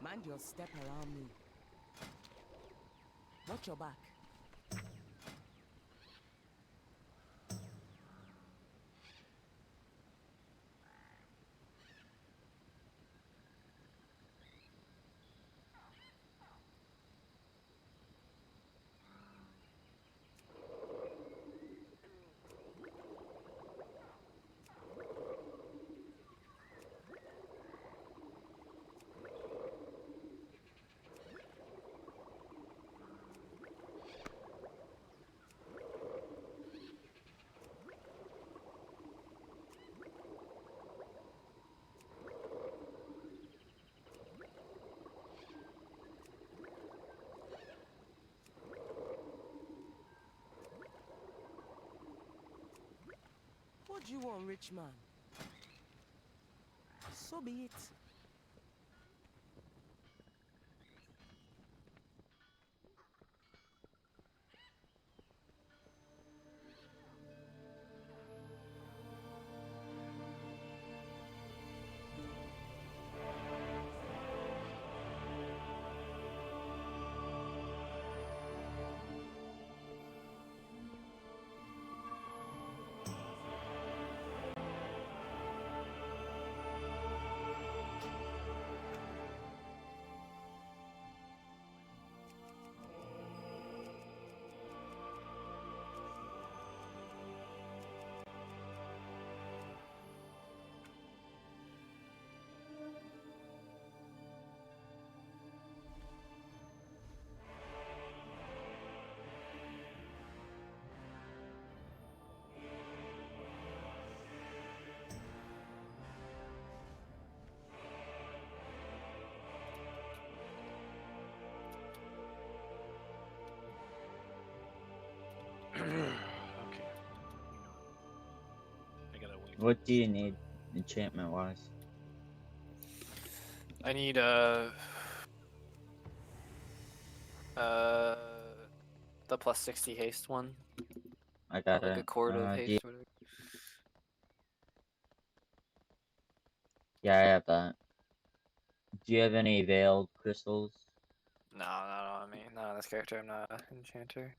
Mind your step around me. Watch your back. What do you want, rich man? So be it. Okay. I gotta wait. What do you need enchantment wise? I need the plus 60 haste one. I got Like a it. cord of haste. Whatever. Yeah, I have that. Do you have any veiled crystals? No, I mean, not on this character. I'm not an enchanter.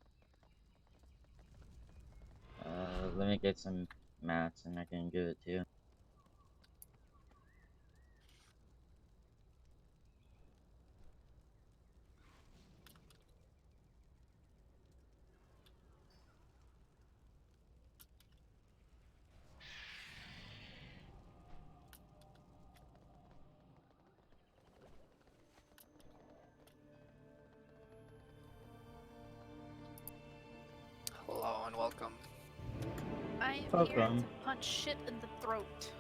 Let me get some mats and I can give it to you. Hello and welcome. I am here Welcome. to punch shit in the throat.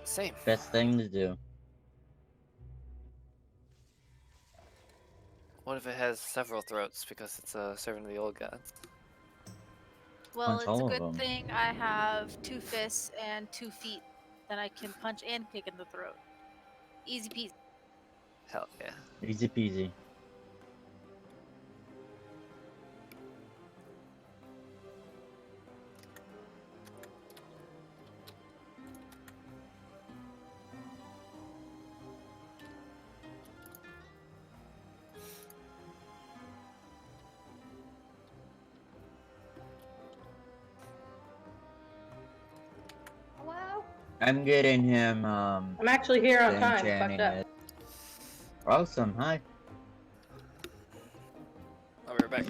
Same. Best thing to do. What if it has several throats because it's a servant of the old gods? Well, Punch it's a all of good them. thing I have 2 fists and 2 feet that I can punch and kick in the throat. Easy peasy. Hell yeah. Easy peasy. Hello? I'm getting him, I'm actually here on the time. enchanting Fucked up. it. Awesome, hi. I'll be right back.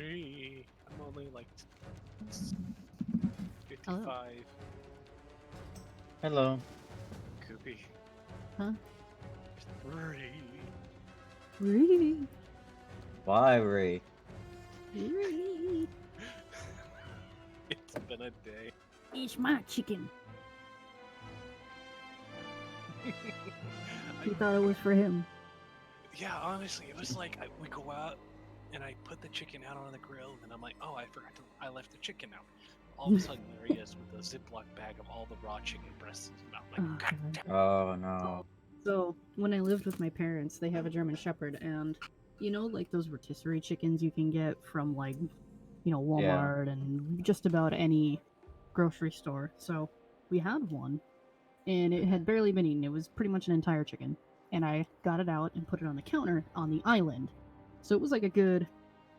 I'm only like 55. Hello. Koopy. Huh? Ree. Ree. Why, Ray? Ree. It's been a day. Eat my chicken. He thought it was for him. Yeah, honestly, it was like we go out and I put the chicken out on the grill, and I'm like, oh, I left the chicken out. All of a sudden, there he is with a Ziploc bag of all the raw chicken breasts in his mouth. Like, Oh, God God. damn. Oh no. So when I lived with my parents, they have a German Shepherd, and you know, like those rotisserie chickens you can get from like, you know, Walmart and just about any grocery store. So we had one, and it had barely been eaten. It was pretty much an entire chicken, and I got it out and put it on the counter on the island. So it was like a good,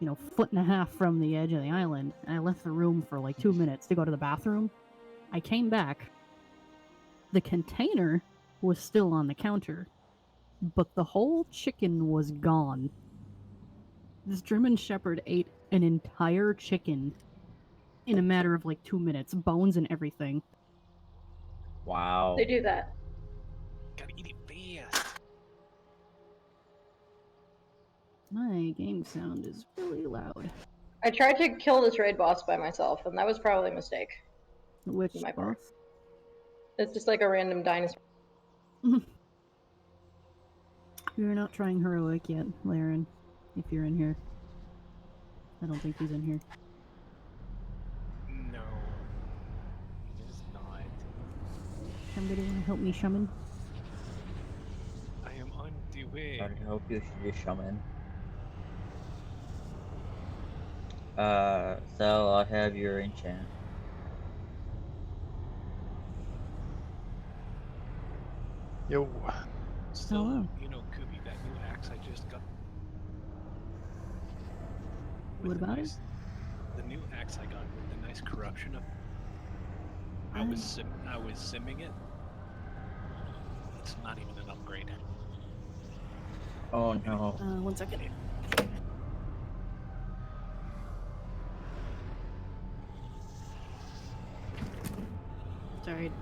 you know, 1.5 feet from the edge of the island, and I left the room for like 2 minutes to go to the bathroom. I came back. The container was still on the counter, but the whole chicken was gone. This German Shepherd ate an entire chicken in a matter of like 2 minutes, bones and everything. Wow. They do that. Gotta eat it fast. My game sound is really loud. I tried to kill this raid boss by myself, and that was probably a mistake. Which My part. boss? It's just like a random dinosaur. You're not trying heroic yet, Laren. If you're in here. I don't think he's in here. No, it is not. Somebody wanna help me shaman? I am on the way. I hope you should just shaman. So I'll have your enchant. Yo. So, Hello. you know, Kubi, that new axe I just got. What with the about it? nice, The new axe I got with the nice corruption of. I was simming it. It's not even an upgrade. Oh no. 1 second. Sorry,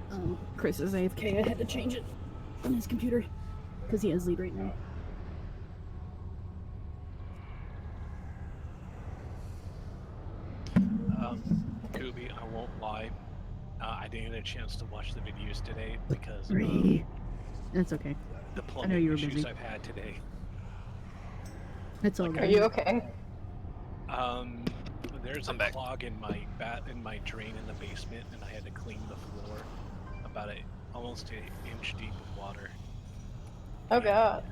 Chris is AFK. I had to change it on his computer because he has lead right now. Kubi, I won't lie. I didn't get a chance to watch the videos today because of That's okay. the I know plumbing you were issues busy. I've had today. It's all Like, good. Are you okay? There's I'm a back. clog in my drain in the basement, and I had to clean the floor about almost an inch deep of water. Oh god.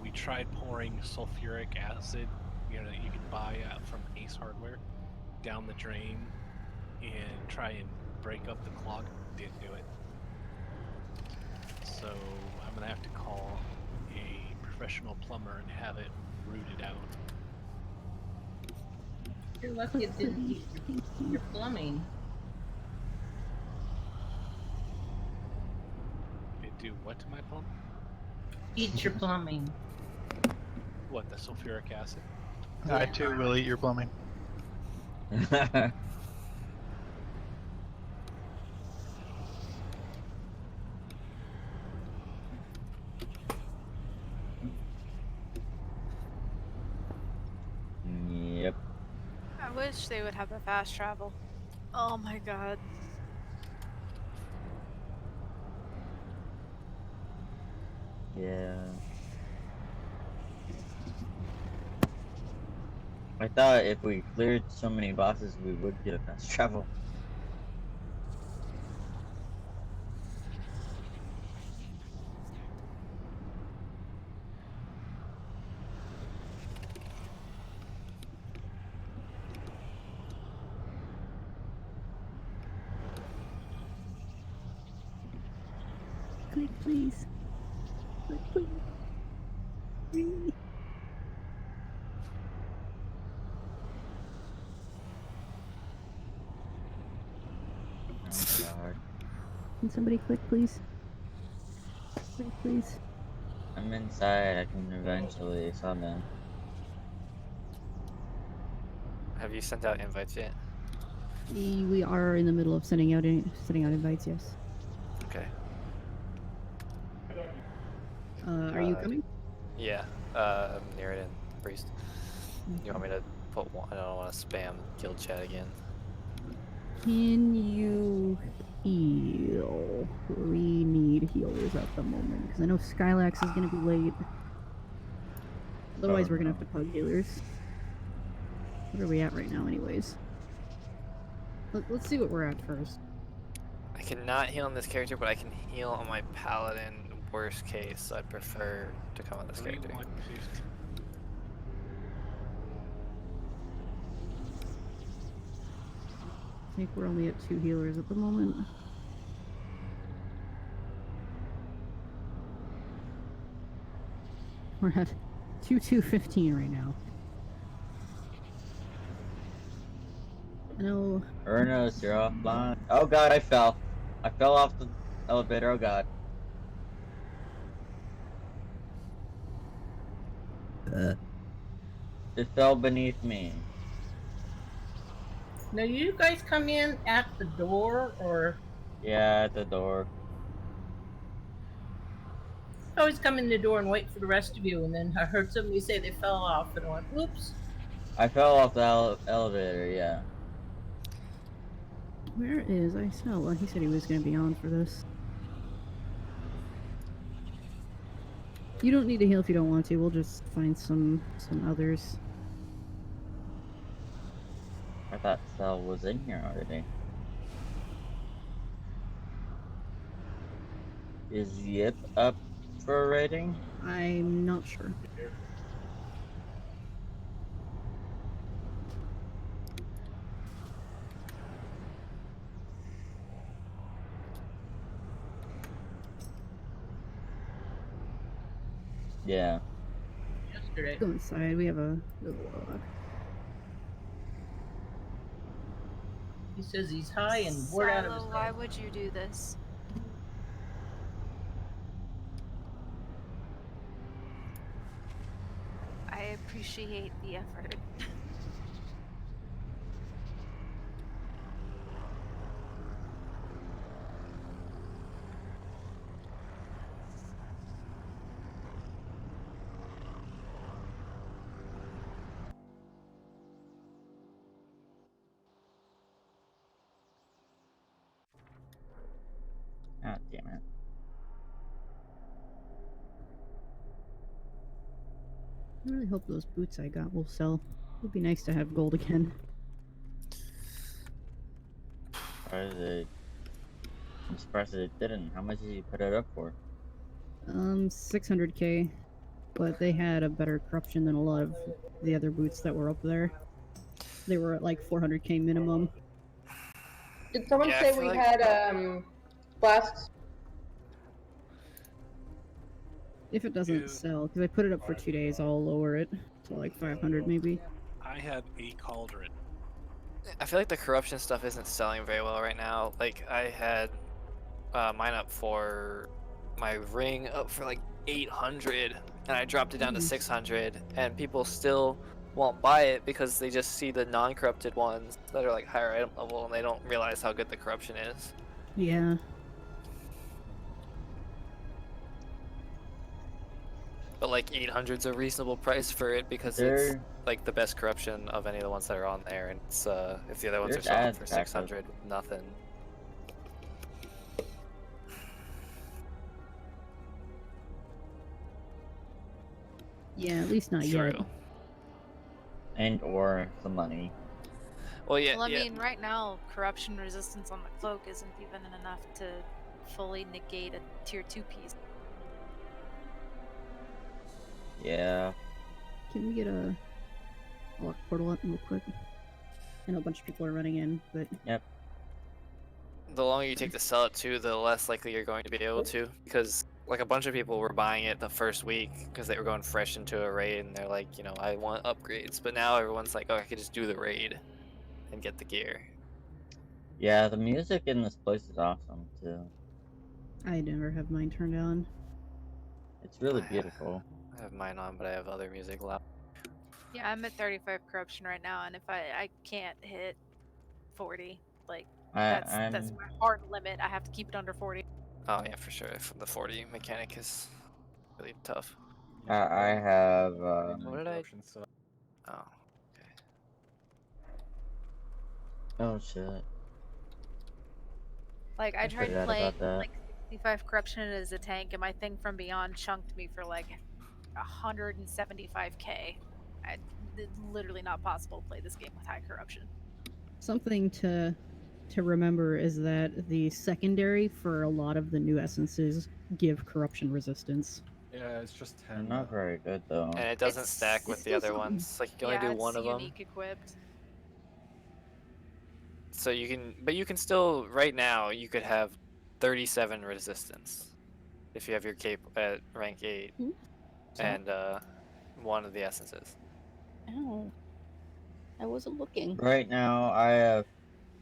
We tried pouring sulfuric acid, you know, that you can buy from Ace Hardware, down the drain and try and break up the clog. Didn't do it. So I'm gonna have to call a professional plumber and have it rooted out. You're lucky it didn't eat your plumbing. It do what to my plumb? Eat your plumbing. What, the sulfuric acid? I too will eat your plumbing. Yep. I wish they would have the fast travel. Oh my god. Yeah. I thought if we cleared so many bosses, we would get a fast travel. Click, please. Click, please. Really? Oh god. Can somebody click, please? Click, please. I'm inside, I can eventually summon. Have you sent out invites yet? We are in the middle of sending out invites. Yes. Okay. Are you coming? Yeah. I'm near it in priest. You want me to put one? I don't want to spam guild chat again. Can you heal? We need healers at the moment because I know Skylax is gonna be late. Otherwise, Oh, we're gonna no. have to pug healers. What are we at right now, anyways? Let's see what we're at first. I cannot heal on this character, but I can heal on my paladin. Worst case, so I'd prefer to come on this character. 2150. I think we're only at 2 healers at the moment. We're at 215 right now. No. Ernest, you're offline. Oh god, I fell. I fell off the elevator, oh god. It fell beneath me. Now, you guys come in at the door, or Yeah, at the door. I always come in the door and wait for the rest of you, and then I heard somebody say they fell off, and I went, "Whoops." I fell off the elevator, yeah. Where is Isel? He said he was going to be on for this. You don't need to heal if you don't want to. We'll just find some others. I thought Sel was in here already. Is Yip up for a rating? I'm not sure. Yeah. Yesterday. Go inside. We have a warlock. He says he's high and bored out of his Silo, why head. would you do this? I appreciate the effort. God damn it. I really hope those boots I got will sell. It'd be nice to have gold again. I'm surprised that it didn't. How much did you put it up for? 600k, but they had a better corruption than a lot of the other boots that were up there. They were at like 400k minimum. Did someone Yeah, I say feel we like- had flasks? If it doesn't Ew. sell, because I put it up for 2 days, I'll lower it to like 500 maybe. I had a cauldron. I feel like the corruption stuff isn't selling very well right now. Like, I had mine up for my ring up for like 800, and I dropped it down to 600, and people still won't buy it because they just see the non-corrupted ones that are like higher item level, and they don't realize how good the corruption is. Yeah. But like 800's a reasonable price for it because it's There, like the best corruption of any of the ones that are on there, and it's if the other ones are There's selling ads for back up. 600 with nothing. Yeah, at least not yet. True. and or the money. Well, yeah, Well, I yeah. mean, right now, corruption resistance on the cloak isn't even enough to fully negate a tier 2 piece. Yeah. Can we get a lock portal up real quick? I know a bunch of people are running in, but The longer you take to sell it too, the less likely you're going to be able to, because like a bunch of people were buying it the first week because they were going fresh into a raid and they're like, you know, I want upgrades, but now everyone's like, oh, I could just do the raid and get the gear. Yeah, the music in this place is awesome too. I never have mine turned on. It's really beautiful. I have mine on, but I have other music loud. Yeah, I'm at 35 corruption right now, and if I can't hit 40, like that's I'm my hard limit. I have to keep it under 40. Oh yeah, for sure. The 40 mechanic is really tough. I have What did I? Oh, okay. oh shit. Like I I tried forgot playing about that. like 65 corruption as a tank, and my thing from beyond chunked me for like 175k. it's literally not possible to play this game with high corruption. Something to remember is that the secondary for a lot of the new essences give corruption resistance. Yeah, it's just They're 10. not very good though. And it doesn't It's- stack with it's the still other something. ones. Like you can only Yeah, do one it's of them. unique equipped. So you can, but you can still, right now, you could have 37 resistance if you have your cape at rank 8 Hmm? and one of the essences. Ow. I wasn't looking. Right now, I have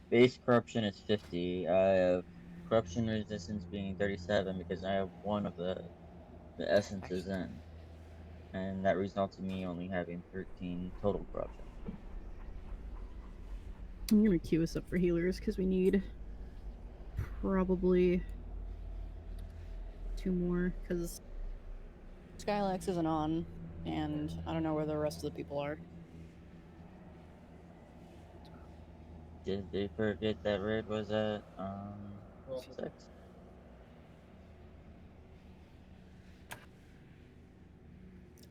base corruption is 50. I have corruption resistance being 37 because I have one of the essences in, and that results in me only having 13 total corruption. I'm gonna queue us up for healers because we need probably 2 more because Skylax isn't on, and I don't know where the rest of the people are. Did they forget that Red was at 6?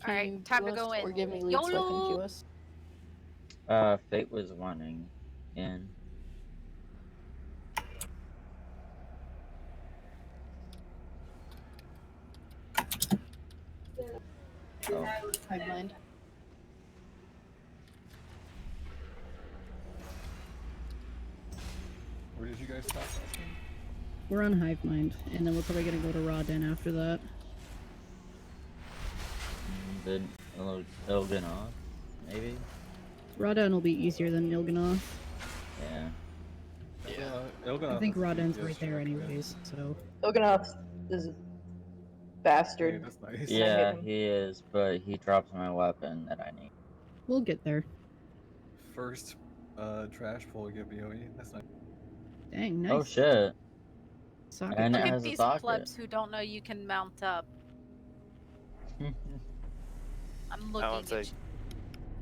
All right, time to go in. Or give me lead so I can YOLO! queue us. Fate was wanting in. Oh. Hive mind. Where did you guys stop last time? We're on hive mind, and then we're probably gonna go to Raw Den after that. Then Ilganov, maybe? Raw Den will be easier than Ilganov. Yeah. Ilganov I think is Raw the Den's easiest right there to get. anyways, so... Ilganoth is a Hey, bastard. that's nice. Yeah, he is, but he drops my weapon that I need. We'll get there. First trash pull get BOE. That's nice. Dang, nice. Oh shit. Socket And it Look kick. at has a these socket. plebs who don't know you can mount up. I'm looking one's at like- you.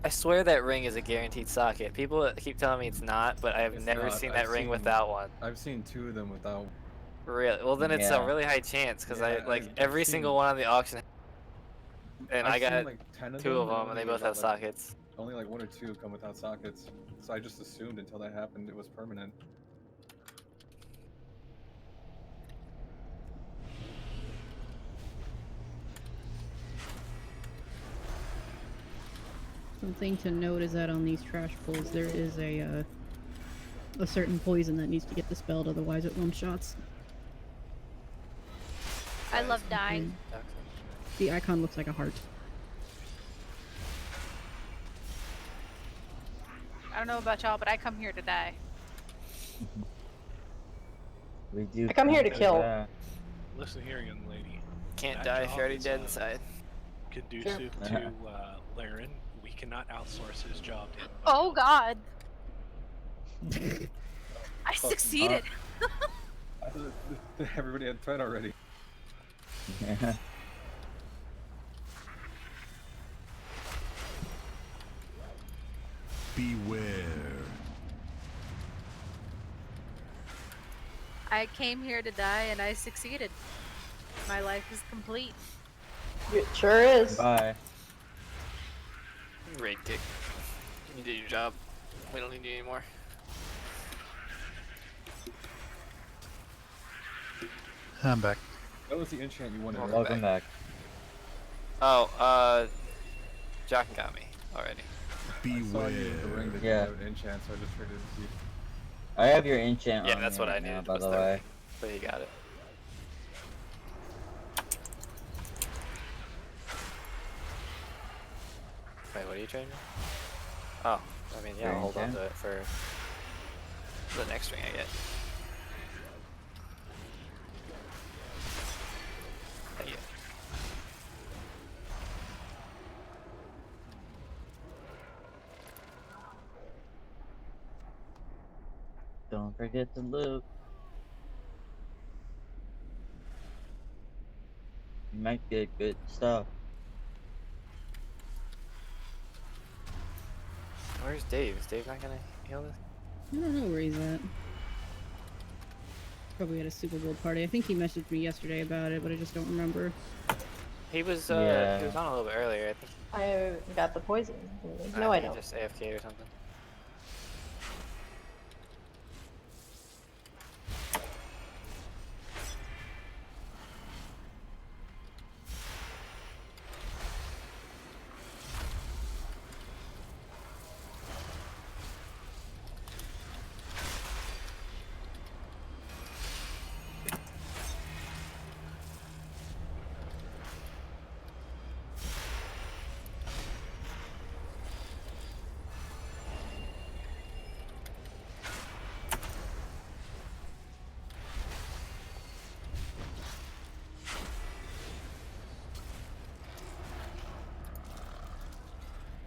I swear that ring is a guaranteed socket. People keep telling me it's not, but I have It's never not. seen I've that ring seen- without one. I've seen 2 of them without. Really? Well, then it's Yeah. a really high chance because Yeah, I like I've every seen- single one on the auction, and I've I seen, got like 10 of 2 of them, and only they both have about, like, sockets. Only like 1 or 2 come without sockets. So I just assumed until that happened it was permanent. Something to note is that on these trash pulls, there is a certain poison that needs to get dispelled, otherwise it one-shots. I love dying. The icon looks like a heart. I don't know about y'all, but I come here to die. We do. I come here to consider kill. that. Listen here, young lady. Can't That die if job you're already is, dead inside. Conducive to Laren. We cannot outsource his job to him. Oh God! I Fucking succeeded. Everybody had fed already. Yeah. Beware. I came here to die and I succeeded. My life is complete. It sure is. Bye. Raid kick. You did your job. We don't need you anymore. I'm back. That was the enchant you wanted. Welcome right? Welcome back. Oh, Jock got me already. I saw you with the ring that Yeah. didn't have enchant, so I just figured it'd be. I have your enchant Yeah, on that's me what I right now, needed, by was the the way. ring. But he got it. Wait, what are you trading? Oh, I mean, yeah, I'll hold on Enchant? to it for the next ring I get. Thank you. Don't forget to loot. You might get good stuff. Where's Dave? Is Dave not gonna heal this? I don't know where he's at. Probably at a Super Bowl party. I think he messaged me yesterday about it, but I just don't remember. He was Yeah. on a little bit earlier, I think. I got the poison. No, I think don't. he just AFK or something.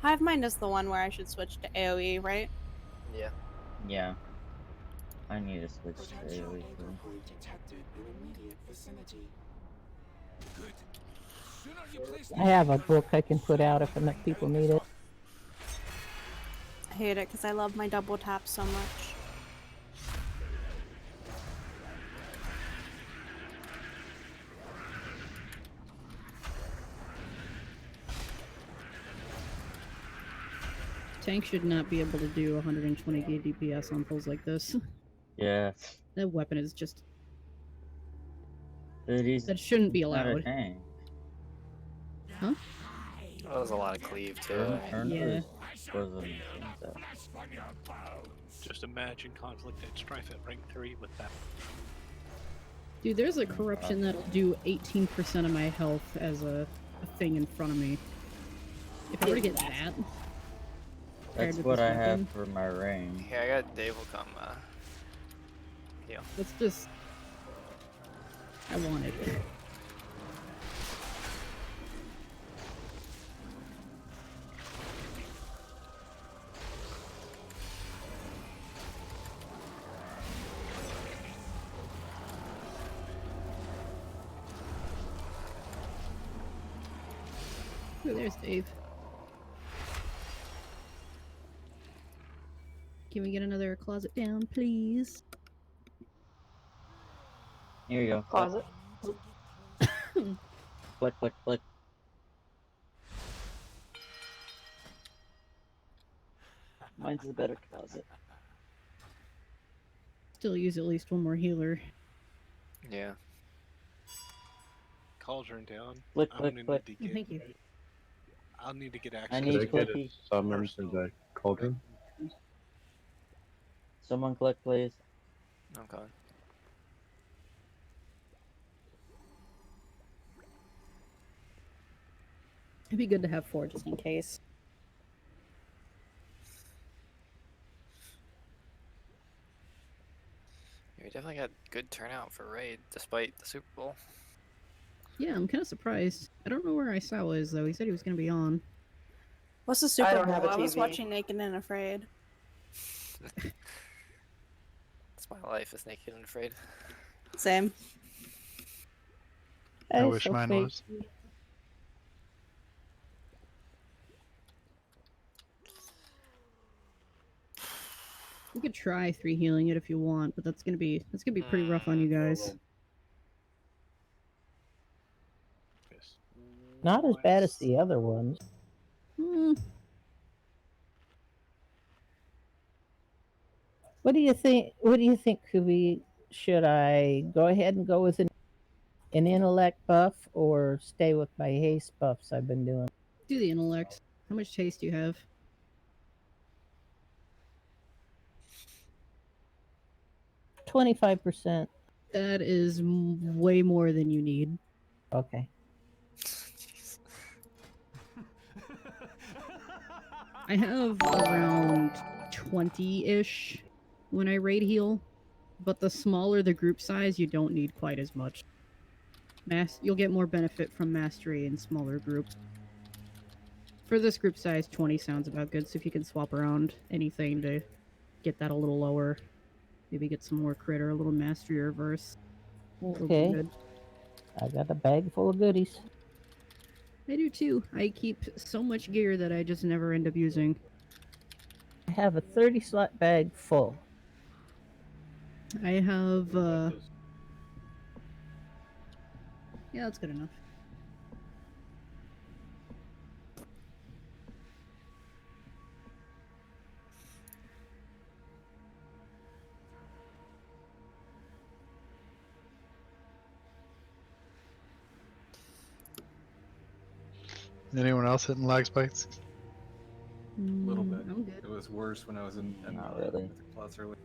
Hive Mind is the one where I should switch to AoE, right? Yeah. Yeah. I need to switch to AoE too. I have a book I can put out if enough people need it. I hate it because I love my double tap so much. Tank should not be able to do 120 DPS on pulls like this. Yeah. That weapon is just... That shouldn't be not a allowed. tank. Huh? That was a lot of cleave too. Yeah. Just imagine conflict at strife at rank 3 with that. Dude, there's a corruption that'll do 18% of my health as a thing in front of me. If I were to get that... That's what I have for my ring. Here, I got Dave will come heal. Let's just... I want it. Ooh, there's Dave. Can we get another closet down, please? Here you go. Closet. Click, click, click. Mine's a better closet. Still use at least one more healer. Yeah. Cauldron down. Click, I'm click, gonna click. need to get, Thank you. I'll need to get access. I need to clicky. Summon to the cauldron. Someone click, please. Okay. It'd be good to have 4 just in case. We definitely got good turnout for raid despite the Super Bowl. Yeah, I'm kind of surprised. I don't know where Isawa is though. He said he was going to be on. What's the Super don't Bowl? have a I was TV. watching Naked and Afraid. It's my life is naked and afraid. Same. I wish mine was. You could try 3 healing it if you want, but that's gonna be pretty rough on you guys. Not as bad as the other ones. What do you think? What do you think, Kubi? Should I go ahead and go with an intellect buff or stay with my haste buffs I've been doing? Do the intellect. How much taste do you have? 25%. That is way more than you need. Okay. I have around 20-ish when I raid heal, but the smaller the group size, you don't need quite as much. You'll get more benefit from mastery in smaller groups. For this group size, 20 sounds about good, so if you can swap around anything to get that a little lower, maybe get some more crit or a little mastery or verse. Okay. Good. I got a bag full of goodies. I do too. I keep so much gear that I just never end up using. I have a 30 slot bag full. I have, yeah, that's good enough. Anyone else hitting lag spikes? A little bit. I'm good. It was worse when I was in Not really. Mythic Plots early.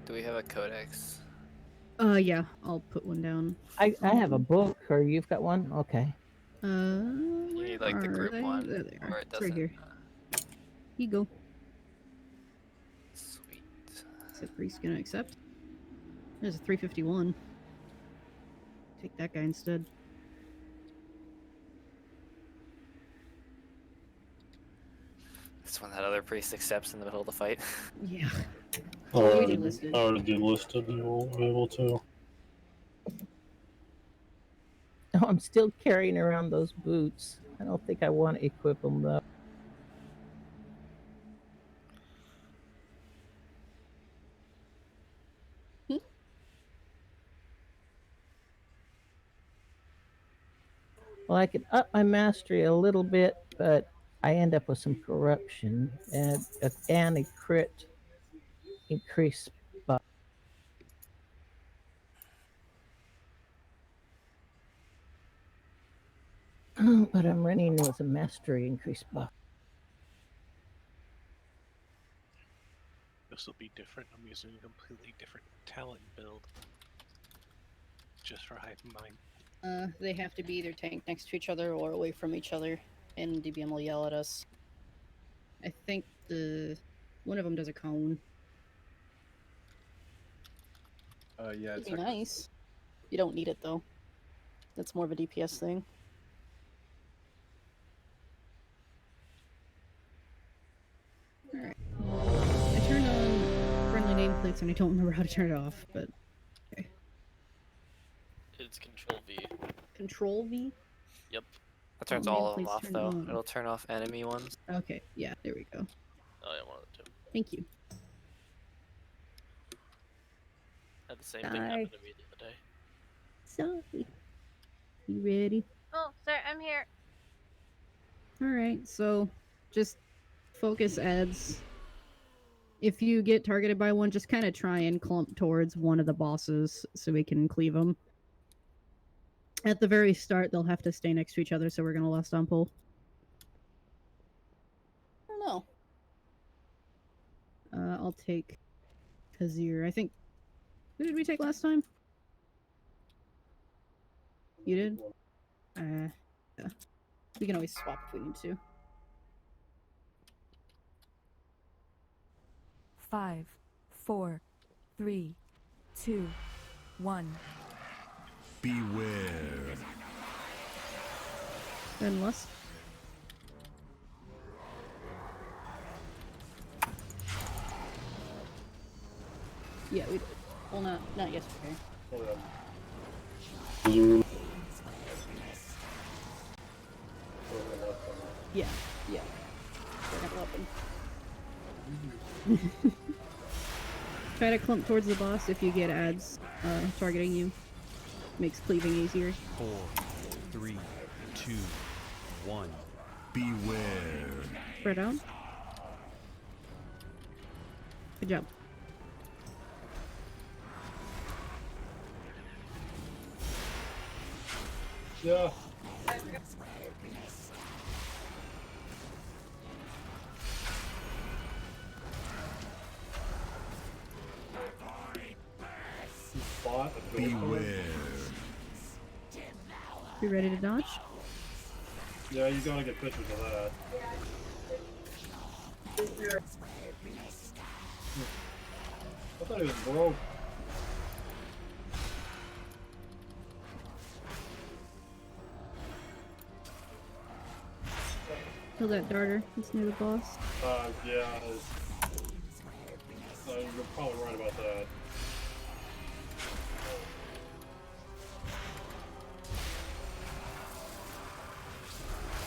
Do we have a codex? Yeah, I'll put one down. I have a book, or you've got one? Okay. You Where need like the are group they? one, There they are. or it It's right doesn't. here. Here you go. Sweet. Is the priest gonna accept? There's a 351. Take that guy instead. This one that other priest accepts in the middle of the fight. Yeah. Already delisted. delisted, you won't be able to. Oh, I'm still carrying around those boots. I don't think I want to equip them though. Well, I could up my mastery a little bit, but I end up with some corruption and a crit increase buff. But I'm running with a mastery increase buff. This will be different. I'm using a completely different talent build. Just for hive mind. They have to be either tanked next to each other or away from each other, and DBM will yell at us. I think one of them does a cone. Yeah, It'd it's be nice. You don't need it though. That's more of a DPS thing. Alright. I turned on friendly nameplates and I don't remember how to turn it off, but okay. It's Control V. Control V? Yep. That turns Oh, all of them nameplates off turn though. on. It'll turn off enemy ones. Okay, yeah, there we go. Oh yeah, one of the two. Thank you. Had the same thing Hi. happen to me the other day. Sorry. You ready? Oh, sorry, I'm here. Alright, so just focus ads. If you get targeted by one, just kind of try and clump towards one of the bosses so we can cleave them. At the very start, they'll have to stay next to each other, so we're going to last on pull. I don't know. I'll take Kazir. I think... Who did we take last time? You did? Yeah. We can always swap if we need to. 5, 4, 3, 2, 1. Beware. Unless. Yeah, we did. Well, not yesterday. Yeah. Second weapon. Try to clump towards the boss if you get ads targeting you. Makes cleaving easier. 4, 3, 2, 1. Beware. Spread out. Good job. Yeah. Beware. You ready to dodge? Yeah, you gotta get pictures of that. I thought he was broke. Kill that darter. It's near the boss. Yeah. You're probably right about that.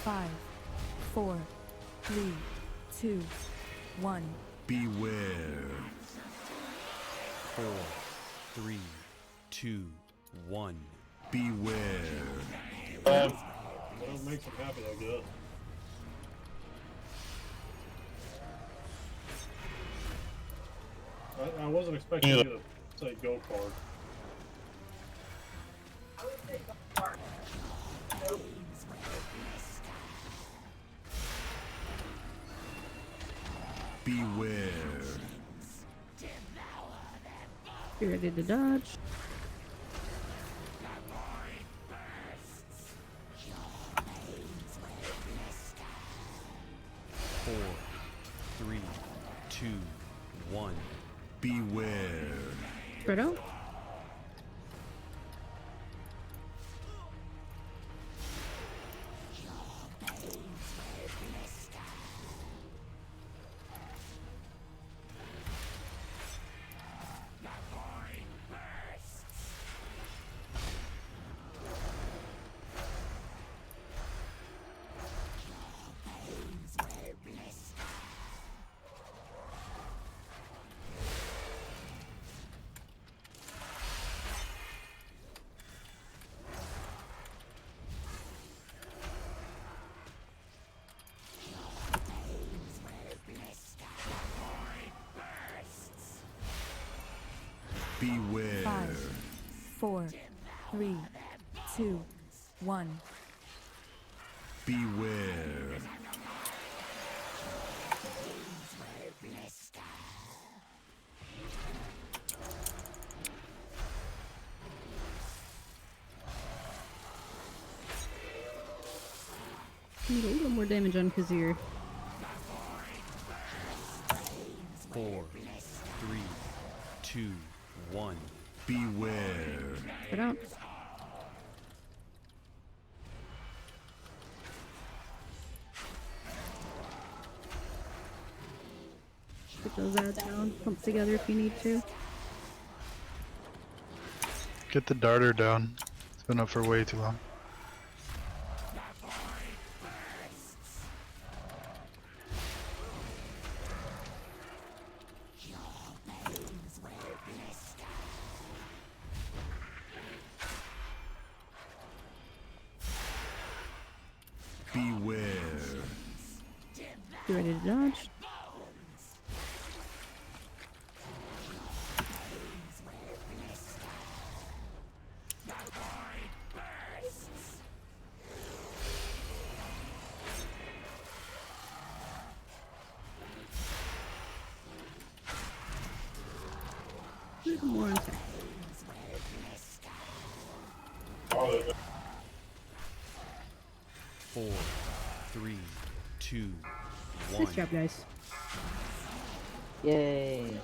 Five, 4, 3, 2, 1. Beware. 4, 3, 2, 1. Beware. Whatever makes him happy, I guess. I wasn't expecting you to say go card. Beware. Be ready to dodge. Four, three, two, one. Beware. Spread out. Beware. 5, 4, 3, 2, 1. Beware. Need a little more damage on Kazir. 4, 3, 2, 1. Beware. Spread out. Get those ads down. Pump together if you need to. Get the darter down. It's been up for way too long. Beware. Be ready to dodge. A little more on tech. Four, three, two, one. Nice job, guys. Yay.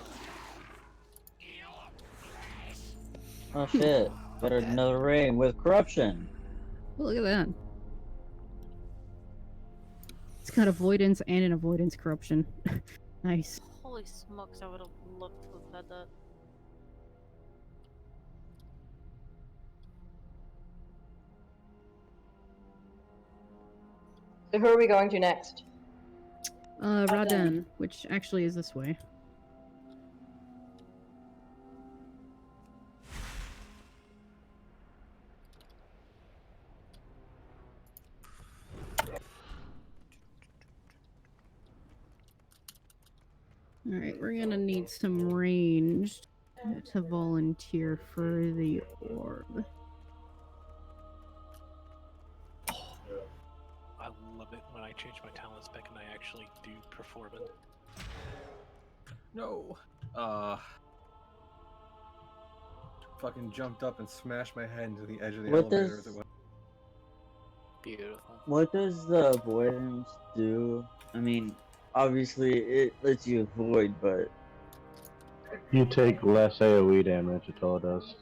Oh shit. Got another ring with corruption. Oh, look at that. It's got avoidance and an avoidance corruption. Nice. Holy smokes, I would have loved to have had that. So who are we going to next? Raden, which actually is this way. Alright, we're gonna need some ranged to volunteer for the orb. I love it when I change my talent spec and I actually do perform it. No. Fucking jumped up and smashed my head into the edge of the What elevator does- as it went. Beautiful. What does the avoidance do? I mean, obviously it lets you avoid, but You take less AoE damage, that's all it does.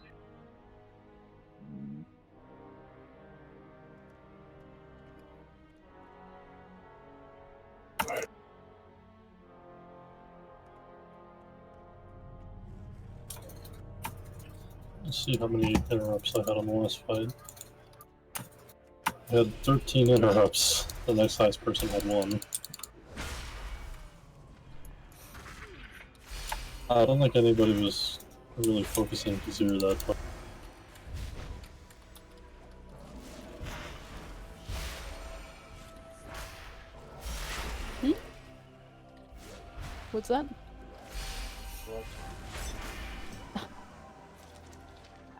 Let's see how many interrupts I had on the last fight. I had 13 interrupts. The next highest person had 1. I don't think anybody was really focusing to zero that much. What's that?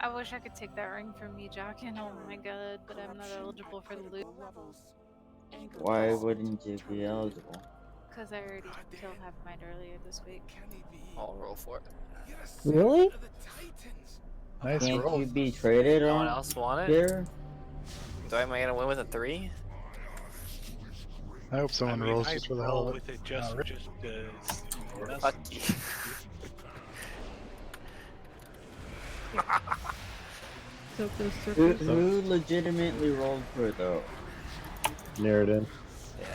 I wish I could take that ring from you, Jockin. Oh my god, but I'm not eligible for the loot. why wouldn't you be eligible? Because I already killed Half-Mind earlier this week. I'll roll for it. Really? Nice Can't roll. you be traded No one on else want it? here? Am I gonna win with a 3? I hope someone rolls I just for the roll hell of with it. it just Fuck you. Soak those Who, circles. who legitimately rolled for it though? Narrative. Yeah.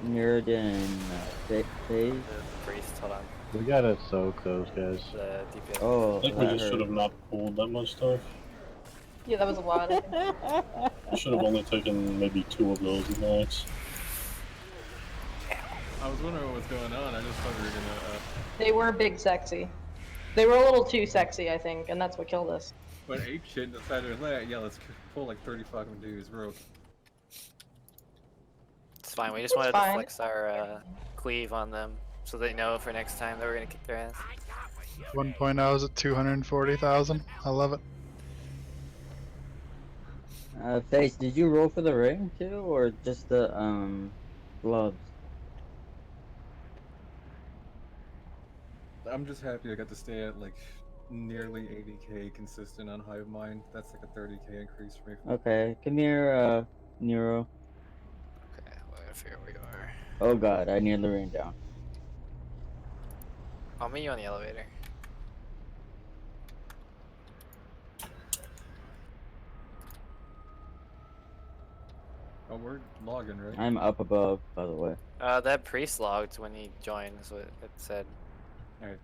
Mirrodin, Faze? The priest, hold on. We gotta soak those guys. The DPS. Oh, I think we that just should have hurts. not pulled that much stuff. Yeah, that was a lot. I think. We should have only taken maybe 2 of those max. I was wondering what was going on. I just thought we were gonna. They were big sexy. They were a little too sexy, I think, and that's what killed us. But ape shit decided, yeah, let's pull like 30 fucking dudes. We're okay. It's fine. We just wanted fine. to flex our cleave on them so they know for next time that we're gonna kick their ass. 1.0 is at 240,000. I love it. Face, did you roll for the ring too, or just the gloves? I'm just happy I got to stay at like nearly 80k consistent on Hive Mind. That's like a 30k increase for me. Okay, come here, Nero. Okay, we're gonna figure out where you are. Oh god, I nearly ran down. I'll meet you on the elevator. Oh, we're logging, right? I'm up above, by the way. That priest logged when he joined, is what it said. Alright.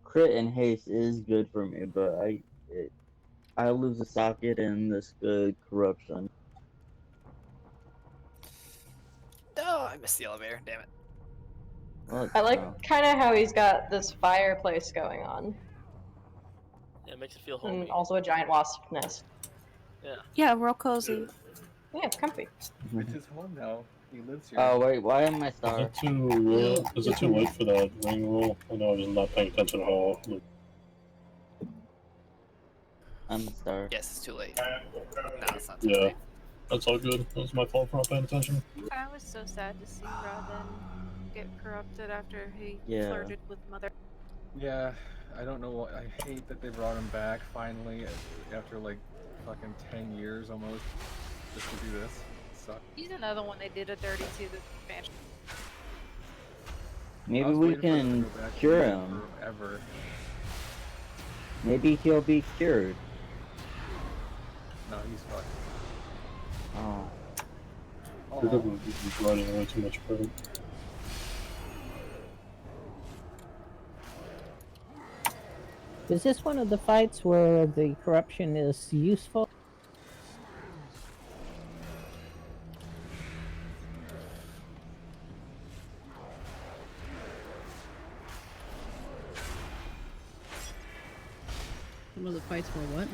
Crit and haste is good for me, but I lose a socket and this good corruption. Oh, I missed the elevator. Damn it. What? I like kind of how he's got this fireplace going on, Yeah, it makes it feel and homey. also a giant wasp nest. Yeah. Yeah, real cozy. Yeah, it's comfy. It's his home now. He lives here. Oh wait, why am I star? Is it too late for that ring roll? I know I was not paying attention at all. I'm star. Yes, it's too late. No, it's not too Yeah, late. that's all good. That was my fault for not paying attention. I was so sad to see Robin get corrupted after he Yeah. flirted with Mother. Yeah, I don't know what. I hate that they brought him back finally after like fucking 10 years almost just to do this. It sucks. He's another one they did a dirty to the expansion. Maybe I was we waiting for them can to go back cure to him. Forever. Maybe he'll be cured. No, he's fucked. Oh. You're definitely running way too much credit. Is this one of the fights where the corruption is useful? Some of the fights were what?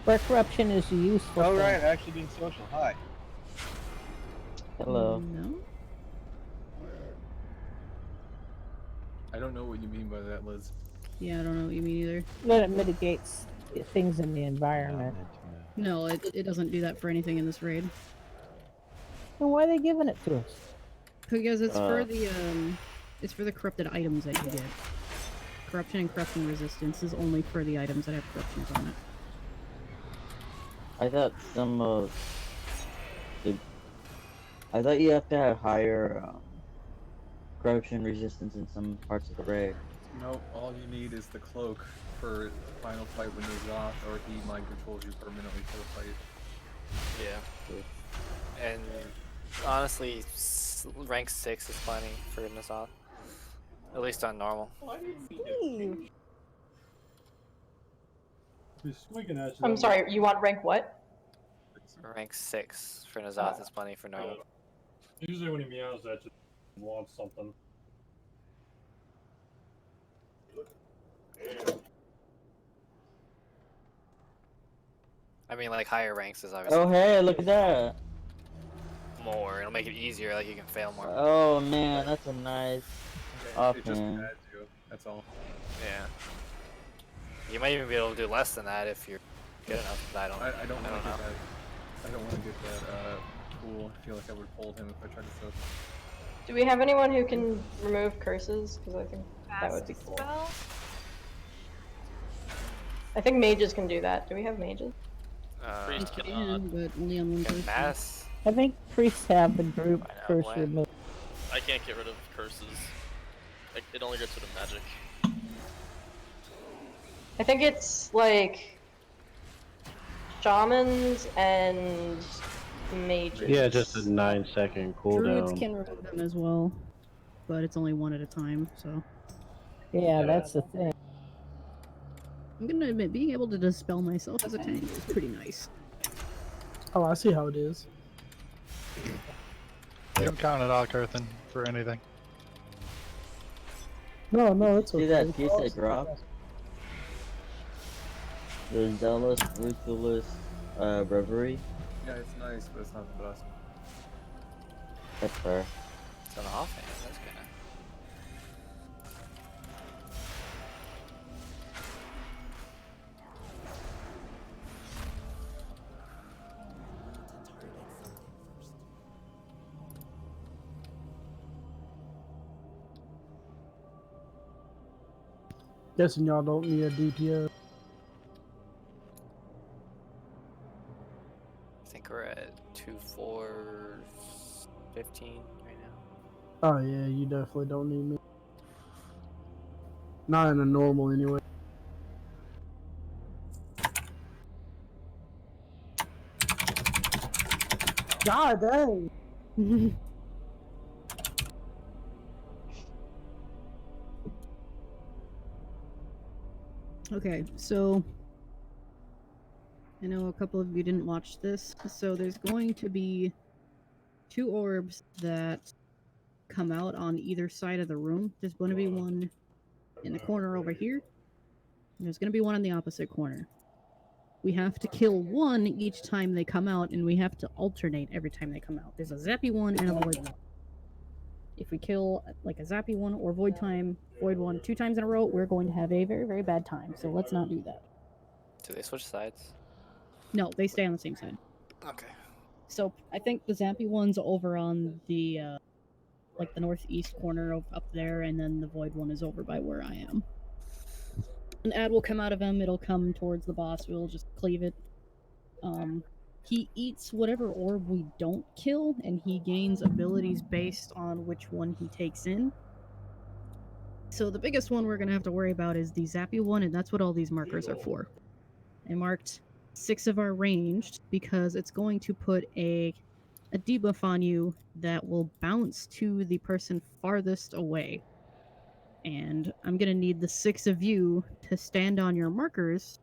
Where corruption is useful. Oh thing. right, actually being social. Hi. Hello. No. I don't know what you mean by that, Liz. Yeah, I don't know what you mean either. That it mitigates things in the environment. No, it doesn't do that for anything in this raid. Then why are they giving it to us? Because it's for the corrupted items that you get. Corruption and corruption resistance is only for the items that have corruptions on it. I thought some of I thought you have to have higher corruption resistance in some parts of the raid. No, all you need is the cloak for the final fight when he's off, or he mind controls you permanently for the fight. Yeah. And honestly, rank 6 is plenty for Nazoth. At least on normal. I'm sorry, you want rank what? Rank 6 for Nazoth is plenty for normal. Usually when he meows, that just wants something. I mean, like higher ranks is obviously Oh hey, look at that. more. It'll make it easier. Like you can fail more. Oh man, that's a nice It just offhand. adds you. That's all. Yeah. You might even be able to do less than that if you're good enough. But I don't. I don't know. want to get that. I don't want to get that tool. I feel like I would hold him if I tried to soak him. Do we have anyone who can remove curses? Because I think that would be cool. Spell? I think mages can do that. Do we have mages? Priest You cannot. can, but only on one person. Mass. I think priests have the group curse when? removed. I can't get rid of curses. Like, it only gets rid of magic. I think it's like shamans and mages. Yeah, just a 9-second Druids cooldown. can remove them as well, but it's only one at a time, so. Yeah, that's the thing. I'm gonna admit, being able to dispel myself as a tank is pretty nice. Oh, I see how it is. You don't count it out, Curthin, for anything. No, it's okay. See that piece that dropped? The Zealous, Ruthless, Reverie? Yeah, it's nice, but it's not the best. That's fair. It's an offhand. That's kind of. Guessing y'all don't need a DPS. I think we're at 2, 4, 15 right now. Oh yeah, you definitely don't need me. Not in a normal anyway. God dang. Okay, so I know a couple of you didn't watch this, so there's going to be 2 orbs that come out on either side of the room. There's going to be one in the corner over here, and there's going to be one in the opposite corner. We have to kill one each time they come out, and we have to alternate every time they come out. There's a zappy one and a void one. If we kill like a zappy one or void one 2 times in a row, we're going to have a very, very bad time. So let's not do that. Do they switch sides? No, they stay on the same side. Okay. So I think the zappy one's over on the like the northeast corner up there, and then the void one is over by where I am. An ad will come out of him. It'll come towards the boss. We'll just cleave it. He eats whatever orb we don't kill, and he gains abilities based on which one he takes in. So the biggest one we're going to have to worry about is the zappy one, and that's what all these markers are for. I marked 6 of our ranged because it's going to put a debuff on you that will bounce to the person farthest away. And I'm going to need the 6 of you to stand on your markers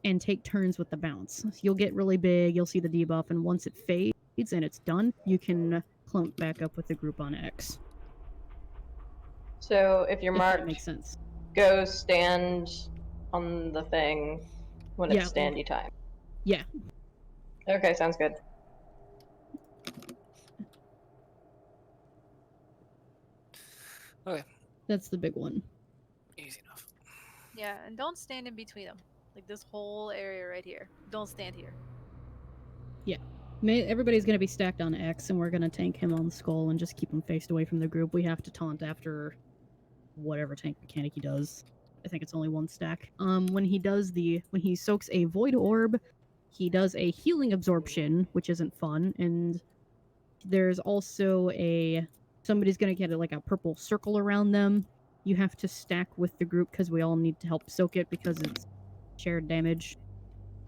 and take turns with the bounce. You'll get really big, you'll see the debuff, and once it fades and it's done, you can clump back up with the group on X. So if you're If that marked, makes sense. go stand on the thing when it's standy time. Yeah. Okay, sounds good. Okay. That's the big one. Easy enough. Yeah, and don't stand in between them. Like this whole area right here. Don't stand here. Yeah. Everybody's going to be stacked on X, and we're going to tank him on the skull and just keep him faced away from the group. We have to taunt after whatever tank mechanic he does. I think it's only 1 stack. When he soaks a void orb, he does a healing absorption, which isn't fun, and there's also somebody's gonna get like a purple circle around them. You have to stack with the group because we all need to help soak it because it's shared damage.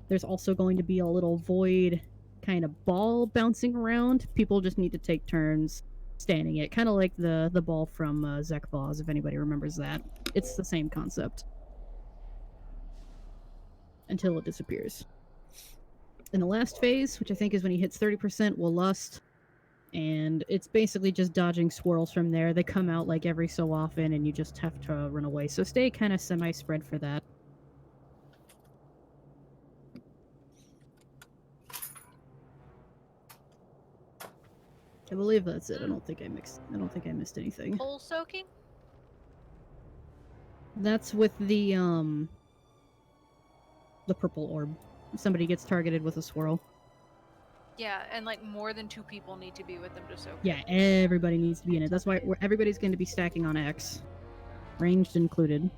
There's also going to be a little void kind of ball bouncing around. People just need to take turns standing it, kind of like the ball from Zekboz, if anybody remembers that. It's the same concept. Until it disappears. In the last phase, which I think is when he hits 30%, we'll lust. And it's basically just dodging swirls from there. They come out like every so often, and you just have to run away. So stay kind of semi-spread for that. I believe that's it. I don't think I missed anything. Hole soaking? That's with the purple orb. Somebody gets targeted with a swirl. Yeah, and like more than 2 people need to be with them to soak. Yeah, everybody needs to be in it. That's why everybody's going to be stacking on X. Ranged included.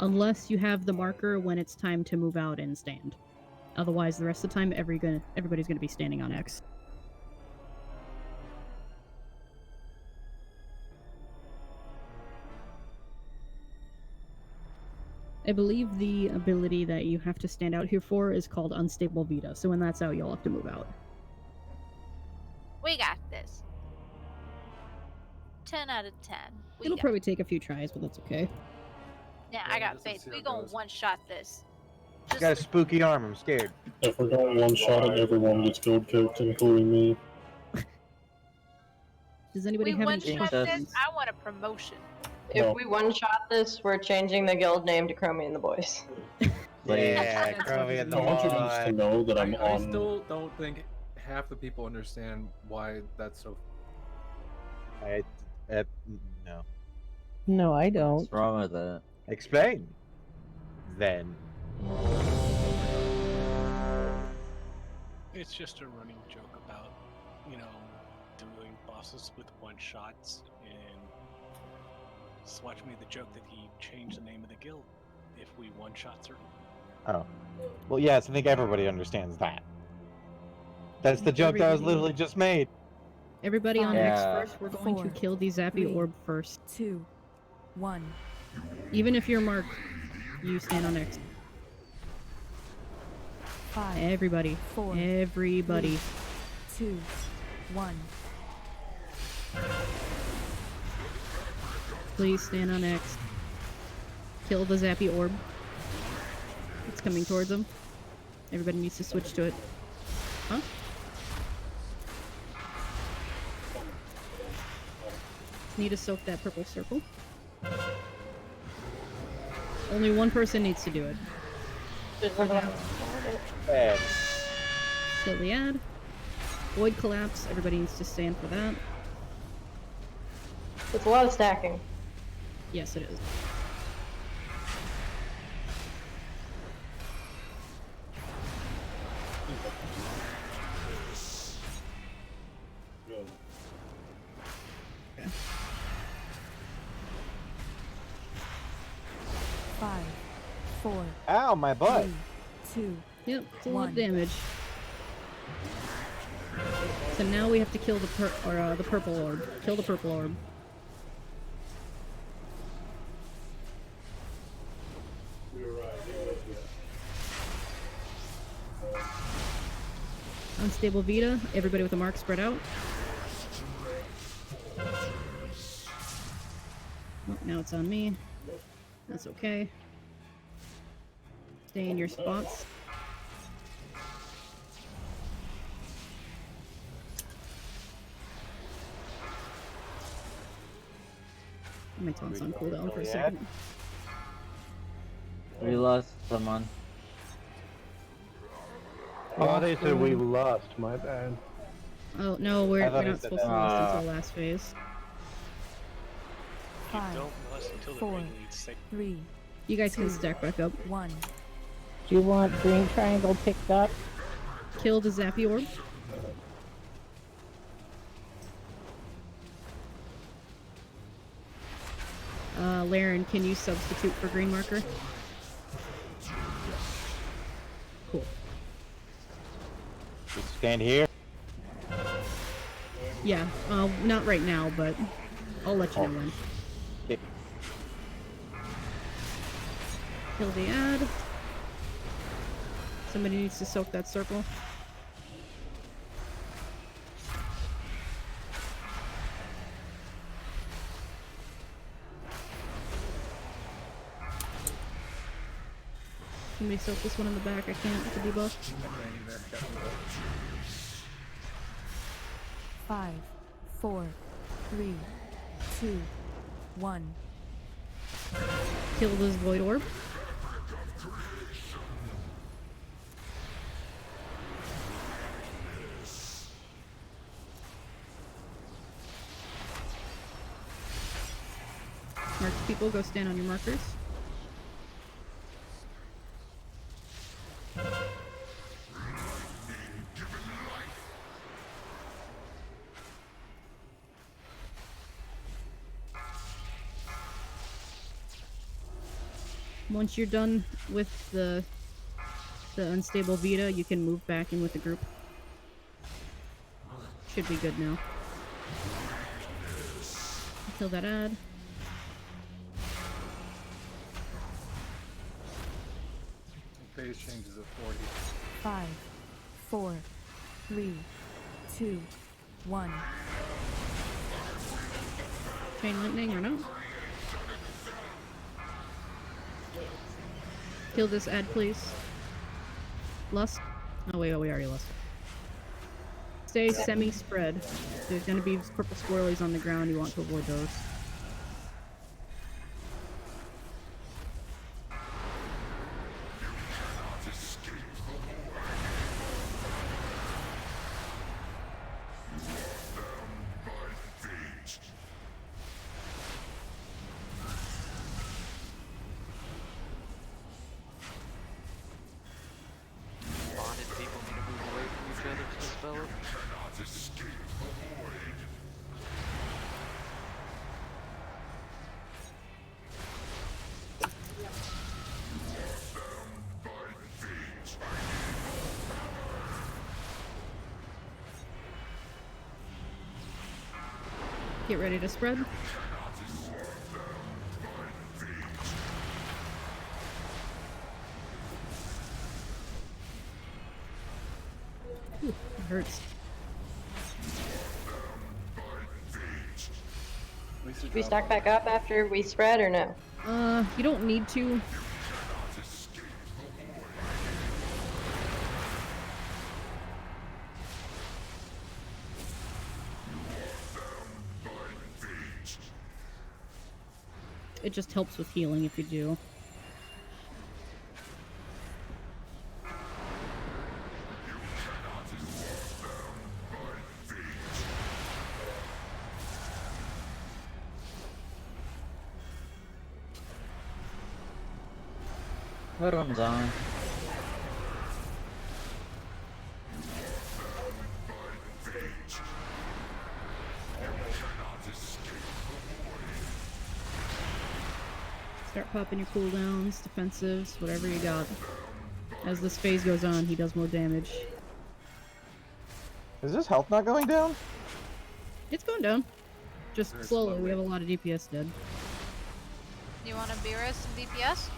Unless you have the marker when it's time to move out and stand. Otherwise, the rest of the time, everybody's going to be standing on X. I believe the ability that you have to stand out here for is called Unstable Vita, so when that's out, you'll have to move out. We got this. 10 out of 10. It'll probably take a few tries, but that's okay. Yeah, I got faith. We gonna one-shot this. I got a spooky arm. I'm scared. If we're going one shot at everyone gets gold kicked, including me. Does anybody We have any one-shot questions? this. I want a promotion. If we one-shot this, we're changing the guild name to Chromie and the Boys. Yeah, Chromie and the I want you guys to know that I'm I on. still don't think half the people understand why that's so. No. No, I don't. What's wrong with that? Explain. Then. It's just a running joke about, doing bosses with one-shots, and Swatch made the joke that he changed the name of the guild if we one-shot certain. Oh. Well, yes, I think everybody understands that. That's the joke that was literally just made. Everybody on X Yeah. first, we're going to 4, kill the Zappy 3, Orb first. 2, 1. Even if you're marked, you stand on X. 5, Everybody. 4, Everybody. 2, 1. Please stand on X. Kill the Zappy Orb. It's coming towards them. Everybody needs to switch to it. Huh? Need to soak that purple circle. Only one person needs to do it. Kill the ad. Void collapse. Everybody needs to stand for that. It's a lot of stacking. Yes, it is. Five, 4. Ow, my butt. 3, 2. Yep, it's a lot of 1. damage. So now we have to kill the purple orb. Kill the purple orb. Unstable Vita. Everybody with a mark spread out. Oh, now it's on me. That's okay. Stay in your spots. My taunt's on cooldown for a second. We lost someone. Oh, they said we lost. My bad. Oh no, we're I thought he not said supposed to that. last until last phase. You 5, don't listen until the 4, ring leads 6. 3, You guys can 2, stack back up. 1. Do you want green triangle picked up? Kill the Zappy Orb. Laren, can you substitute for green marker? Cool. Just stand here. Yeah, not right now, but I'll let you know when. Okay. Kill the ad. Somebody needs to soak that circle. Somebody soak this one in the back. I can't with the debuff. 5, 4, 3, 2, 1. Kill this void orb. marked people, go stand on your markers. Once you're done with the unstable Vita, you can move back in with the group. Should be good now. Kill that ad. Phase changes at 40. 5, 4, 3, 2, 1. Chain lightning or no? Kill this ad, please. Lust? Oh wait, we already lost. Stay semi-spread. There's gonna be purple squirrelies on the ground, you want to avoid those. Bonded people need to move away from each other to dispel it. Get ready to spread. Ooh, it hurts. Should we stack back up after we spread or no? You don't need to. It just helps with healing if you do. Put one's on. Start popping your cooldowns, defensives, whatever you got. As this phase goes on, he does more damage. Is this health not going down? It's going down. Just Very slowly, slowly. we have a lot of DPS dead. You want to B-res some DPS?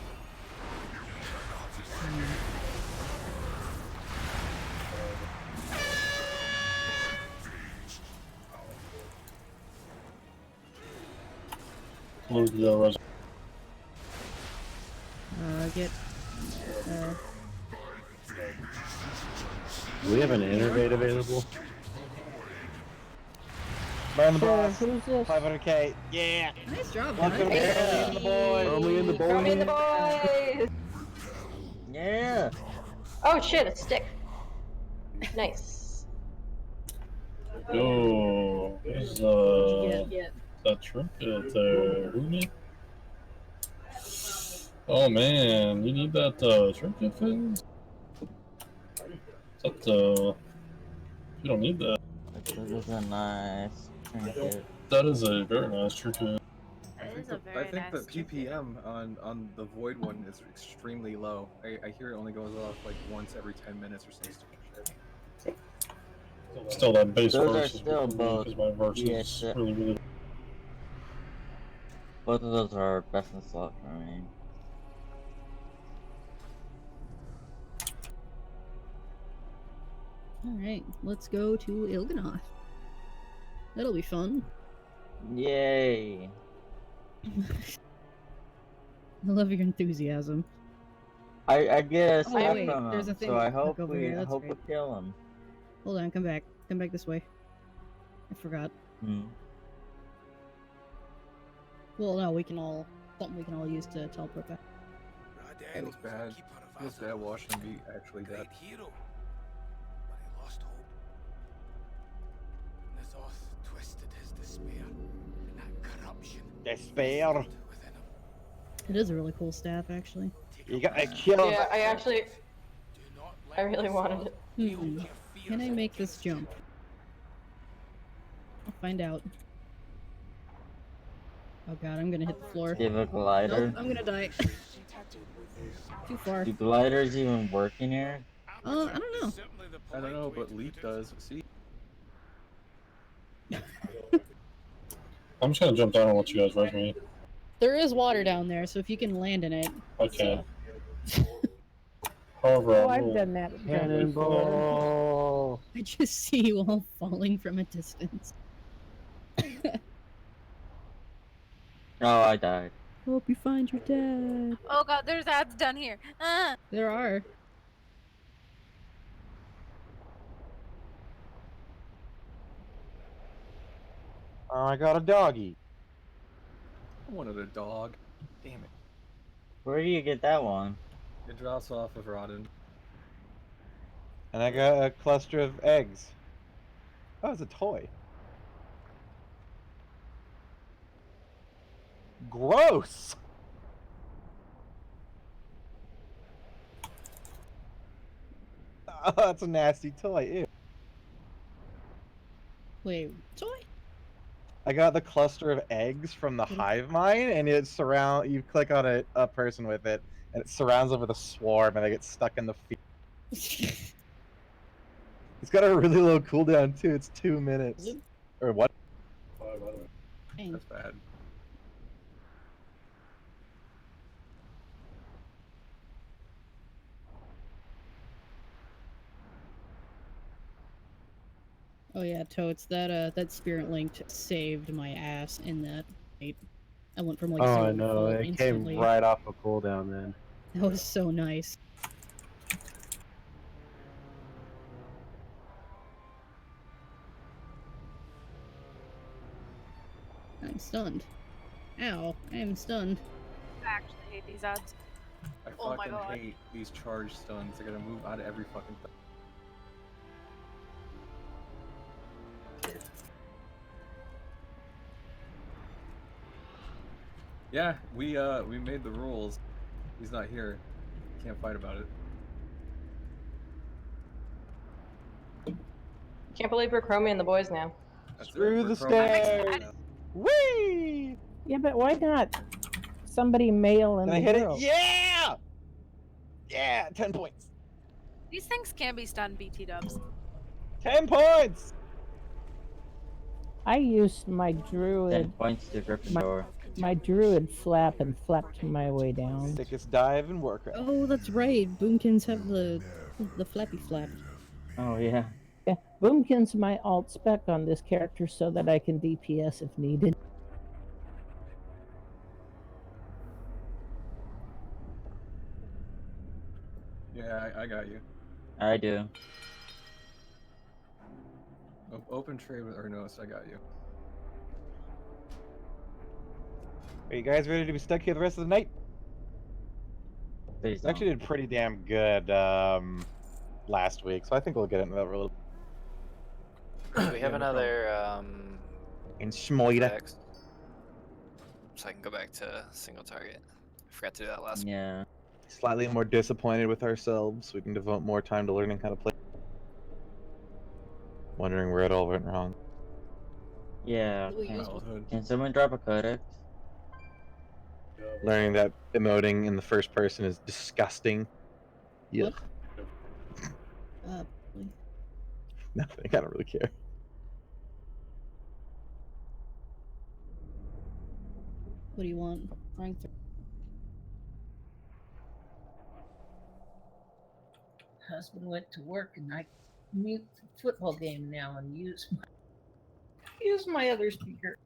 Lose the res. Get... Do we have an innervate available? Burn the boss. Who's this? 500k. Yeah. Nice job, Welcome guys. to the boys. Throw me in the Throw me in the boys. boys! Yeah. Oh shit, a stick. Nice. Yo, there's that trinket there. Who need? Oh man, you need that trinket thing? That you don't need that. This is a nice trinket. That is a very nice trinket. That is a I very think nice the PPM on the Void one is extremely low. I hear it only goes off like once every 10 minutes or some stupid shit. Still, that base Those verse are is still really both. because my verse Yeah, is shit. really. Both of those are best in slot for me. Alright, let's go to Il'gynoth. That'll be fun. Yay. I love your enthusiasm. I get a Oh, step wait, from there's a him, thing so I stuck hope over we here, that's hope we great. kill him. Hold on, come back. Come back this way. I forgot. Hmm. Well, no, we can all... Something we can all use to teleport back. Feels bad. Feels bad watching him be actually dead. Hero, but he lost hope. Nazoth twisted his despair, and that corruption Despair. within. It is a really cool staff, actually. You gotta kill Yeah, that. I really wanted it. Can I make this jump? I'll find out. Oh god, I'm gonna hit the floor. Do you have a glider? Nope, I'm gonna die. Too far. Do gliders even work in here? I don't know. I don't know, but Leap does. See? I'm just gonna jump down and let you guys res me. There is water down there, so if you can land in it. I can't. However, Oh, I I've will done that jump before. Cannonball. I just see you all falling from a distance. Oh, I died. Hope you find your dad. Oh god, there's ads down here. There are. Oh, I got a doggy. I wanted a dog. Damn it. Where do you get that one? It drops off of Rodden. And I got a cluster of eggs. Oh, it's a toy. Gross! Oh, that's a nasty toy. Ew. Wait, toy? I got the cluster of eggs from the hive mind, and it you click on a person with it, and it surrounds them with a swarm, and they get stuck in the feet. It's got a really low cooldown too. It's 2 minutes. Or what? That's bad. Oh yeah, Totes, that spirit linked saved my ass in that fight. I went from like Oh, zero I to know. full It instantly. came right off a cooldown then. That was so nice. I'm stunned. Ow, I am stunned. I actually hate these ads. I Oh my fucking god. hate these charge stuns. They're gonna move out of every fucking thing. Yeah, we made the rules. He's not here. Can't fight about it. Can't believe we're Chromie and the boys now. Screw the stairs! Whee! Yeah, but why not somebody male and Can I the hit girl? it? Yeah! Yeah, 10 points. These things can be stunned, BT dubs. 10 points! I used my 10 druid. points to Gryffindor. My druid flap and flapped my way down. Sickest dive in Warcraft. Oh, that's right. Boomkins have the flappy flap. Oh, yeah. Yeah, Boomkin's my alt spec on this character so that I can DPS if needed. Yeah, I got you. I do. Open trade with Ernos, I got you. Are you guys ready to be stuck here the rest of the night? Please We actually did pretty damn good last week, so I think we'll get into that for a little. Do we have another In Schmoida. X? So I can go back to single target. I forgot to do that last Yeah. Slightly more disappointed with ourselves. We can devote more time to learning how to play. Wondering where it all went wrong. Yeah. Can someone drop a codex? Learning that emoting in the first person is disgusting. Yuck. Nothing. I don't really care. What do you want? Rank 3. Husband went to work and I mute the football game now and use my other speaker.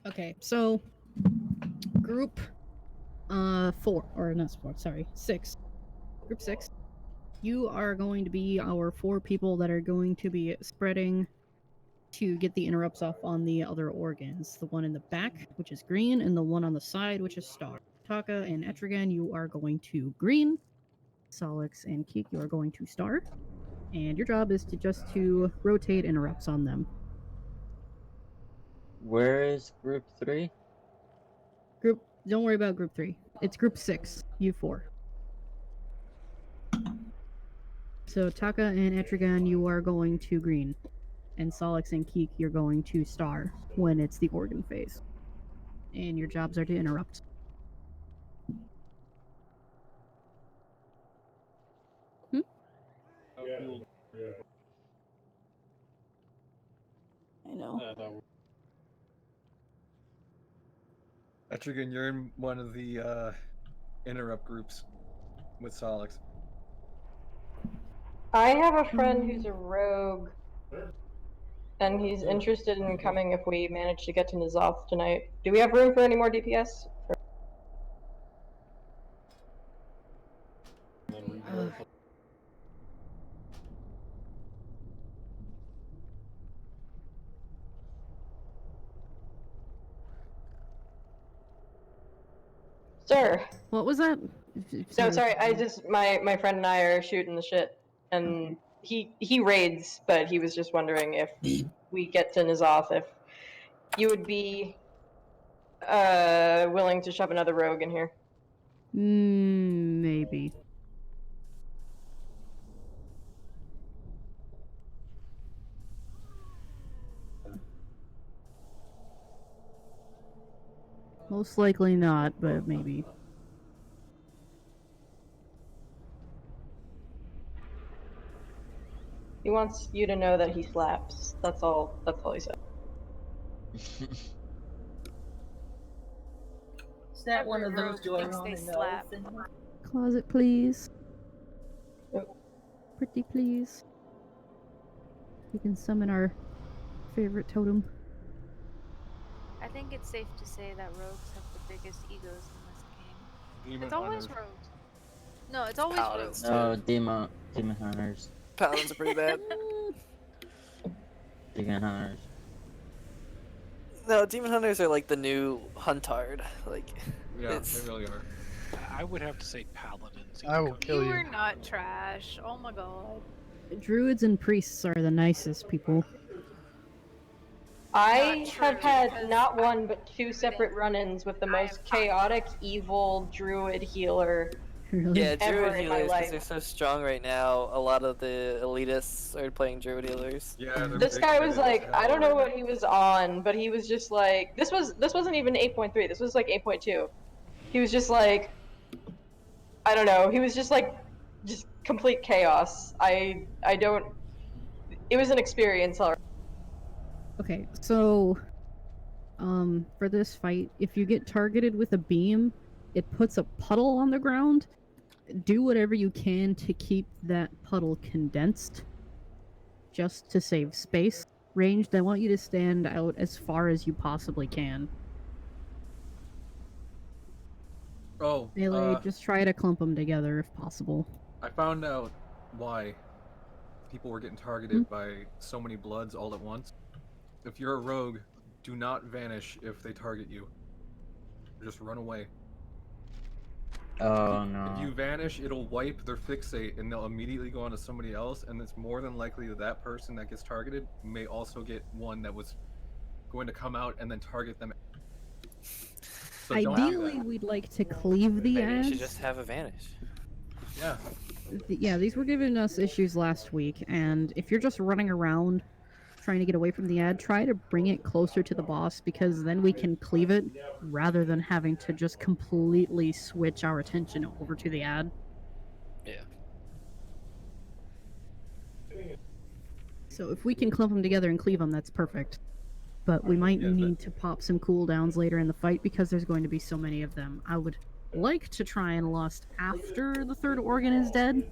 Okay, so group 4 or not 4, sorry, 6. Group 6. You are going to be our 4 people that are going to be spreading to get the interrupts off on the other organs. The one in the back, which is green, and the one on the side, which is star. Taka and Etrigan, you are going to green. Solix and Keek, you are going to star. And your job is to just to rotate interrupts on them. Where is group 3? Don't worry about group 3. It's group 6, U4. So Taka and Etrigan, you are going to green. And Solix and Keek, you're going to star when it's the organ phase. And your jobs are to interrupt. I know. Etrigan, you're in one of the interrupt groups with Solix. I have a friend who's a rogue, and he's interested in coming if we manage to get to N'Zoth tonight. Do we have room for any more DPS? Sir. What was that? No, sorry. My friend and I are shooting the shit, and he raids, but he was just wondering if we get to N'Zoth, if you would be willing to shove another rogue in here. Maybe. Most likely not, but maybe. He wants you to know that he slaps. That's all he said. Is that one of Every those rogue do I thinks want they to know slap. things? Closet, please. Pretty please. We can summon our favorite totem. I think it's safe to say that rogues have the biggest egos in this game. Demon It's always hunters. rogues. No, it's always Paladins, rogues. No, demon hunters. Paladins are pretty bad. Demon hunters. No, demon hunters are like the new huntard. Like, Yeah, it's... they really are. I would have to say paladins. I will kill You you. are not trash. Oh my god. Druids and priests are the nicest people. I true, have had because not one but two separate run-ins with the most chaotic, evil druid healer Really? Yeah, ever druid in my healers, because life. they're so strong right now. A lot of the elitists started playing druid healers. Yeah, This guy was like, I don't know what he was on, but he was just like, this wasn't even 8.3. This was like 8.2. He was just like, I don't know. He was just like, just complete chaos. I don't. It was an experience, alright. Okay, so for this fight, if you get targeted with a beam, it puts a puddle on the ground. Do whatever you can to keep that puddle condensed, just to save space. Ranged, I want you to stand out as far as you possibly can. Oh, Melee, just try to clump them together if possible. I found out why people were getting targeted by so many bloods all at once. If you're a rogue, do not vanish if they target you. Just run away. Oh no. If you vanish, it'll wipe their fixate and they'll immediately go on to somebody else, and it's more than likely that that person that gets targeted may also get one that was going to come out and then target them. So don't do Ideally, that. we'd like to cleave the Maybe you ads. should just have a vanish. Yeah. Yeah, these were giving us issues last week, and if you're just running around trying to get away from the ad, try to bring it closer to the boss, because then we can cleave it rather than having to just completely switch our attention over to the ad. Yeah. So if we can clump them together and cleave them, that's perfect. But we might need to pop some cooldowns later in the fight because there's going to be so many of them. I would like to try and lust after the third organ is dead,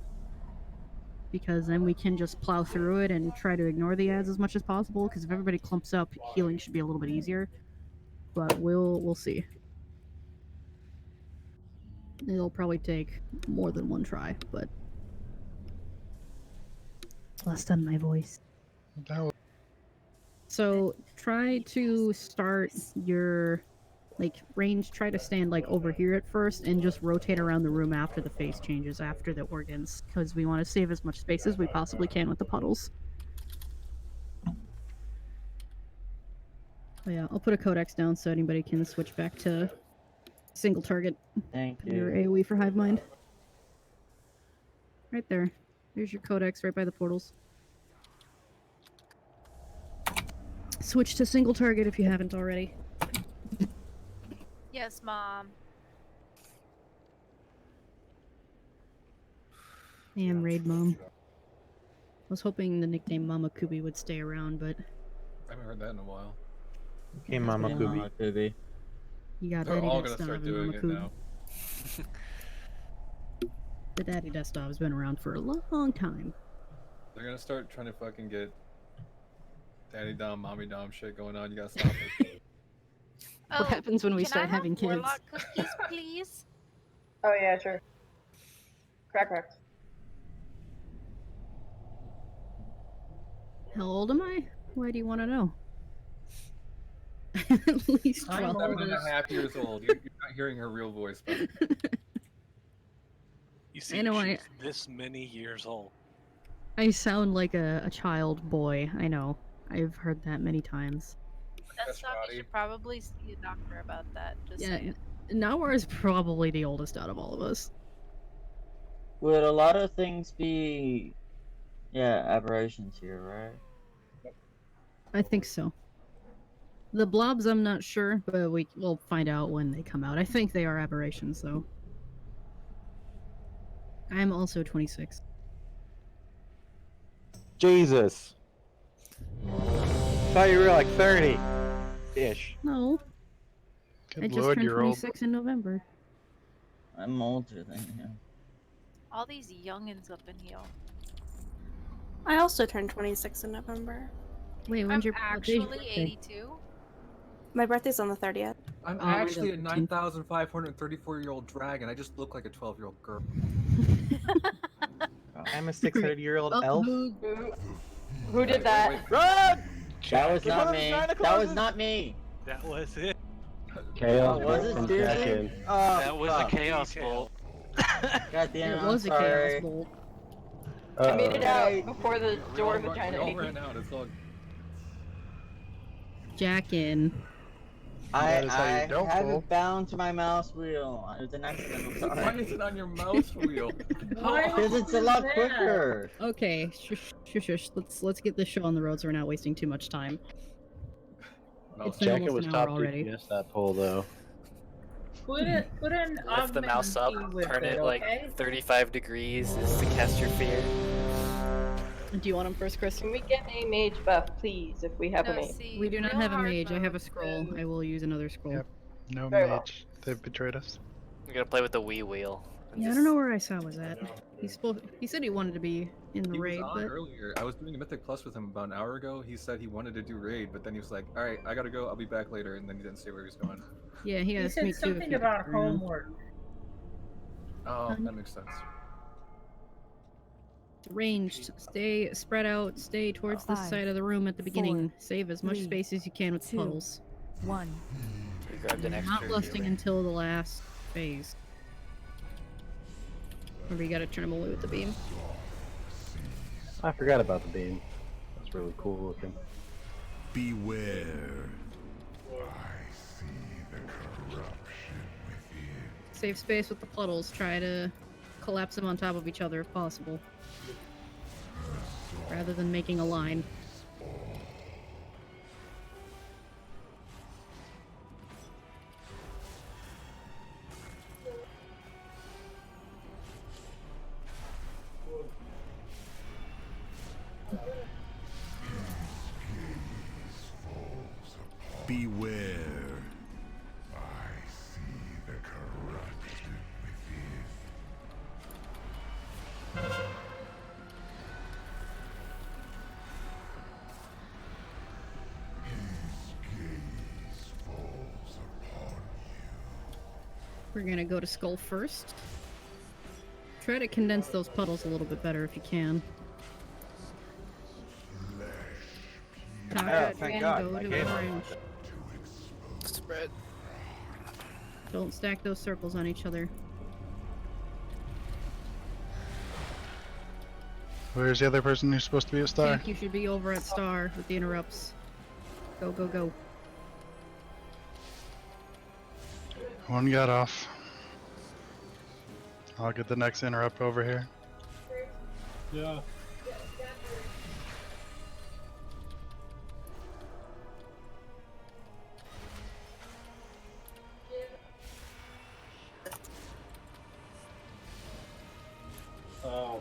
because then we can just plow through it and try to ignore the ads as much as possible, because if everybody clumps up, healing should be a little bit easier. But we'll see. It'll probably take more than one try, but lust on my voice. So try to start your range, try to stand over here at first and just rotate around the room after the phase changes, after the organs, because we want to save as much space as we possibly can with the puddles. Oh yeah, I'll put a codex down so anybody can switch back to Single target. Thank Your you. AoE for Hive Mind. Right there. There's your codex right by the portals. Switch to single target if you haven't already. Yes, Mom. Damn, Raid Mom. I was hoping the nickname Mama Kubi would stay around, but I haven't heard that in a while. Okay, Mama Yeah. Kubi. Kubi. You got They're Daddy all Death gonna Stop start and doing Mama it Kubi. now. The Daddy Death Stop has been around for a long time. They're gonna start trying to fucking get Daddy Dom, Mommy Dom shit going on. You gotta stop it. What happens when we can start I have having kids? Warlock cookies, please? Oh yeah, sure. Crack. How old am I? Why do you want to know? At least I'm 12. 7.5 years old. You're not hearing her real voice, but You see, I know she's this many years old. I sound like a child boy. I know. I've heard that many times. That's stuff you should probably see a doctor about that. Just Yeah, saying. Nawar is probably the oldest out of all of us. Would a lot of things be, aberrations here, right? I think so. The blobs, I'm not sure, but we'll find out when they come out. I think they are aberrations, though. I'm also 26. Jesus. Thought you were like 30-ish. No. Good I just lord, turned you're old. 26 in November. I'm older than you. All these youngins up in here. I also turned 26 in November. Wait, I'm when's your actually birthday? 82. My birthday's on the 30th. I'm Oh, mine's actually a on the 15th. 9,534-year-old dragon. I just look like a 12-year-old girl. I'm a 600-year-old Oh, elf. Who did that? Run! That was Get not one of the me. gynecologist. That was not me. That was it. Chaos Oh, was bolt it from seriously? Kraken. Oh, That was fuck. a chaos bolt. God damn, It I'm was a sorry. chaos bolt. I made it Hey. out before the door of the giant We all ate me. ran out. It's all... Jack in. That is how you I don't have fold. it bound to my mouse wheel. It was an accident. I'm Why sorry. is it on your mouse wheel? Because it's a lot quicker. Okay, shush. Let's get this show on the road so we're not wasting too much time. It's been Jacket almost was an hour top already. DPS that pull though. Put an Lift the mouse up, augment key with turn it okay? like 35 degrees is to cast your fear. Do you want him first, Chris? Can we get a mage buff, please, if we have a No, mage? see, We do not real have a hard mage. I have a mode scroll. to- I will use another scroll. Yep. No Very well. mage. They've betrayed us. You're gonna play with the Wii wheel. Yeah, I don't know where Isa was at. He said he wanted to be in the He raid, was on but earlier. I was doing a Mythic Plus with him about an hour ago. He said he wanted to do raid, but then he was like, "All right, I gotta go. I'll be back later." And then he didn't say where he was going. yeah, he He asked said me too. if something he could about come around. homework. Oh, that makes sense. Ranged. Stay spread out. Stay towards the 5, side of the room at the beginning. 4, Save as much 3, space as you can with 2, puddles. 1. You grabbed an extra. Not lusting until the last phase. Remember, you gotta turn him away with the beam. I forgot about the beam. That's really cool looking. Beware. Save space with the puddles. Try to collapse them on top of each other if possible. Rather than making a line. Beware. We're gonna go to Skull first. Try to condense those puddles a little bit better if you can. Taka, thank and God, go my to game. orange. Spread. Don't stack those circles on each other. Where's the other person who's supposed to be a star? Tank, you should be over at Star with the interrupts. Go. One got off. I'll get the next interrupt over here. Yeah. Oh.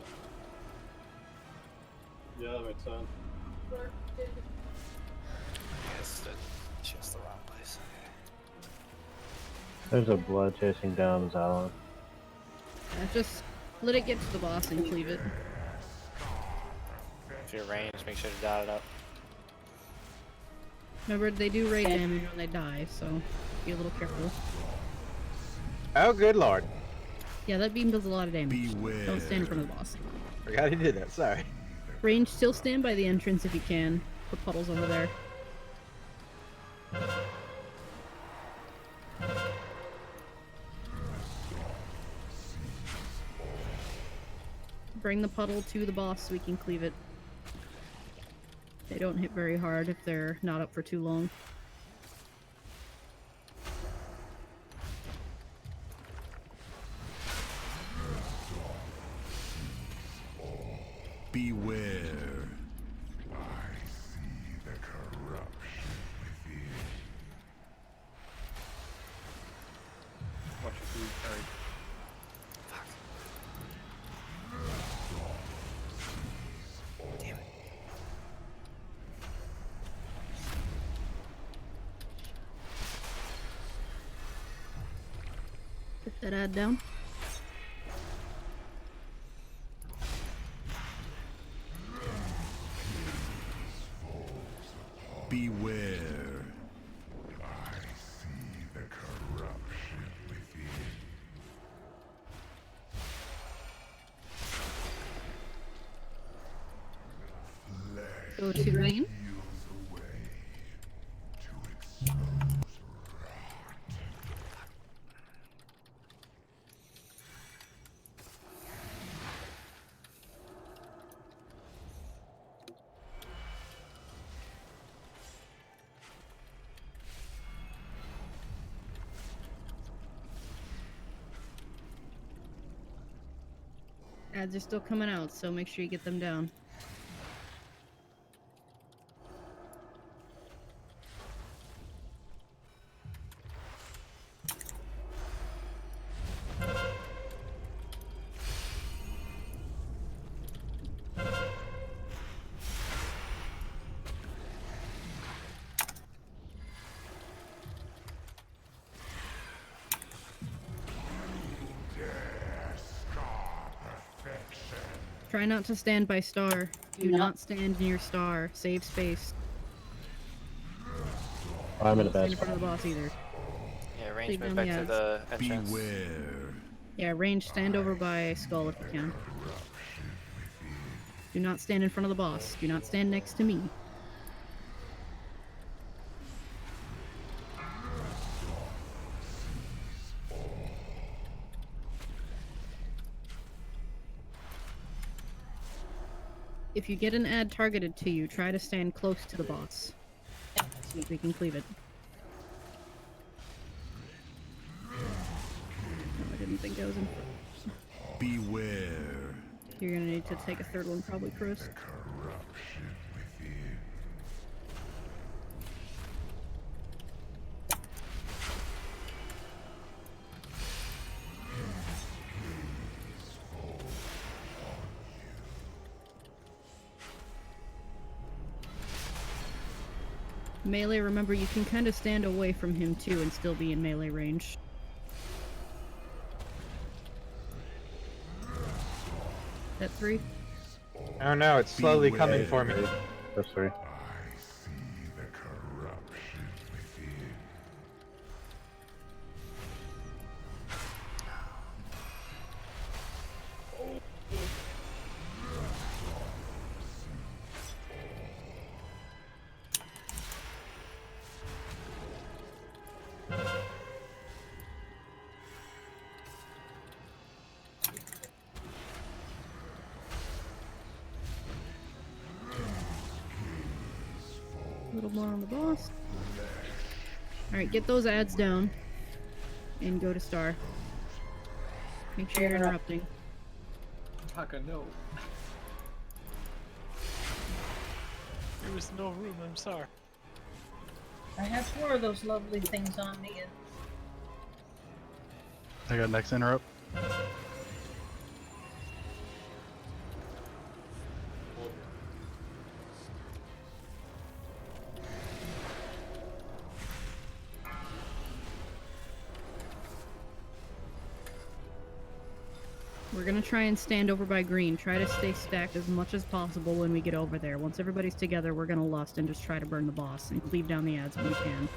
Yeah, that makes sense. It's just the wrong place. There's a blood chasing down Zalon. Just let it get to the boss and cleave it. If you're ranged, make sure to dot it up. Remember, they do rage damage when they die, so be a little careful. Oh, good lord. Yeah, that beam does a lot of damage. Beware. Don't stand in front of the boss. Forgot he did that, sorry. Range, still stand by the entrance if you can. Put puddles over there. Bring the puddle to the boss so we can cleave it. They don't hit very hard if they're not up for too long. Beware. I see the corruption within. Watch your food, sorry. Damn it. Put that ad down. Beware. I see the corruption within. Go to rain. Ads are still coming out, so make sure you get them down. Try not to stand by star. Do not stand near star. Save space. I'm in a Don't bad stand in front spot. of the boss either. Yeah, range Leave move down back the to the entrance. Beware. Yeah, range, stand over by skull if you can. Do not stand in front of the boss. Do not stand next to me. If you get an ad targeted to you, try to stand close to the boss. So that we can cleave it. No, I didn't think I was in. Beware. You're gonna need to take a third one, probably, Chris. Corruption within. Melee, remember, you can kind of stand away from him too and still be in melee range. That 3? Oh no, it's slowly coming for me. That's 3. I see the corruption within. A little more on the boss. Alright, get those ads down. and go to star. Make sure you're interrupting. Taka, no. There was no room, I'm sorry. I have 4 of those lovely things on me, and I got next interrupt. We're gonna try and stand over by green. Try to stay stacked as much as possible when we get over there. Once everybody's together, we're gonna lust and just try to burn the boss and cleave down the ads when we can.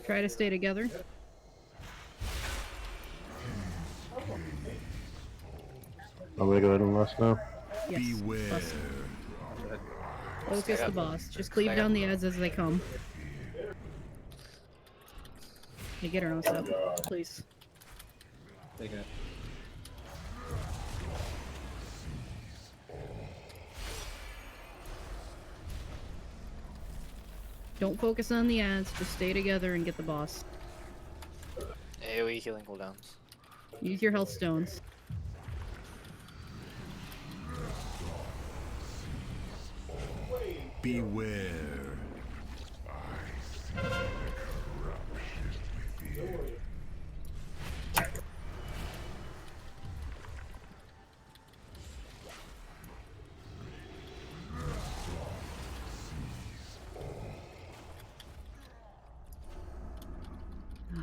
Try to stay together. I'm gonna go ahead and lust now. Yes. Beware. Bust. Focus the boss. Just cleave down the ads as they come. Hey, get her own stuff, please. Take it. Don't focus on the ads. Just stay together and get the boss. AoE healing cooldowns. Use your health stones. Beware.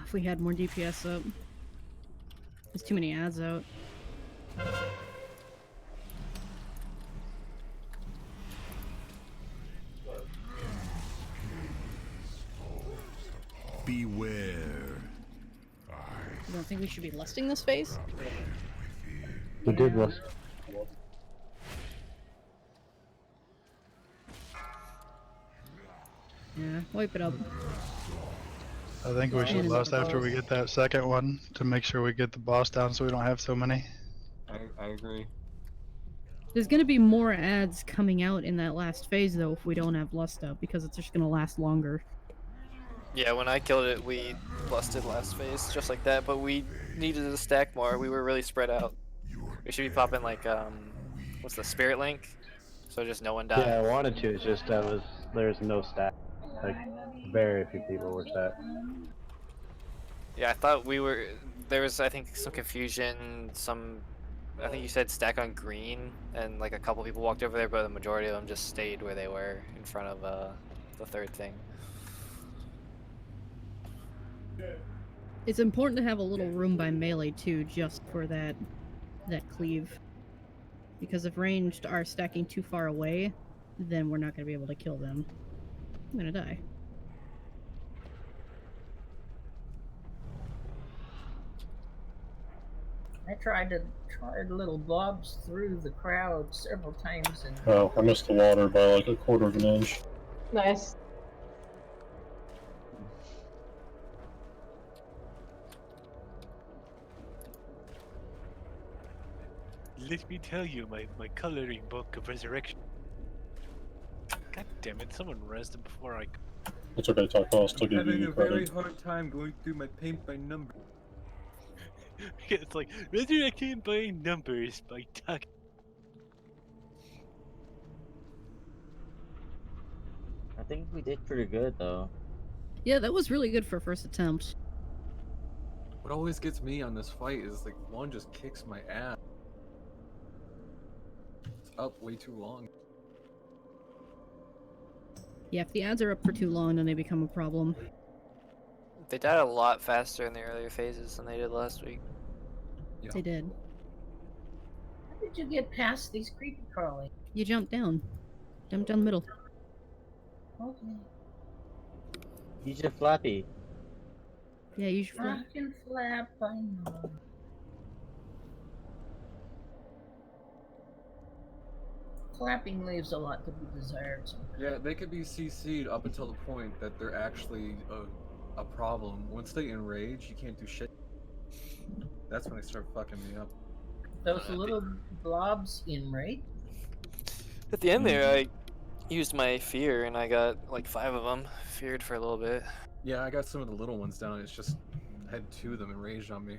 If we had more DPS up. There's too many ads out. Beware. You don't think we should be lusting this phase? We did lust. Yeah, wipe it up. I think we should lust after we get that second one to make sure we get the boss down so we don't have so many. I agree. There's gonna be more ads coming out in that last phase though if we don't have lust up because it's just gonna last longer. Yeah, when I killed it, we lusted last phase, just like that, but we needed to stack more. We were really spread out. We should be popping, like, what's the Spirit Link? So just no one dies. Yeah, I wanted to. It's just there's no stat. Like very few people were stat. Yeah, I thought we were. There was, I think, some confusion. I think you said stack on green, and like a couple people walked over there, but the majority of them just stayed where they were in front of the third thing. It's important to have a little room by melee too, just for that cleave. Because if ranged are stacking too far away, then we're not gonna be able to kill them. I'm gonna die. I tried little blobs through the crowd several times, and Oh, I missed the water by like a quarter of an inch. Nice. Let me tell you, my coloring book of resurrection. God damn it! Someone rezzed it before I. It's okay, Taco. I'll still I'm give having you a very credit. hard time going through my paint by number. It's like resurrection by numbers by Tuck. I think we did pretty good though. Yeah, that was really good for first attempt. What always gets me on this fight is like one just kicks my ass. It's up way too long. Yeah, if the ads are up for too long, then they become a problem. They died a lot faster in the earlier phases than they did last week. Yeah. They did. how did you get past these creepy crawling? You jump down. Jump down the middle. Okay. Use your flappy. Yeah, use your flap. I can flap, I know. Clapping leaves a lot to be desired sometimes. Yeah, they could be CC'd up until the point that they're actually a problem. Once they enrage, you can't do shit. That's when they start fucking me up. Those little blobs in raid? At the end there, I used my fear and I got like 5 of them. Feared for a little bit. Yeah, I got some of the little ones down. It's just I had 2 of them enraged on me.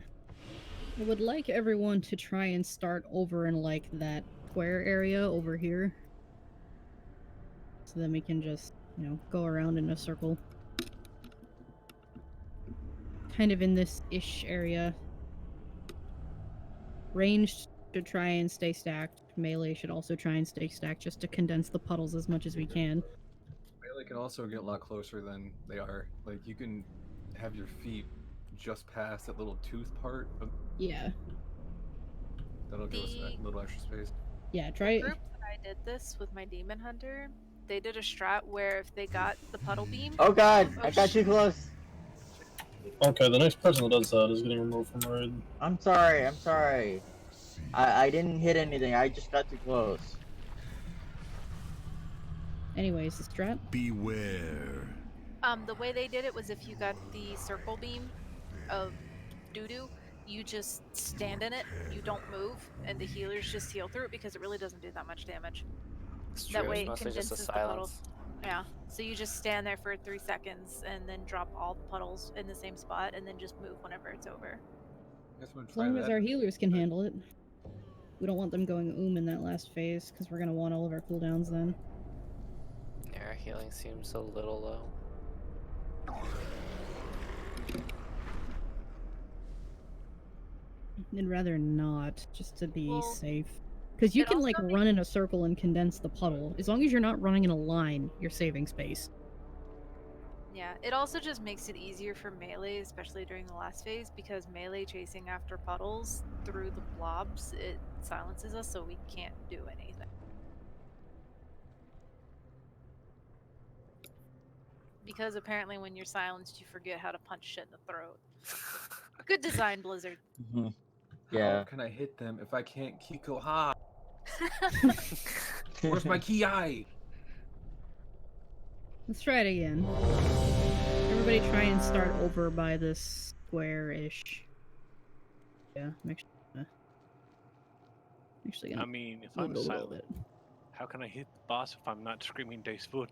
I would like everyone to try and start over in like that square area over here. So then we can just, you know, go around in a circle. Kind of in this ish area. Ranged should try and stay stacked. Melee should also try and stay stacked just to condense the puddles as much as we can. Melee can also get a lot closer than they are. Like you can have your feet just past that little tooth part of Yeah. that'll give us a little extra space. Yeah, try The group that I did this with my demon hunter, they did a strat where if they got the puddle beam. Oh god, I got too close. Okay, the next person that does that is getting removed from raid. I'm sorry. I didn't hit anything, I just got too close. Anyways, the strat. Beware. The way they did it was if you got the circle beam of doo-doo, you just stand in it, you don't move, and the healers just heal through it because it really doesn't do that much damage. It's That true, way it's it mostly just a condenses the puddles. silence. Yeah, so you just stand there for 3 seconds and then drop all the puddles in the same spot and then just move whenever it's over. As long as our healers can handle it. We don't want them going in that last phase, because we're going to want all of our cooldowns then. Yeah, our healing seems a little low. I'd rather not, just to be safe. Because you can, like, run in a circle and condense the puddle. As long as you're not running in a line, you're saving space. Yeah, it also just makes it easier for melee, especially during the last phase, because melee chasing after puddles through the blobs, it silences us so we can't do anything. Because apparently when you're silenced, you forget how to punch shit in the throat. Good design, Blizzard. Yeah. How can I hit them if I can't Kiko Ha? Where's my Ki? Let's try it again. Everybody try and start over by this square-ish. Yeah, I'm actually gonna I mean, if move I'm it a little silent, bit. how can I hit the boss if I'm not screaming Days Food?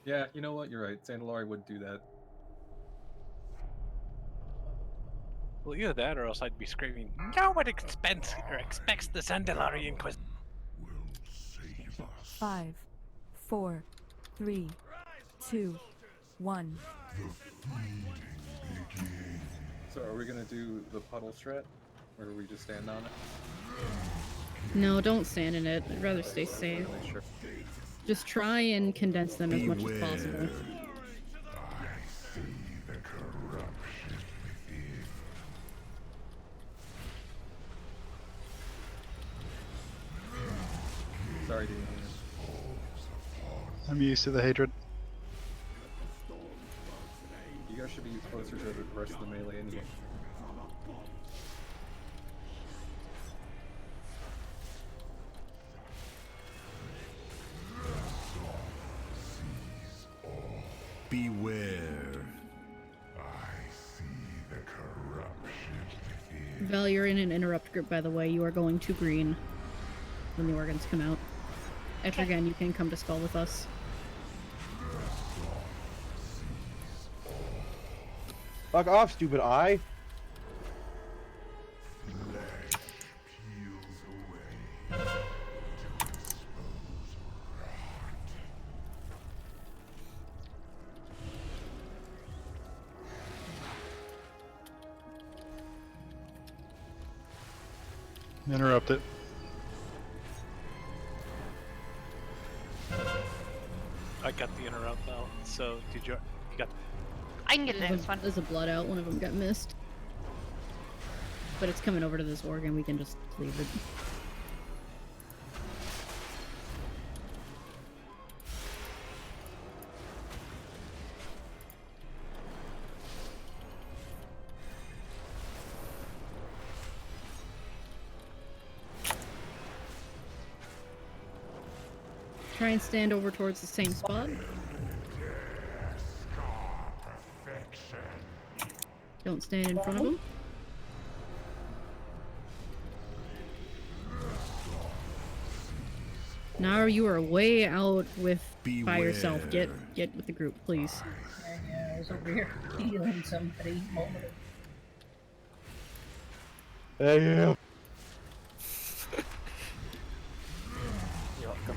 Yeah, you know what? You're right. Sandalari would do that. Well, either that or else I'd be screaming, "No one expects the Sandalari Inquisition." 5, 4, 3, 2, 1. So are we gonna do the puddle strat? Or we just stand on it? No, don't stand in it. I'd rather stay safe. Sure. Just try and condense them as much as possible. Sorry, Dean. I'm used to the hatred. You guys should be closer to the rest of the melee anyway. Beware. Val, you're in an interrupt group, by the way. You are going to green when the organs come out. Etrigan, you can come to Skull with us. Fuck off, stupid eye. Interrupt it. I got the interrupt bell. So did you got? I can get the next one. There's a blood out. One of them got missed. But it's coming over to this organ. We can just leave it. Try and stand over towards the same spot. Don't stand in front of him. Now you are way out by yourself. Get with the group, please. Yeah, I was over here healing somebody a moment ago. Hey, you. You're welcome.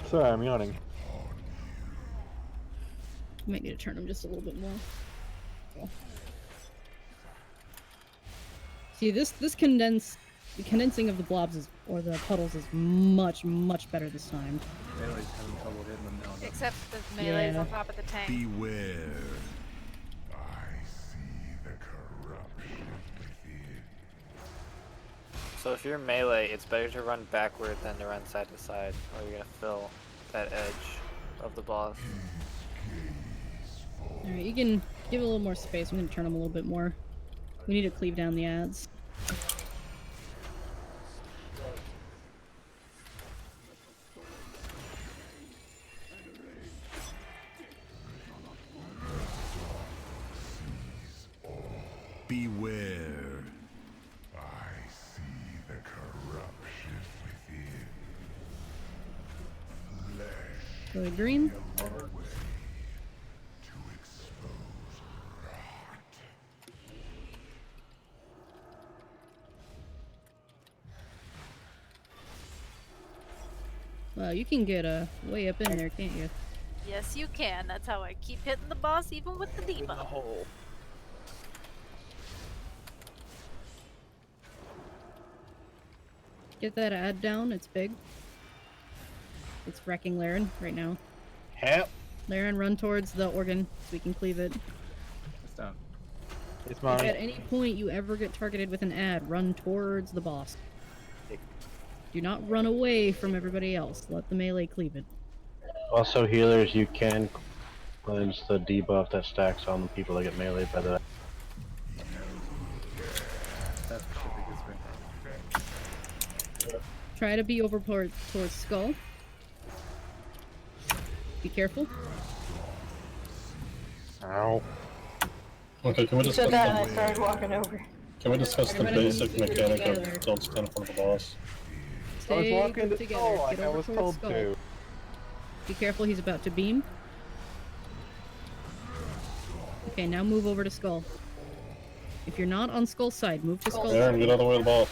Sorry, I'm yawning. Might need to turn them just a little bit more. Okay. See, the condensing of the blobs or the puddles is much better this time. Melee's having trouble hitting them now. Except the melee's Yeah. on top of the tank. Beware. So if you're melee, it's better to run backward than to run side to side, or you're gonna fill that edge of the boss. Alright, you can give it a little more space. I'm gonna turn them a little bit more. We need to cleave down the ads. Beware. I see the corruption within. Flesh. Go to green. Well, you can get way up in there, can't you? Yes, you can. That's how I keep hitting the boss, even with the debuff. Get that ad down. It's big. It's wrecking Laren right now. Help. Laren, run towards the organ so we can cleave it. It's down. It's If mommy. at any point you ever get targeted with an ad, run towards the boss. Do not run away from everybody else. Let the melee cleave it. Also, healers, you can cleanse the debuff that stacks on the people that get meleeed by the. That's the shit that gets me. Try to be over towards Skull. Be careful. Ow. Okay, can we You discuss said that and I the, started walking over. can we discuss the Everybody basic needs to get mechanic together. of don't stand in front of the boss? I was Stay walking to together. Skull like Get I over was towards told Skull. to. Be careful, he's about to beam. Okay, now move over to Skull. If you're not on Skull's side, move to Skull's Aaron, side. get out of the way of the boss.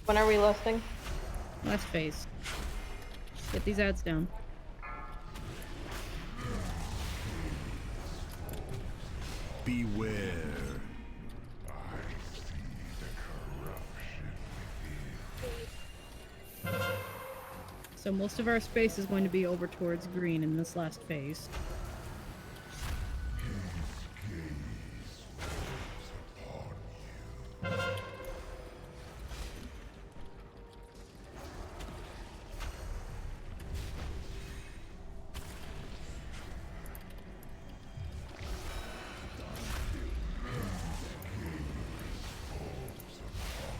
When are we listing? Last phase. Get these ads down. Beware. So most of our space is going to be over towards green in this last phase.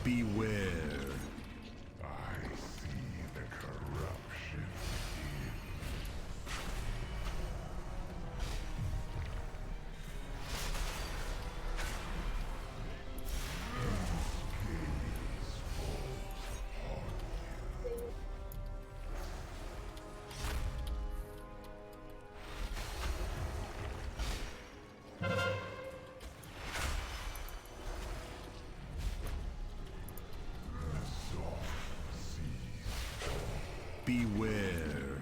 Beware. I see the corruption. Beware.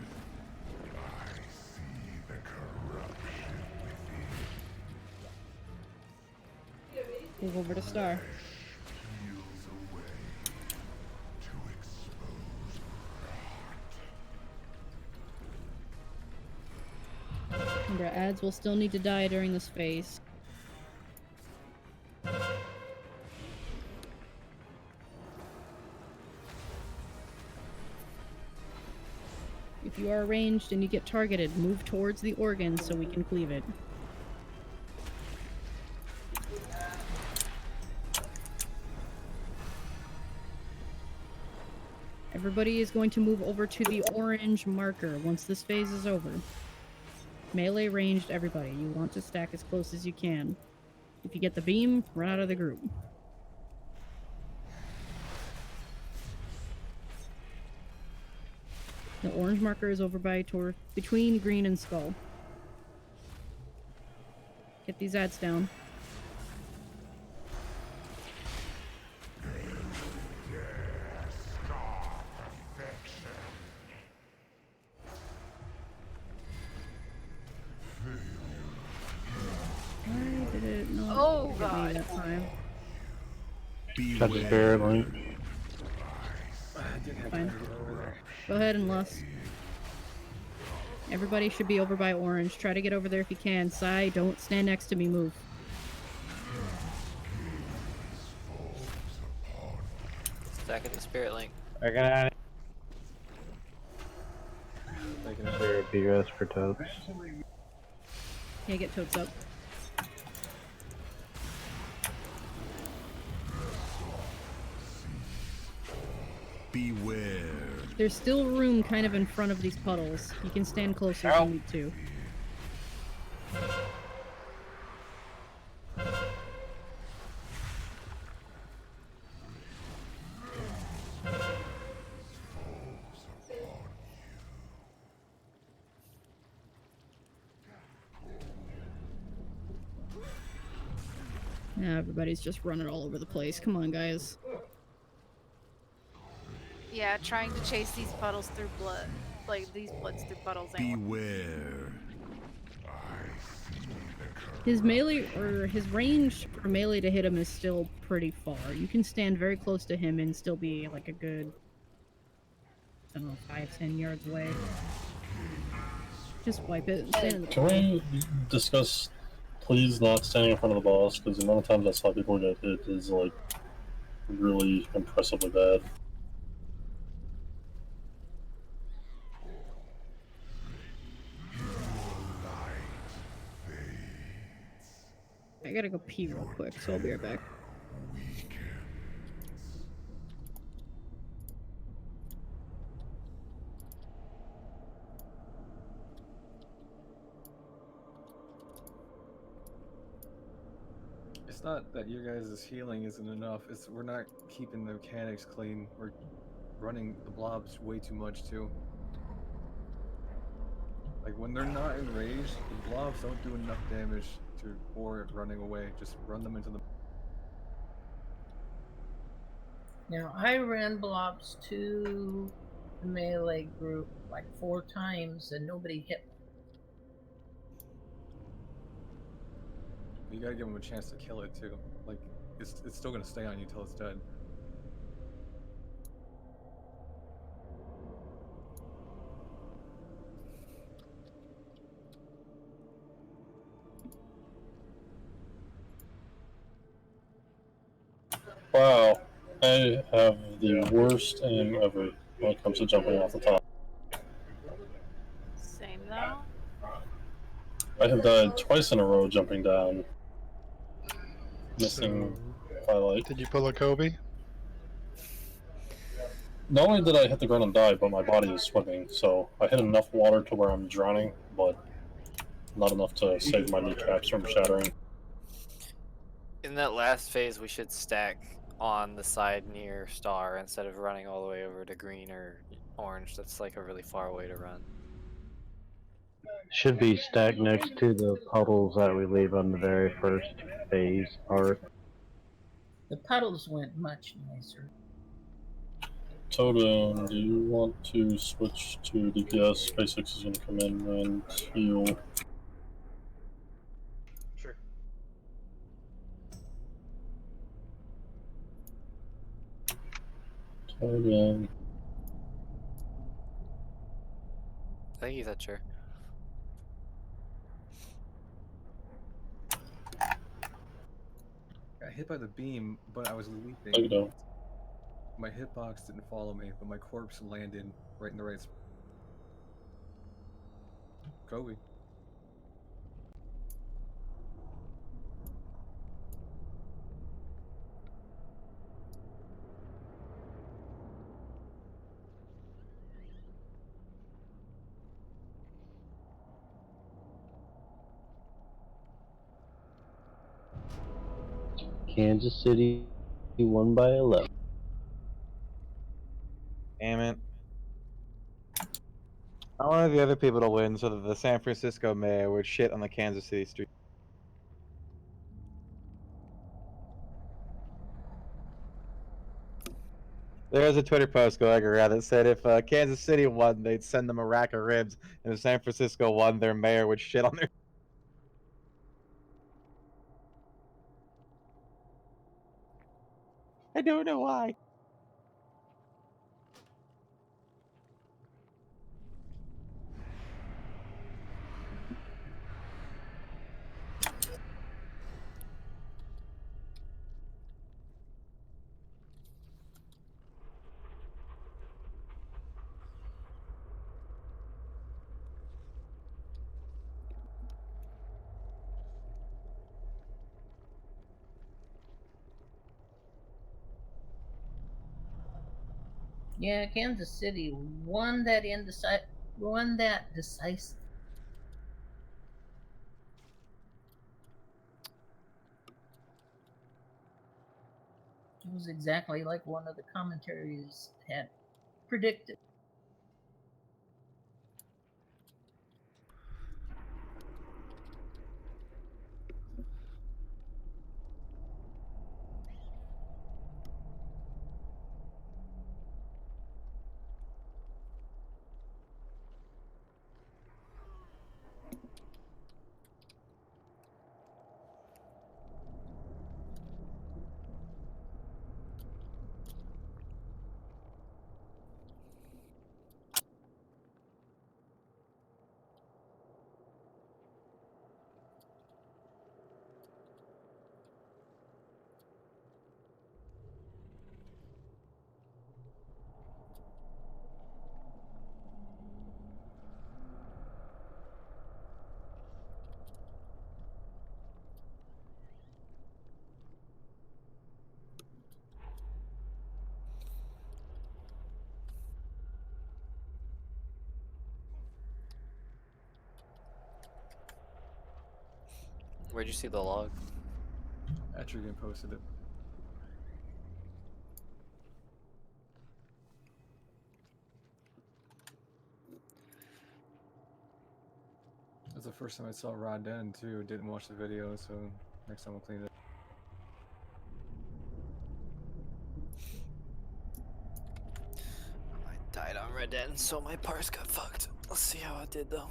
I see the corruption within. Move over to Star. Peels away to expose Remember, ads will still need to die during this phase. If you are ranged and you get targeted, move towards the organ so we can cleave it. Everybody is going to move over to the orange marker once this phase is over. Melee ranged, everybody. You want to stack as close as you can. If you get the beam, run out of the group. The orange marker is over by between green and skull. Get these ads down. Why did it not hit me that time? That's a spirit link. Fine. Go ahead and lust. Everybody should be over by orange. Try to get over there if you can. Sai, don't stand next to me. Move. Stacking the spirit link. They're gonna. Taking a spirit BS for totes. Okay, get totes up. Beware. There's still room kind of in front of these puddles. You can stand closer if you need to. Yeah, everybody's just running all over the place. Come on, guys. Yeah, trying to chase these puddles through blood. Like, these bloods through puddles ain't working. Beware. His melee, or his range for melee to hit him is still pretty far. You can stand very close to him and still be like a good, I don't know, 5-10 yards away. Just wipe it and stand in the Can we discuss, please, not standing in front of the boss? Because the amount of times I saw people get hit is like really impressively bad. I gotta go pee real quick, so I'll be right back. It's not that your guys' healing isn't enough. It's we're not keeping the mechanics clean. We're running the blobs way too much too. Like when they're not enraged, the blobs don't do enough damage to warrant running away. Just run them into the. Now, I ran blobs to the melee group like 4 times and nobody hit me. You gotta give them a chance to kill it too. Like it's still gonna stay on you till it's dead. Wow, I have the worst aim ever when it comes to jumping off the top. Same though. I have died twice in a row jumping down, missing highlight. Did you pull a Kobe? Not only did I hit the ground and die, but my body is swimming, so I hit enough water to where I'm drowning, but not enough to save my kneecaps from shattering. In that last phase, we should stack on the side near star instead of running all the way over to green or orange. That's like a really far way to run. Should be stacked next to the puddles that we leave on the very first phase part. The puddles went much nicer. Totem, do you want to switch to DPS? SpaceX is going to come in and heal. Sure. Totem. I think he said sure. Got hit by the beam, but I was leaping. There you go. My hitbox didn't follow me, but my corpse landed right in the right spot. Kobe. Kansas City won by 11. Damn it. I wanted the other people to win so that the San Francisco mayor would shit on the Kansas City street. There's a Twitter post going around that said if Kansas City won, they'd send them a rack of ribs, and if San Francisco won, their mayor would shit on their. I don't know why. Yeah, Kansas City won that decisive. It was exactly like one of the commentaries had predicted. Where'd you see the log? Etrigan posted it. That's the first time I saw Rod Den too. Didn't watch the video, so next time I'll clean it. I died on Red Dead, so my parts got fucked. Let's see how it did though.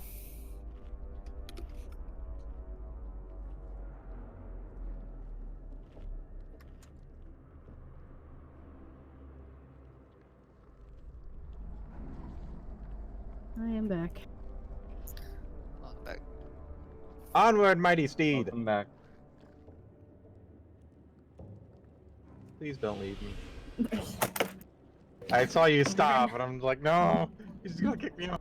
I am back. Back. Onward, mighty steed. Welcome back. Please don't leave me. I saw you stop, and I'm like, no, he's just gonna kick me off.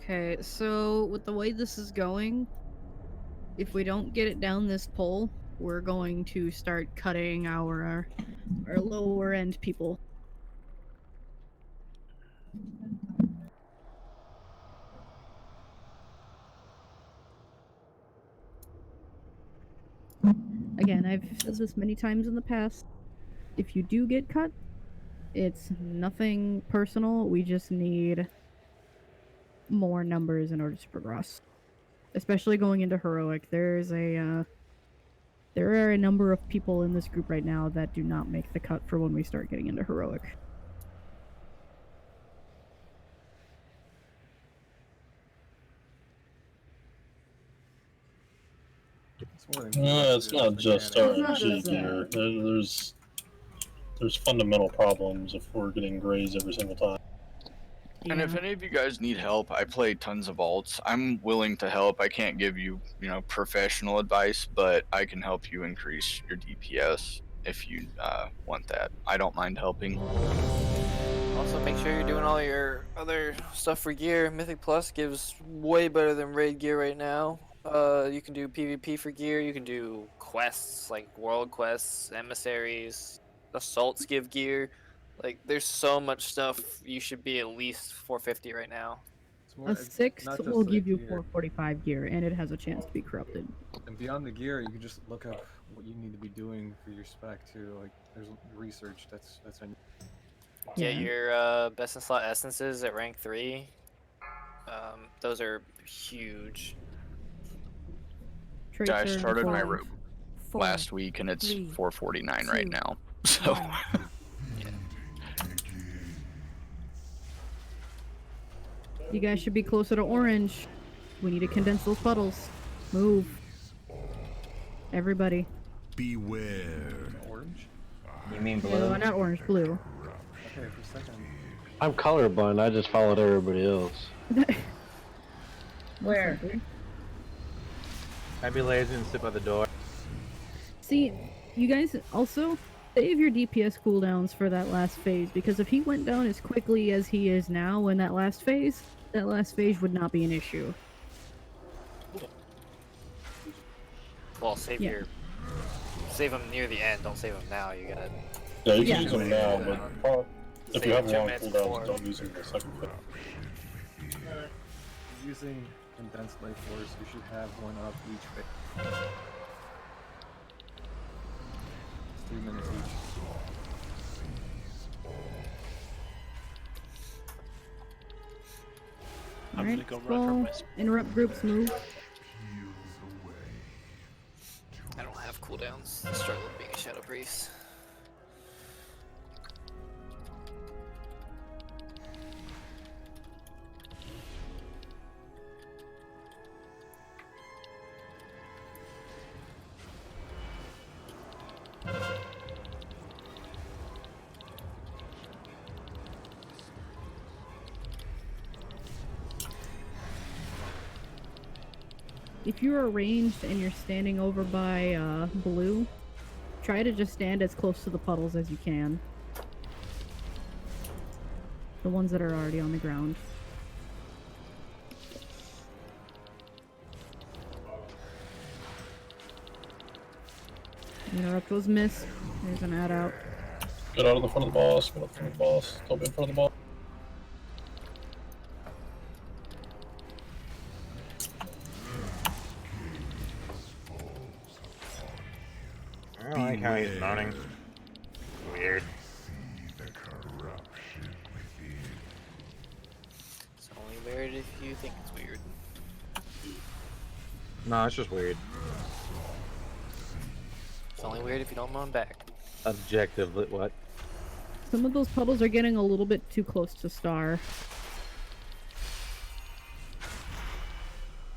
Okay, so with the way this is going, if we don't get it down this pole, we're going to start cutting our lower end people. Again, I've said this many times in the past. If you do get cut, it's nothing personal. We just need more numbers in order to progress. Especially going into heroic, there are a number of people in this group right now that do not make the cut for when we start getting into heroic. It's not just RNG here. There's fundamental problems if we're getting grazed every single time. And if any of you guys need help, I play tons of alts. I'm willing to help. I can't give you, professional advice, but I can help you increase your DPS if you want that. I don't mind helping. Also, make sure you're doing all your other stuff for gear. Mythic Plus gives way better than raid gear right now. You can do PvP for gear. You can do quests like world quests, emissaries, assaults give gear. Like, there's so much stuff. You should be at least 450 right now. It's more A 6 not will just like give you gear. 445 gear, and it has a chance to be corrupted. And beyond the gear, you can just look up what you need to be doing for your spec too. Like there's research that's on. Get Yeah. your best in slot essences at rank 3. Those are huge. Traits I are started my 5, room 4, last week and it's 3, 449 right 2, now. So 1. You guys should be closer to orange. We need to condense those puddles. Move. Everybody. Beware. Orange? You mean blue? No, not orange, blue. Okay, for a second. I'm colorblind. I just followed everybody else. Where? I'd be lazy and sit by the door. See, you guys also save your DPS cooldowns for that last phase, because if he went down as quickly as he is now in that last phase would not be an issue. Well, save them near the end. Don't save them now. You gotta. Yeah, you can use them now, but if you Save have 2 long minutes cooldowns, before. don't use them in the second phase. Using condensed life force, you should have one up each phase. It's 3 minutes each. I'm Alright, gonna go run for well, West. interrupt groups, move. I don't have cooldowns. I struggle with being a shadow priest. If you're ranged and you're standing over by blue, try to just stand as close to the puddles as you can. The ones that are already on the ground. Interrupt was missed. There's an ad out. Get out of the front of the boss, get up in front of the boss, don't be in front of the boss. I don't like how he's moaning. Weird. It's only weird if you think it's weird. No, it's just weird. It's only weird if you don't moan back. Objective, what? Some of those puddles are getting a little bit too close to Star.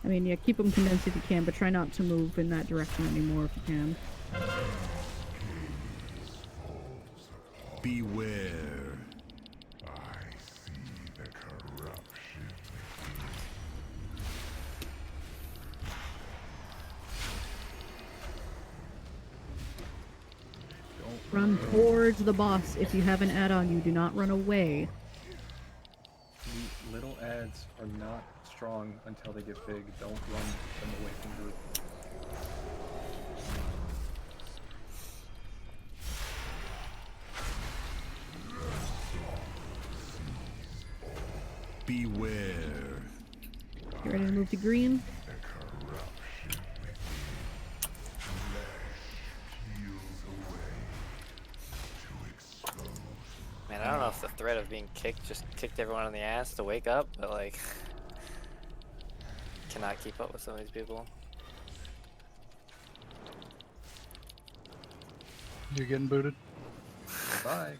I mean, yeah, keep them condensed if you can, but try not to move in that direction anymore if you can. Beware. I see the corruption. Run towards the boss. If you have an add-on, you do not run away. The little ads are not strong until they get big. Don't run them away from group. Beware. You ready to move to green? Man, I don't know if the threat of being kicked just kicked everyone in the ass to wake up, but like, cannot keep up with some of these people. You're getting booted. Bye.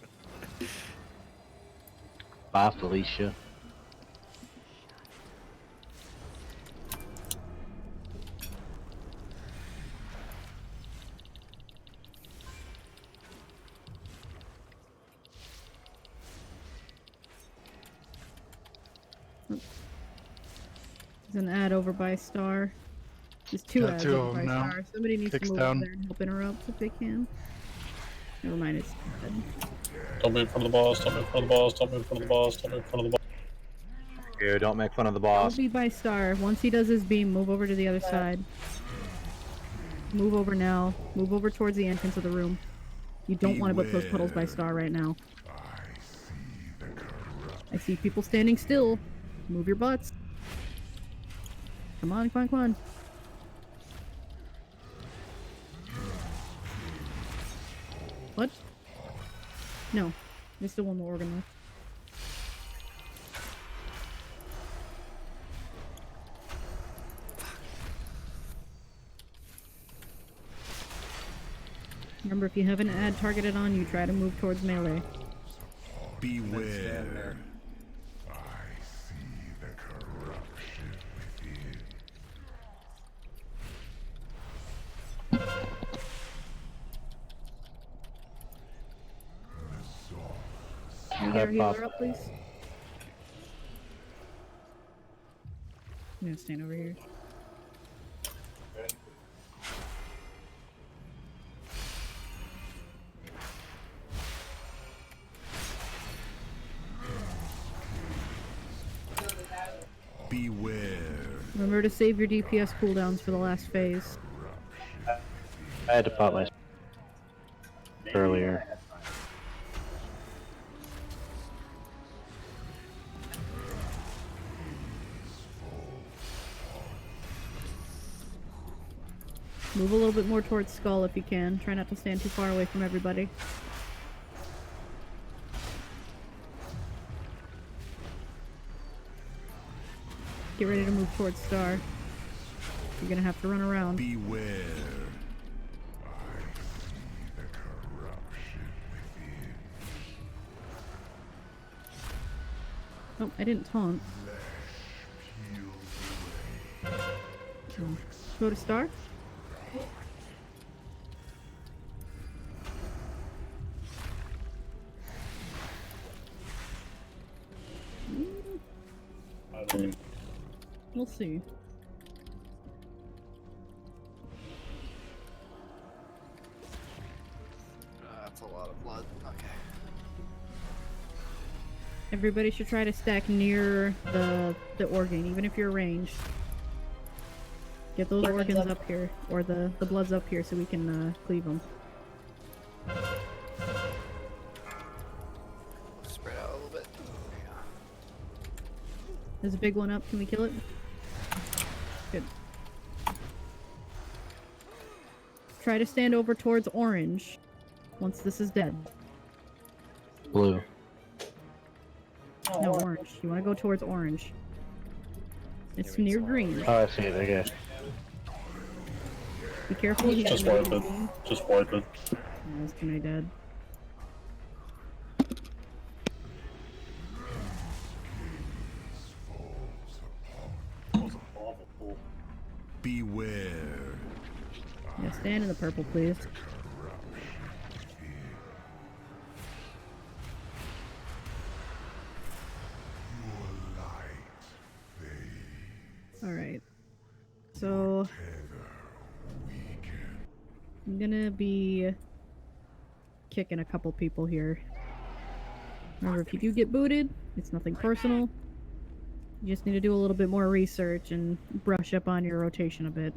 Bye, Felicia. There's an ad over by Star. There's two Got ads two over of by 'em now. Star. Somebody needs Kicks to move down. over there and help interrupt if they can. Never mind, it's dead. Don't be in front of the boss, don't be in front of the boss, don't be in front of the boss, don't be in front of the boss. Ew, don't make fun of the boss. Don't be by Star. Once he does his beam, move over to the other side. Move over now. Move over towards the entrance of the room. You don't want to put those puddles by Star right now. I see people standing still. Move your butts. Come on, come on, come on. What? No. There's still one more organ left. Remember, if you have an ad targeted on you, try to move towards melee. Beware. I see the corruption within. Can we get our healer up, please? I'm gonna stand over here. Beware. Remember to save your DPS cooldowns for the last phase. I had to pop my earlier. Move a little bit more towards Skull if you can. Try not to stand too far away from everybody. Get ready to move towards Star. You're gonna have to run around. Beware. I see the corruption within. Oh, I didn't taunt. Go to Star. We'll see. That's a lot of blood. Okay. Everybody should try to stack near the organ, even if you're ranged. Get those organs up here, or the bloods up here, so we can cleave them. Spread out a little bit. There's a big one up. Can we kill it? Good. Try to stand over towards orange once this is dead. Blue. No, orange. You want to go towards orange. It's near green. Oh, I see it. Okay. Be careful. He Just has wipe it. Just wipe it. Oh, that's Kunai dead. Beware. Yeah, stand in the purple, please. Alright. So I'm gonna be kicking a couple people here. Remember, if you do get booted, it's nothing personal. You just need to do a little bit more research and brush up on your rotation a bit.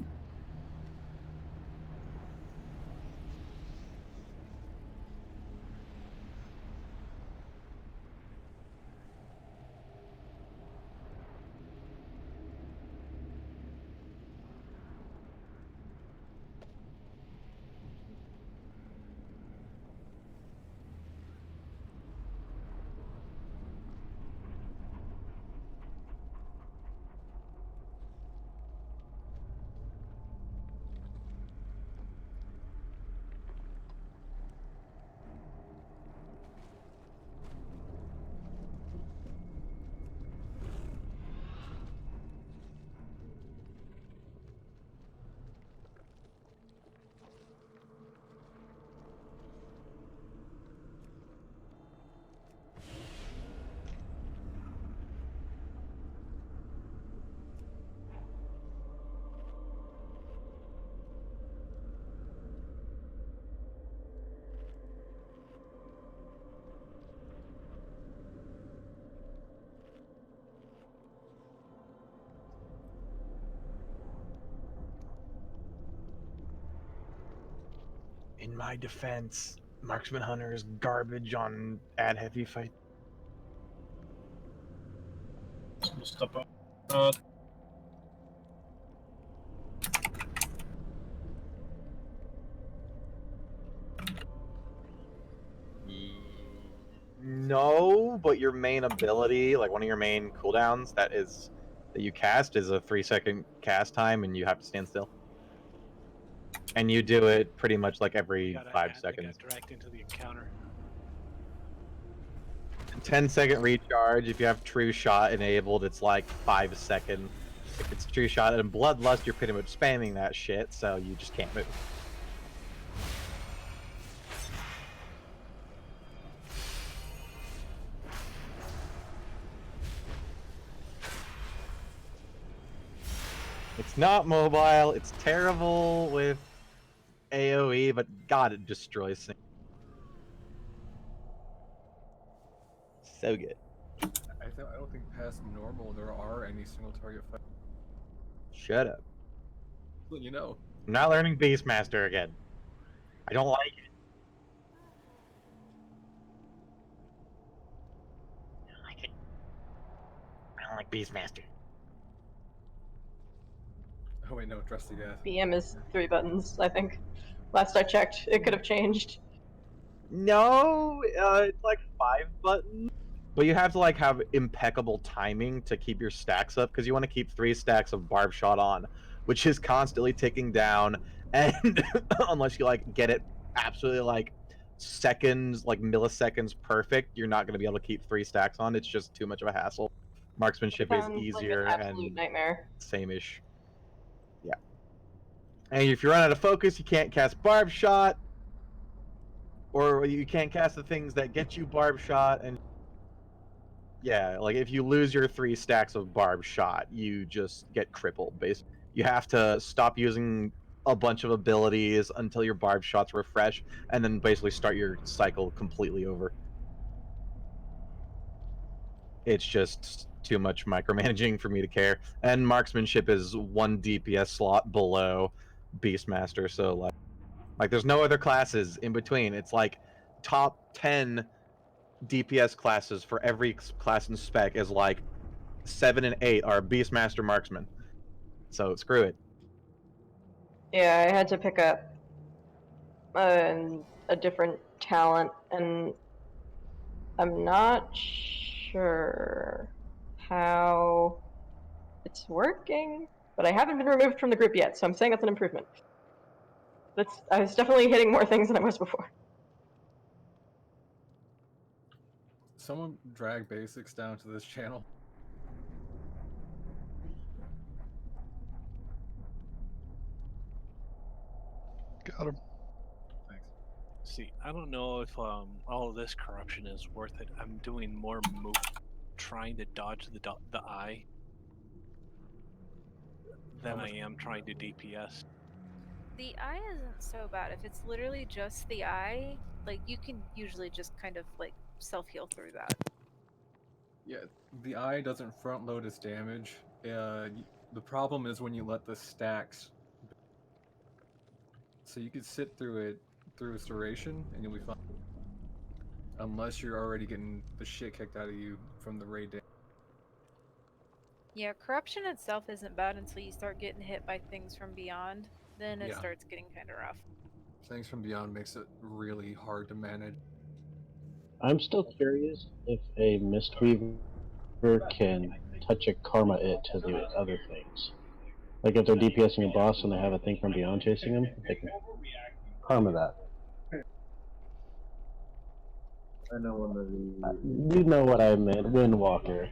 In my defense, Marksman Hunter is garbage on ad heavy fight. Step up. No, but your main ability, like one of your main cooldowns that you cast is a 3-second cast time and you have to stand still. And you do it pretty much like every 5 seconds. Got dragged into the encounter. 10-second recharge. If you have True Shot enabled, it's like 5 seconds. If it's True Shot and Bloodlust, you're pretty much spamming that shit, so you just can't move. It's not mobile. It's terrible with AoE, but God, it destroys things. So good. I don't think past normal there are any single target fights. Shut up. Well, you know. I'm not learning Beastmaster again. I don't like it. I don't like Beastmaster. Oh wait, no, trust the gas. BM is 3 buttons, I think. Last I checked, it could have changed. No, it's like 5 buttons. But you have to like have impeccable timing to keep your stacks up because you want to keep 3 stacks of barb shot on, which is constantly ticking down. And unless you like get it absolutely like seconds, like milliseconds perfect, you're not going to be able to keep 3 stacks on. It's just too much of a hassle. Marksmanship is Sounds easier like an absolute and nightmare. same-ish. Yeah. And if you run out of focus, you can't cast barb shot, or you can't cast the things that get you barb shot, and yeah, like if you lose your 3 stacks of barb shot, you just get crippled. Basically, you have to stop using a bunch of abilities until your barb shots refresh, and then basically start your cycle completely over. It's just too much micromanaging for me to care. And marksmanship is 1 DPS slot below Beastmaster, so like there's no other classes in between. It's like top 10 DPS classes for every class in spec is like 7 and 8 are Beastmaster Marksman. So screw it. Yeah, I had to pick up a different talent, and I'm not sure how it's working, but I haven't been removed from the group yet, so I'm saying that's an improvement. I was definitely hitting more things than I was before. Someone drag basics down to this channel. Got him. Thanks. See, I don't know if all of this corruption is worth it. I'm doing more trying to dodge the eye than I am trying to DPS. The eye isn't so bad. If it's literally just the eye, like you can usually just kind of like self-heal through that. Yeah, the eye doesn't front load its damage. The problem is when you let the stacks. So you could sit through it through its duration, and you'll be fine. Unless you're already getting the shit kicked out of you from the raid damage. Yeah, corruption itself isn't bad until you start getting hit by things from beyond. Then it Yeah. starts getting kind of rough. Things from beyond makes it really hard to manage. I'm still curious if a Mistweaver can touch a karma it to the other things. Like if they're DPSing a boss and they have a thing from beyond chasing them, they can karma that. I know one of You know what I meant, Windwalker.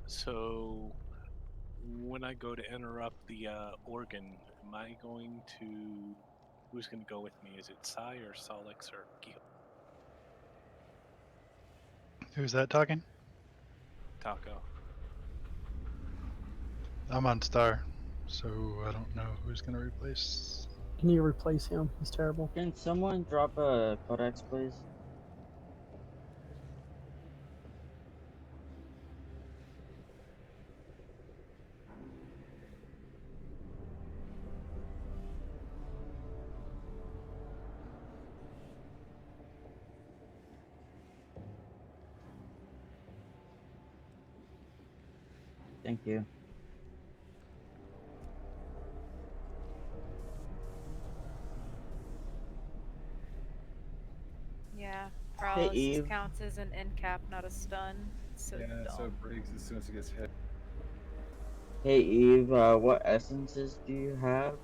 So when I go to interrupt the organ, am I going to? Who's going to go with me? Is it Sai or Solix or Gil? Who's that talking? Taco? I'm on Star, so I don't know who's gonna replace. Can you replace him? He's terrible. Can someone drop a codex, please? Thank you. Yeah, Hey, paralysis Eve. counts as an end cap, not a stun. It's so Yeah, so dumb. it breaks as soon as it gets hit. Hey, Eve. What essences do you have?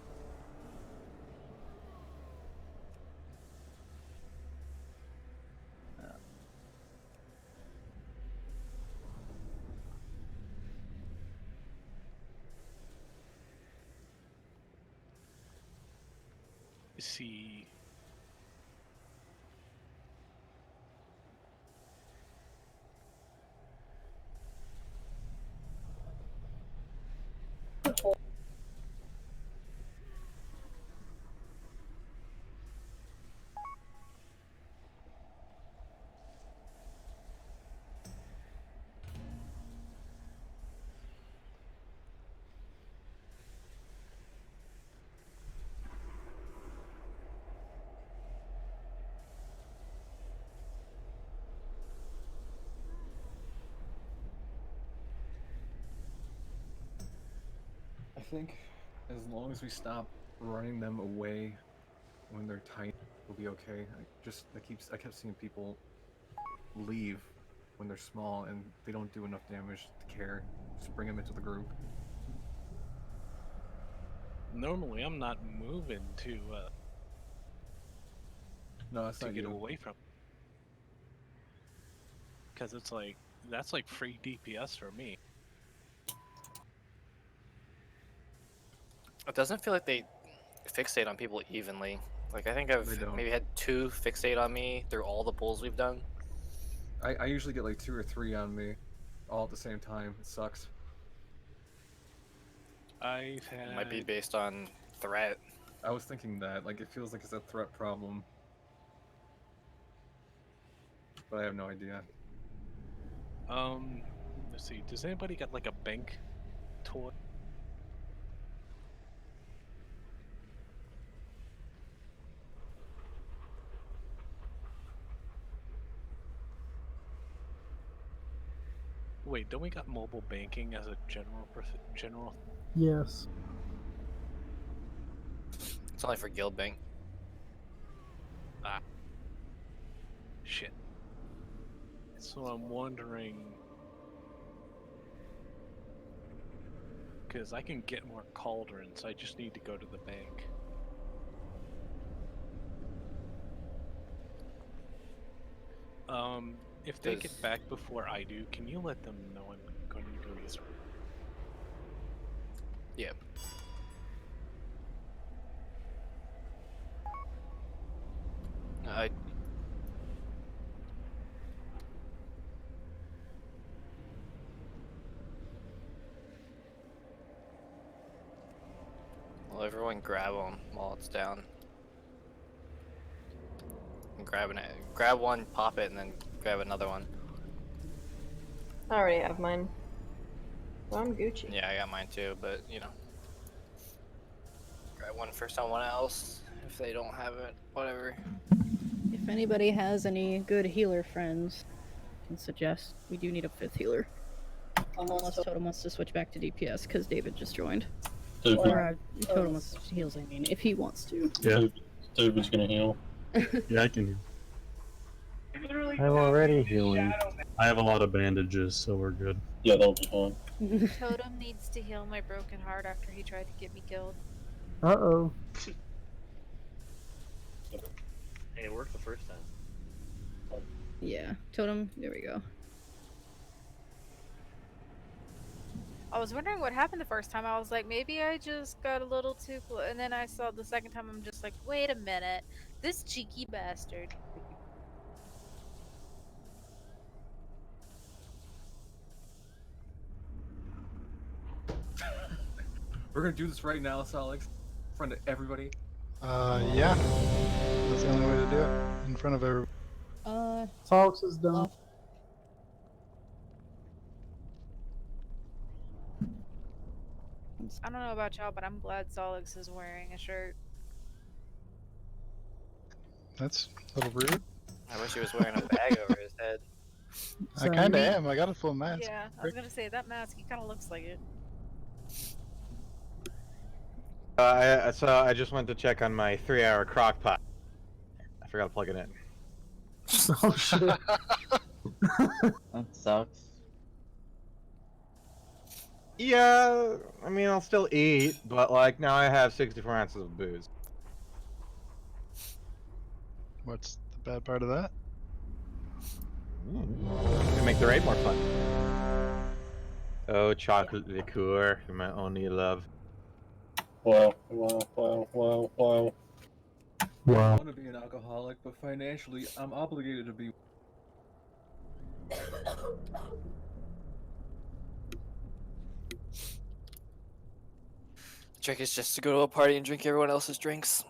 See. I think as long as we stop running them away when they're tiny, we'll be okay. I kept seeing people leave when they're small and they don't do enough damage to care. Just bring them into the group. Normally, I'm not moving No, that's to not get you. away from. Because it's like that's like free DPS for me. It doesn't feel like they fixate on people evenly. Like I think They I've don't. maybe had 2 fixate on me through all the pulls we've done. I usually get like 2 or 3 on me, all at the same time. It sucks. I've had. It might be based on threat. I was thinking that, like, it feels like it's a threat problem. But I have no idea. Let's see. Does anybody got like a bank toy? Wait, don't we got mobile banking as a general? Yes. It's only for guild bank. Ah. Shit. So I'm wondering, because I can get more cauldrons, I just need to go to the bank. If they get back before I do, can you let them know I'm going to go use? Yeah. Well, everyone grab them while it's down. And grab one, pop it, and then grab another one. I already have mine. Well, I'm Gucci. Yeah, I got mine too, but you know. Grab one for someone else if they don't have it, whatever. If anybody has any good healer friends, I can suggest we do need a 5th healer. Unless Totem wants to switch back to DPS, because David just joined. David. Or Totem wants to heals, I mean, if he wants to. Yeah. David's gonna heal. Yeah, I can heal. I'm already healing. I have a lot of bandages, so we're good. Yeah, that'll be fine. Totem needs to heal my broken heart after he tried to get me killed. Uh-oh. Hey, it worked the first time. Yeah, Totem, there we go. I was wondering what happened the first time. I was like, maybe I just got a little too close. And then I saw the second time, I'm just like, wait a minute. This cheeky bastard. We're gonna do this right now, Solix, in front of everybody. Yeah. That's the only way to do it. In front of everyone. Talks is done. I don't know about y'all, but I'm glad Solix is wearing a shirt. That's a little rude. I wish he was wearing a bag over his head. I kind of am. I got a full mask. Yeah, I was gonna say that mask. He kind of looks like it. So I just went to check on my 3-hour crock pot. I forgot to plug it in. Oh shit. That sucks. Yeah, I mean, I'll still eat, but like now I have 64 ounces of booze. What's the bad part of that? To make the raid more fun. Oh, chocolate liqueur, my only love. Wow, wow, wow, wow, wow. I want to be an alcoholic, but financially, I'm obligated to be. The trick is just to go to a party and drink everyone else's drinks.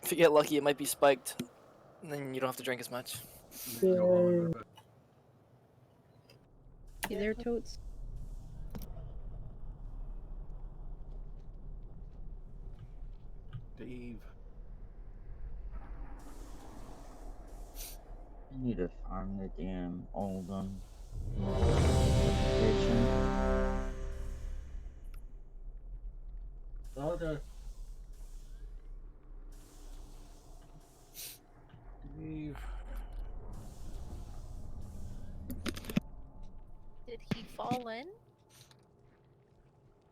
If you get lucky, it might be spiked, and then you don't have to drink as much. You there, Totes? Dave. I need to farm the damn Oldham reputation. Okay. Dave. Did he fall in?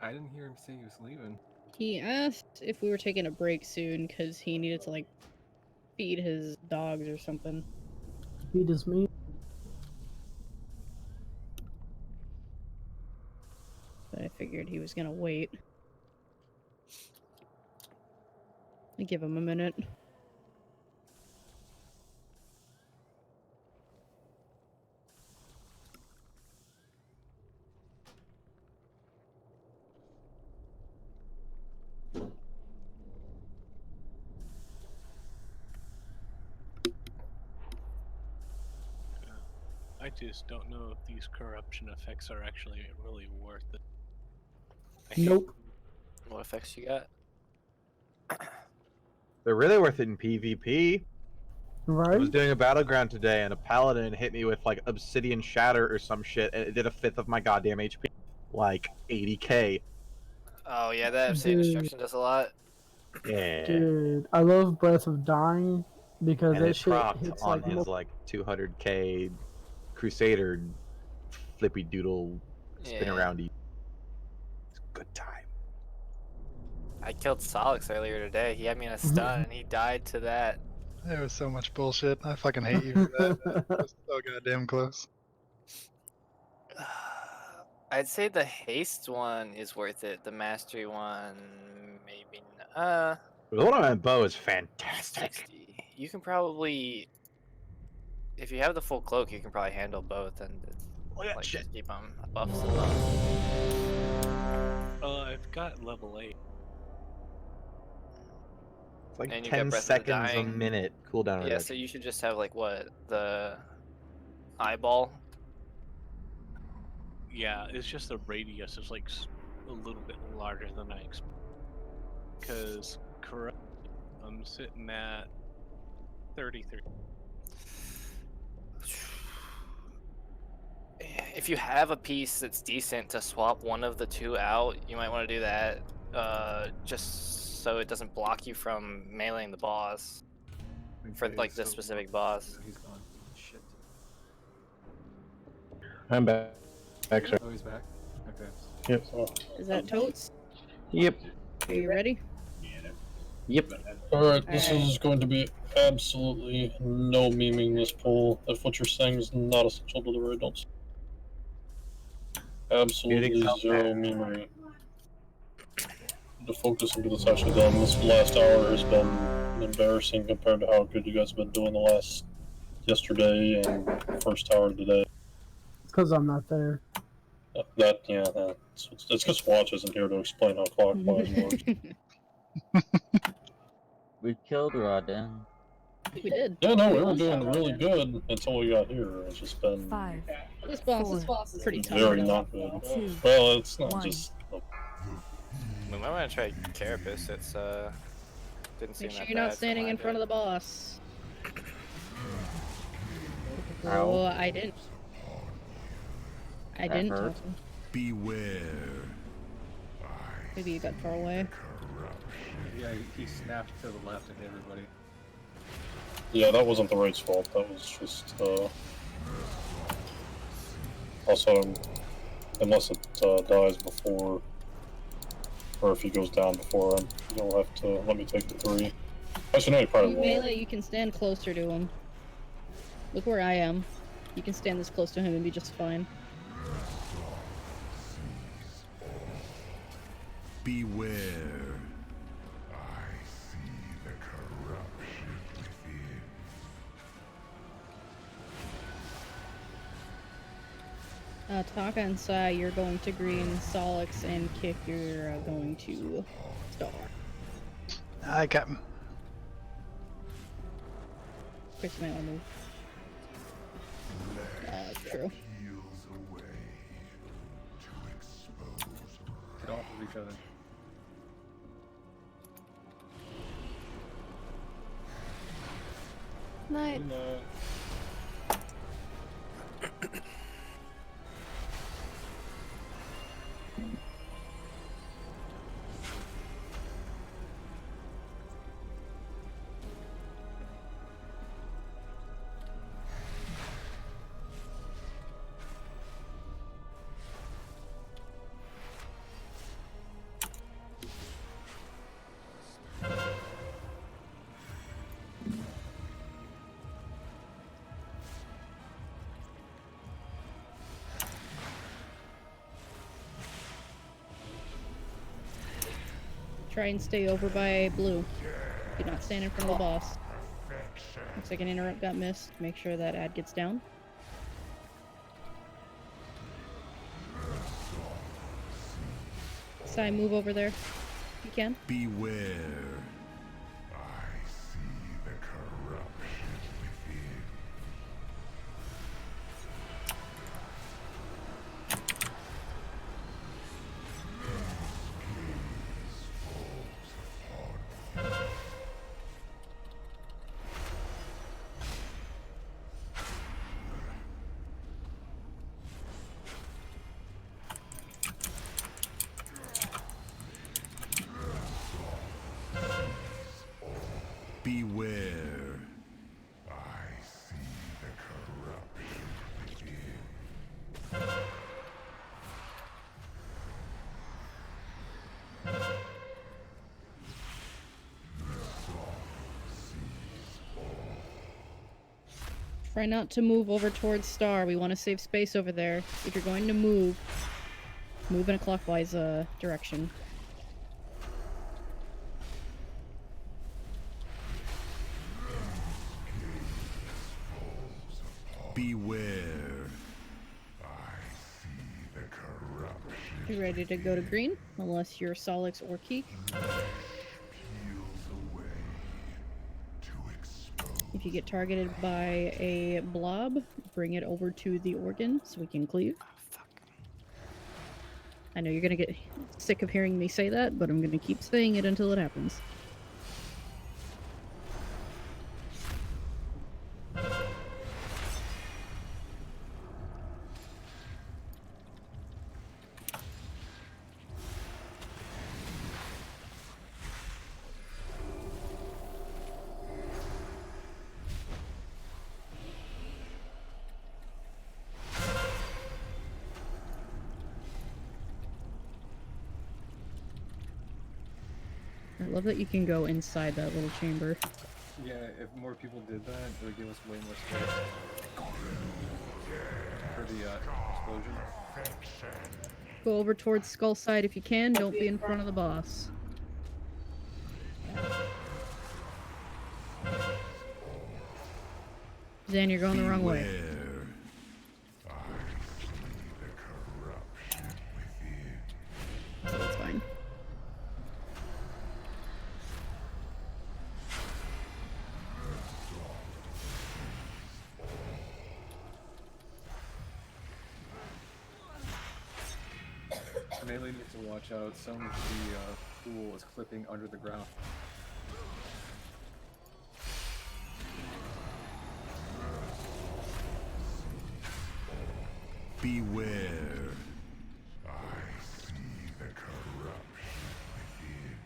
I didn't hear him say he was leaving. He asked if we were taking a break soon because he needed to like feed his dogs or something. Feed his meat. But I figured he was gonna wait. I give him a minute. I just don't know if these corruption effects are actually really worth it. Nope. What effects you got? They're really worth it in PvP. Right? I was doing a battleground today, and a paladin hit me with like obsidian shatter or some shit, and it did a fifth of my goddamn HP, like 80k. Oh yeah, that obsidian destruction does a lot. Yeah. Dude, I love Breath of Dying because And that it shit procced hits on like his like 200k Crusader flippy doodle spin Yeah. around. It's a good time. I killed Solix earlier today. He had me in a stun, and he died to that. It was so much bullshit. I fucking hate you for that. That was so goddamn close. I'd say the haste one is worth it. The mastery one, maybe not. The one on my bow is fantastic. 60. You can probably, if you have the full cloak, you can probably handle both and like just keep them buffs and buffs. I've got level 8. It's like And you got 10 Breath of the seconds a Dying. minute cooldown Yeah, reduction. so you should just have like what, the eyeball? Yeah, it's just the radius is like a little bit larger than I expected. Because I'm sitting at 33. If you have a piece that's decent to swap one of the two out, you might want to do that, just so it doesn't block you from meleeing the boss. For like this specific boss. He's gone. Shit. I'm back. Back, sir. Oh, he's back? Okay. Yep. Is that Totes? Yep. Are you ready? Yep. Alright, this is going to be absolutely no memeing this poll. If what you're saying is not essential to the raid, don't. Absolutely zero memory. The focus into this actually done. This last hour has been embarrassing compared to how good you guys have been doing the last yesterday and first hour today. Because I'm not there. It's because Watch isn't here to explain how clockwise works. We killed Rodin. We did. Yeah, no, we were one-shot doing really Rodin. good until we got here. It's just been This boss is pretty tough. very not good. Well, it's not just. We might want to try Carapace. It's didn't seem Make sure that you're bad not standing in front of the boss. Oh, I didn't. I didn't hurt. touch him. Beware. Maybe you got far away. Yeah, he snapped to the left and hit everybody. Yeah, that wasn't the raid's fault. That was just. Also, unless it dies before, or if he goes down before, you'll have to let me take the 3. Actually, no, you probably won't. Melee, you can stand closer to him. Look where I am. You can stand this close to him and be just fine. Beware. I see the corruption within. Taka and Sai, you're going to green. Solix and Kick, you're going to star. I got him. Chris, you might want to move. True. Get off of each other. Night. Try and stay over by blue. Do not stand in front of the boss. Looks like an interrupt got missed. Make sure that ad gets down. Sai, move over there. If you can. Beware. I see the corruption within. Beware. I see the corruption within. Try not to move over towards Star. We want to save space over there. If you're going to move, move in a clockwise direction. Beware. I see the corruption. You ready to go to green? Unless you're Solix or Keek. If you get targeted by a blob, bring it over to the organ so we can cleave. I know you're gonna get sick of hearing me say that, but I'm gonna keep saying it until it happens. I love that you can go inside that little chamber. Yeah, if more people did that, it would give us way more space for the explosion. Go over towards Skull Side if you can. Don't be in front of the boss. Zan, you're going the wrong way. That's fine. Melee needs to watch out. Some of the pool is clipping under the ground. Beware. I see the corruption within.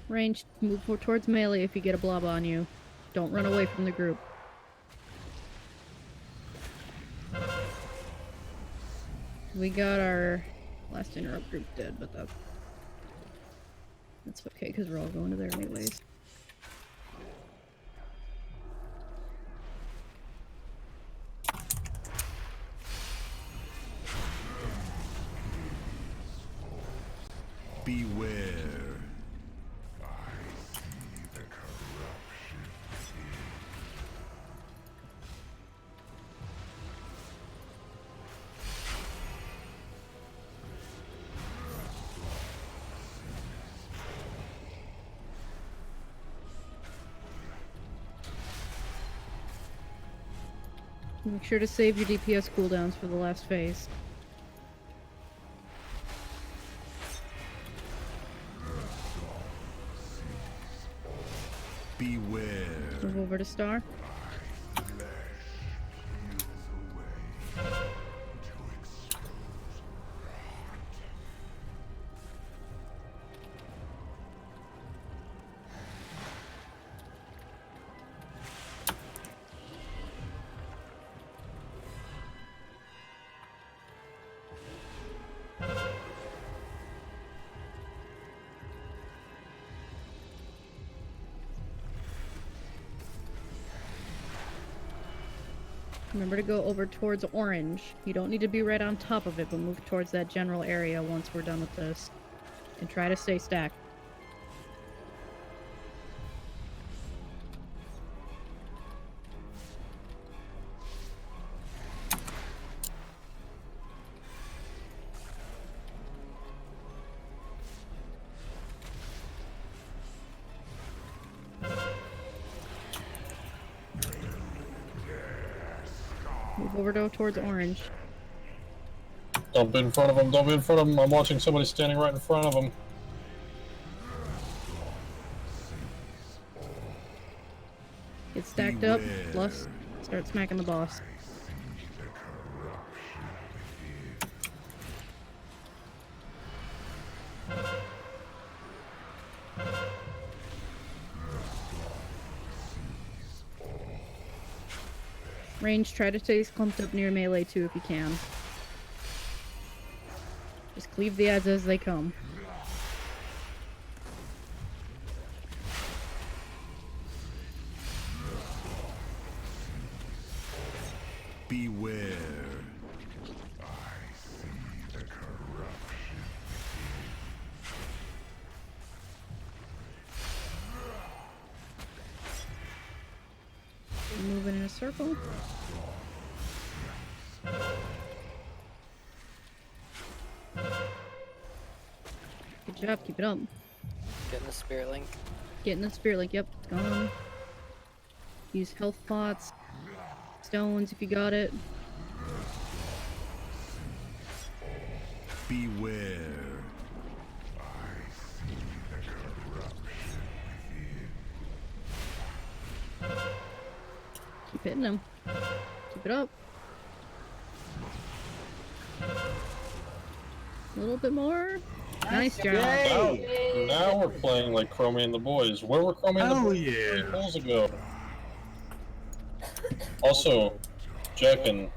Range, move more towards melee if you get a blob on you. Don't run away from the group. We got our last interrupt group dead, but that's okay because we're all going to there anyways. Beware. I see the corruption within. Make sure to save your DPS cooldowns for the last phase. Beware. Move over to Star. Remember to go over towards orange. You don't need to be right on top of it, but move towards that general area once we're done with this. And try to stay stacked. Move over towards orange. Don't be in front of him, don't be in front of him. I'm watching somebody standing right in front of him. Get stacked up, plus start smacking the boss. Range, try to stay clumped up near melee too if you can. Just cleave the ads as they come. Beware. I see the corruption within. Moving in a circle. Good job, keep it up. Getting the spirit link. Getting the spirit link, yep, it's gone. Use health pots, stones if you got it. Beware. I see the corruption within. Keep hitting them. Keep it up. A little bit more. Nice job. Now we're playing like Chromie and the boys. Where were Chromie and the boys yeah. 3 polls ago? Also, Jackin,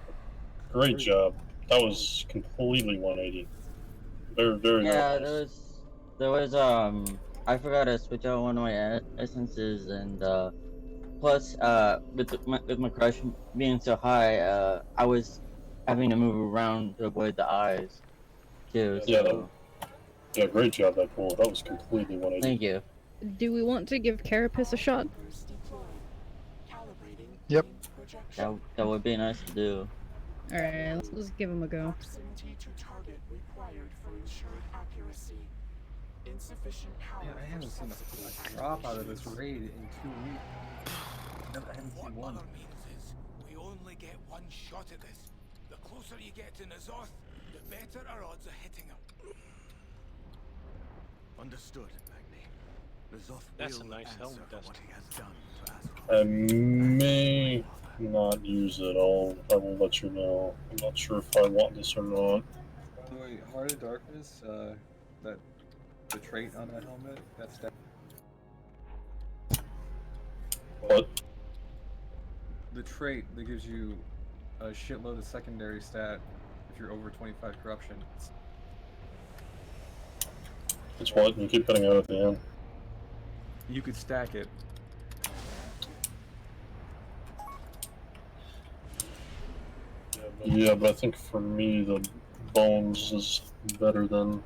great job. That was completely 180. Very, very Yeah, nice. there was I forgot to switch out one of my essences, and plus with my crush being so high, I was having to move around to avoid the eyes, too. Yeah, So yeah, great job, that pool. That was completely 180. thank you. Do we want to give Carapace a shot? Yep. That would be nice to do. Alright, let's give him a go. Man, I haven't seen a drop out of this raid in 2 weeks. I haven't seen one. We only get one shot at this. The closer you get to Nazoth, the better our odds of hitting him. Understood, Magni. Nazoth That's a will nice helmet, answer Dustin. what he has done to Azeroth. I may not use it. I will let you know. I'm not sure if I want this or not. Wait, Heart of Darkness, that the trait on that helmet, that's that. What? The trait that gives you a shitload of secondary stat if you're over 25 corruption. It's what? You keep cutting out at the end. You could stack it. Yeah, but I think for me, the Bones is better than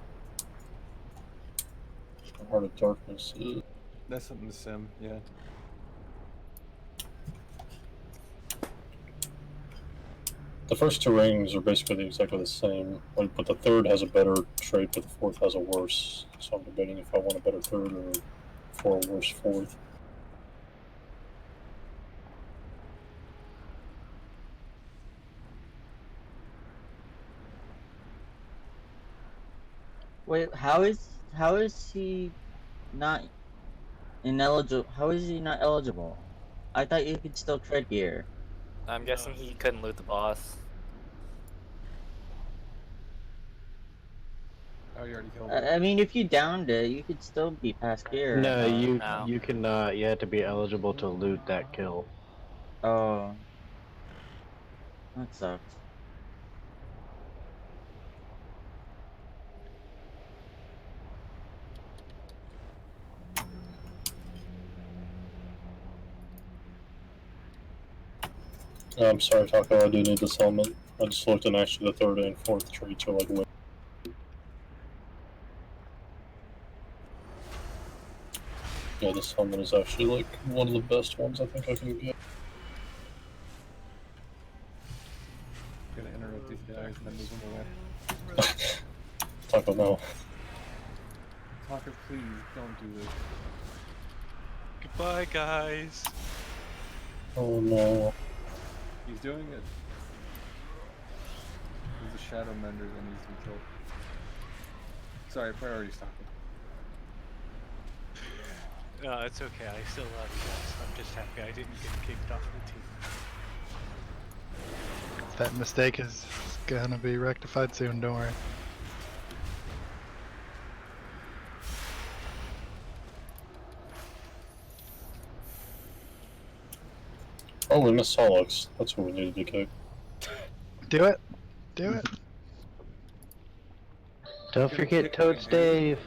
Heart of Darkness is. That's something to sim, yeah. The first two rings are basically exactly the same, but the third has a better trait, but the fourth has a worse. So I'm debating if I want a better third or for a worse fourth. Wait, how is he not ineligible? How is he not eligible? I thought you could still trade gear. I'm guessing he couldn't loot the boss. Oh, you already killed I mean, if you downed it, you could still be past gear. No, you No. you cannot. You have to be eligible to loot that kill. Oh, that sucks. I'm sorry, Taco, I do need this helmet. I just looked and actually the third and fourth traits are like way. Yeah, this helmet is actually like one of the best ones I think I can get. Gonna interrupt these guys and then move them away. Taco, no. Talker, please don't do this. Goodbye, guys. Oh no. He's doing it. He's a shadow mender that needs to be killed. Sorry, priority talking. No, it's okay. I still love you guys. I'm just happy I didn't get kicked off the team. That mistake is gonna be rectified soon, don't worry. Oh, we missed Solix. That's who we needed to kick. Do it. Do it. Don't forget Toad's Dave.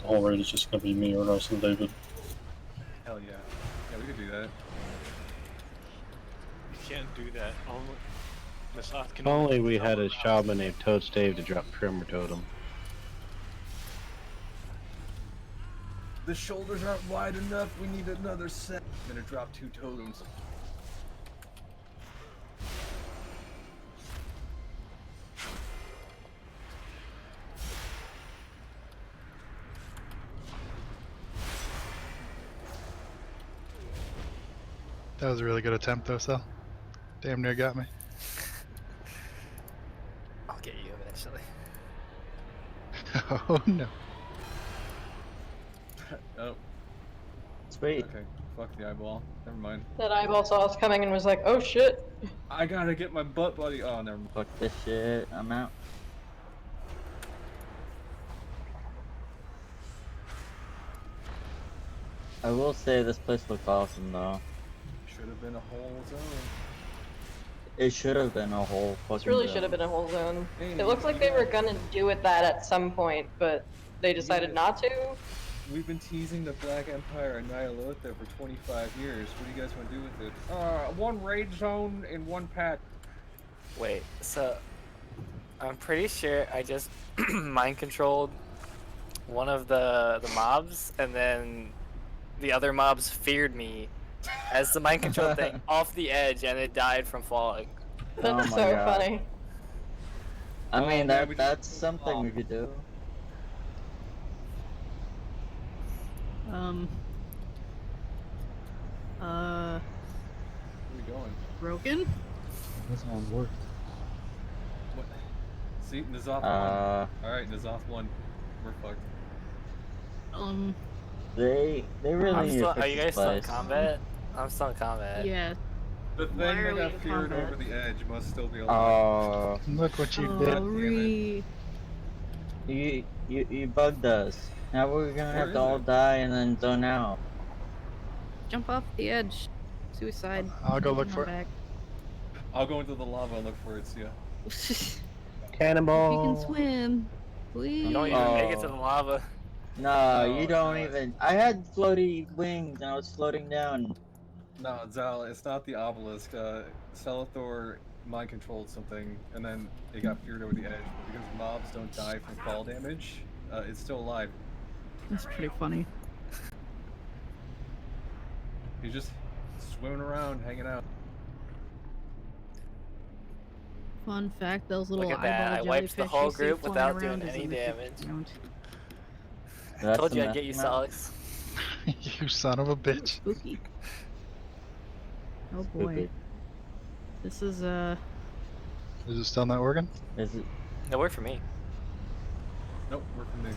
The whole raid is just gonna be me or Nice and David. Hell yeah. Yeah, we could do that. You can't do that. Only Nazoth If can only we had a shaman named Toad's Dave to drop Tremor Totem. The shoulders aren't wide enough. We need another set. I'm gonna drop 2 totems. That was a really good attempt, though, Sal. Damn near got me. I'll get you eventually. Oh no. Oh. Sweet. Okay, fuck the eyeball. Never mind. That eyeball saw us coming and was like, oh shit. I gotta get my butt buddy. Oh, never mind. Fuck this shit. I'm out. I will say this place looks awesome, though. Should have been a whole zone. It should have been a whole fucking This really zone. should have been a whole zone. Hey, It looks like they were gonna do it that at some point, but they decided not to. we've been teasing the Black Empire and Nyalotha for 25 years. What do you guys want to do with it? One raid zone and one patch. Wait, so I'm pretty sure I just mind controlled one of the mobs, and then the other mobs feared me as the mind control thing off the edge, and it died from falling. That's so funny. I mean, man, that's something we could do. Where are we going? Broken? This one worked. What? See, Nazoth won. Alright, Nazoth won. We're fucked. They really need to fix Are you this guys still in place. combat? I'm still in combat. Yeah. The thing Why that are we got in feared combat? over the edge must still be alive. Look what you did. You bugged us. Now we're gonna Where have is to all it? die and then zone out. Jump off the edge. Suicide. I'll go look Come for it. back. I'll go into the lava and look for it, see ya. If Cannonball. you can swim, please. You don't even make it to the lava. No, No, you don't no. even. I had floaty wings and I was floating down. No, Zal, it's not the obelisk. Celathor mind controlled something, and then it got feared over the edge. But because mobs don't die from fall damage, it's still alive. That's pretty funny. He's just swimming around, hanging out. Fun fact, those little Look at that, eyeball I wiped the jellyfish whole you see group flying without around doing is any in the damage. ground. That's Told you the I'd get you, meth Solix. You son of a bitch. Spooky. Oh boy. Spooky. This is Is it still not working? Is it? It worked for me. Nope, work for me.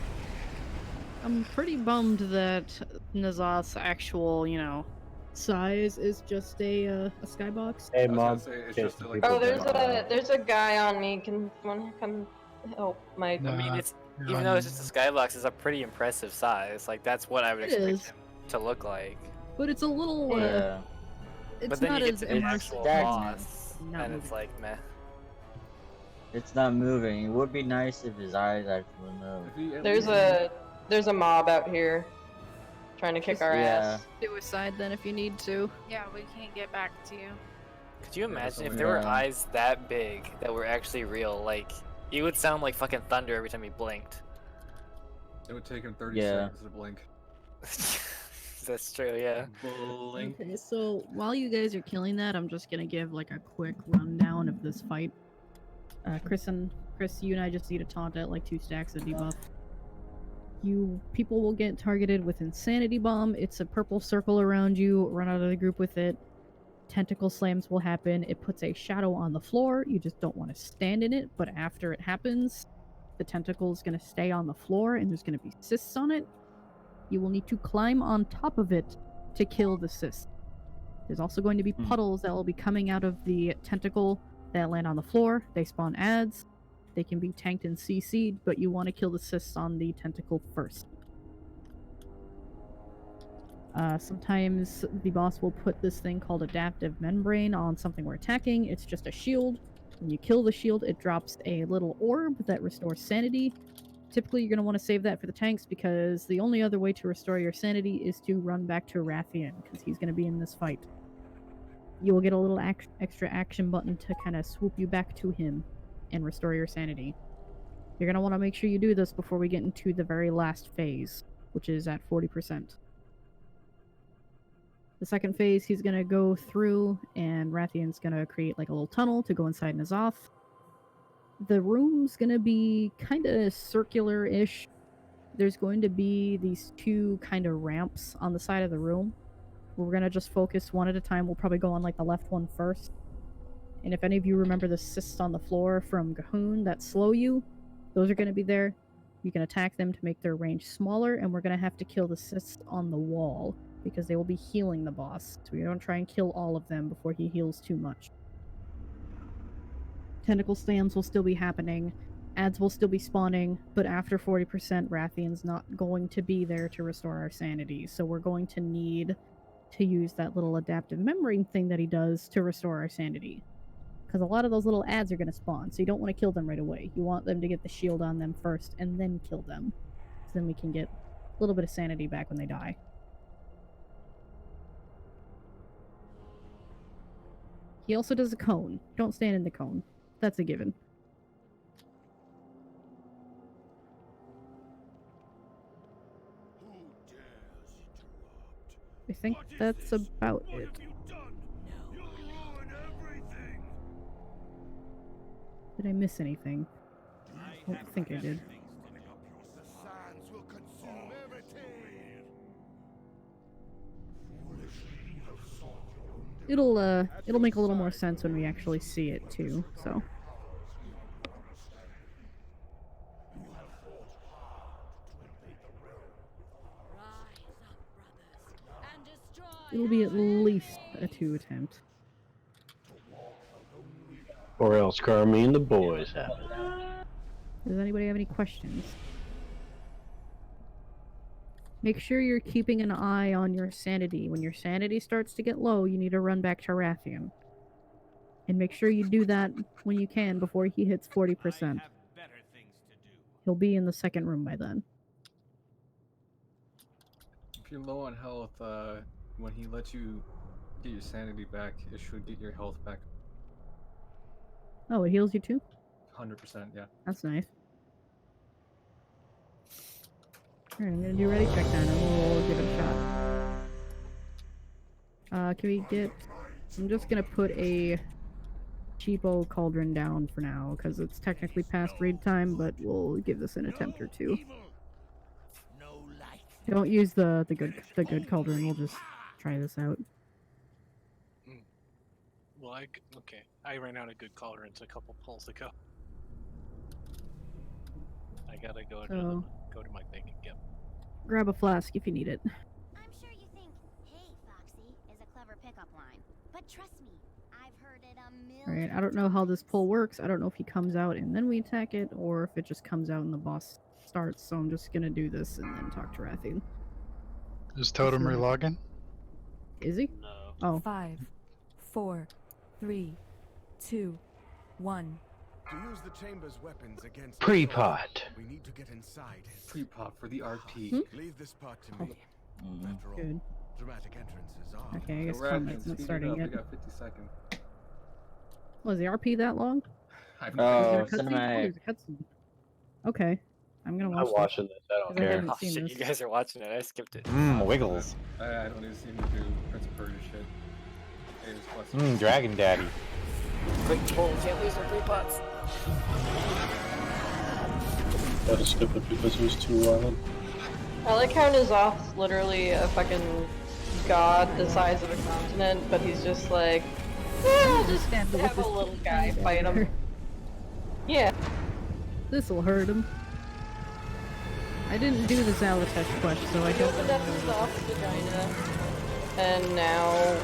I'm pretty bummed that Nazoth's actual, size is just a skybox. Hey, I was gonna Mom. say, it's chasing just like people Oh, down. there's a guy on me. Can someone come help my? I mean, it's even though it's just a skybox, it's a pretty impressive size. Like that's what I would It expect is. him to look like. But it's a little Yeah. it's But then not you get as to the immersive. actual Stagnant. boss, Not and it's moving. like meh. It's not moving. It would be nice if his eyes actually moved. There's a mob out here trying to kick our ass. Suicide then if you need to. Yeah, we can't get back to you. Could you imagine if so there were yeah. eyes that big that were actually real? Like, you would sound like fucking thunder every time you blinked. It would take him 30 Yeah. seconds to blink. That's true, yeah. Blink. Okay, so while you guys are killing that, I'm just gonna give like a quick rundown of this fight. Chris, you and I just need to taunt at like 2 stacks of debuff. People will get targeted with Insanity Bomb. It's a purple circle around you. Run out of the group with it. Tentacle slams will happen. It puts a shadow on the floor. You just don't want to stand in it, but after it happens, the tentacle is going to stay on the floor and there's going to be cysts on it. You will need to climb on top of it to kill the cyst. There's also going to be puddles that will be coming out of the tentacle that land on the floor. They spawn adds. They can be tanked and CC'd, but you want to kill the cysts on the tentacle first. Sometimes the boss will put this thing called Adaptive Membrane on something we're attacking. It's just a shield. When you kill the shield, it drops a little orb that restores sanity. Typically, you're going to want to save that for the tanks because the only other way to restore your sanity is to run back to Rathian because he's going to be in this fight. You will get a little extra action button to kind of swoop you back to him and restore your sanity. You're going to want to make sure you do this before we get into the very last phase, which is at 40%. The second phase, he's going to go through, and Rathian's going to create like a little tunnel to go inside Nazoth. The room's going to be kind of circular-ish. There's going to be these 2 kind of ramps on the side of the room. We're going to just focus one at a time. We'll probably go on like the left one first. And if any of you remember the cysts on the floor from Gahoon that slow you, those are going to be there. You can attack them to make their range smaller, and we're going to have to kill the cysts on the wall because they will be healing the boss. So we don't try and kill all of them before he heals too much. Tentacle slams will still be happening. Adds will still be spawning, but after 40%, Rathian's not going to be there to restore our sanity. So we're going to need to use that little adaptive membrane thing that he does to restore our sanity. Because a lot of those little ads are going to spawn, so you don't want to kill them right away. You want them to get the shield on them first and then kill them. So then we can get little bit of sanity back when they die. He also does a cone. Don't stand in the cone. That's a given. I think that's about it. Did I miss anything? I don't think I did. It'll make a little more sense when we actually see it too, so. It'll be at least a 2 attempt. Or else Carmine and the boys have it. Does anybody have any questions? Make sure you're keeping an eye on your sanity. When your sanity starts to get low, you need to run back to Rathian. And make sure you do that when you can before he hits 40%. He'll be in the second room by then. If you're low on health, when he lets you get your sanity back, it should get your health back. Oh, it heals you too? 100%, yeah. That's nice. Alright, I'm gonna do ready check then, and we'll give it a shot. Can we get... I'm just gonna put a cheapo cauldron down for now, because it's technically past read time, but we'll give this an attempt or two. Don't use the good cauldron, we'll just try this out. Well, okay. I ran out of good cauldrons a couple pulls ago. I gotta go to my thing and get. Grab a flask if you need it. I'm sure you think, "Hey, Foxy," is a clever pickup line, but trust me, I've heard it a million. Alright, I don't know how this pull works. I don't know if he comes out and then we attack it, or if it just comes out and the boss starts, so I'm just gonna do this and then talk to Rathian. Is Totem relogging? Is he? No. Oh. 5, 4, 3, 2, 1. To use the chamber's weapons against Pre-pot. we need to get inside his Pre-pop for the RP. Leave this part to me. After all, Good. dramatic entrances are. Okay, I guess Rat, combat's not speed it starting up, yet. We got 50 seconds. Was the RP that long? I've Is there a Oh, cutscene? Oh, cinematic. there's a cutscene. Okay. I'm gonna watch I'm watching this. I don't 'cause I care. haven't Oh seen shit, this. you guys are watching it. I skipped it. Wiggles. I don't even seem to do Prince of Persia shit. It is plus Dragon Daddy. Quick pull, can't lose our 3 pots. I had to skip it because it was too loud. I like how N'Zoth's literally a fucking god the size of a continent, but he's just like, I'll just have a little guy fight him. Yeah. This'll hurt him. I didn't do the Zalatesh quest, so I He don't opened up N'Zoth's vagina, and now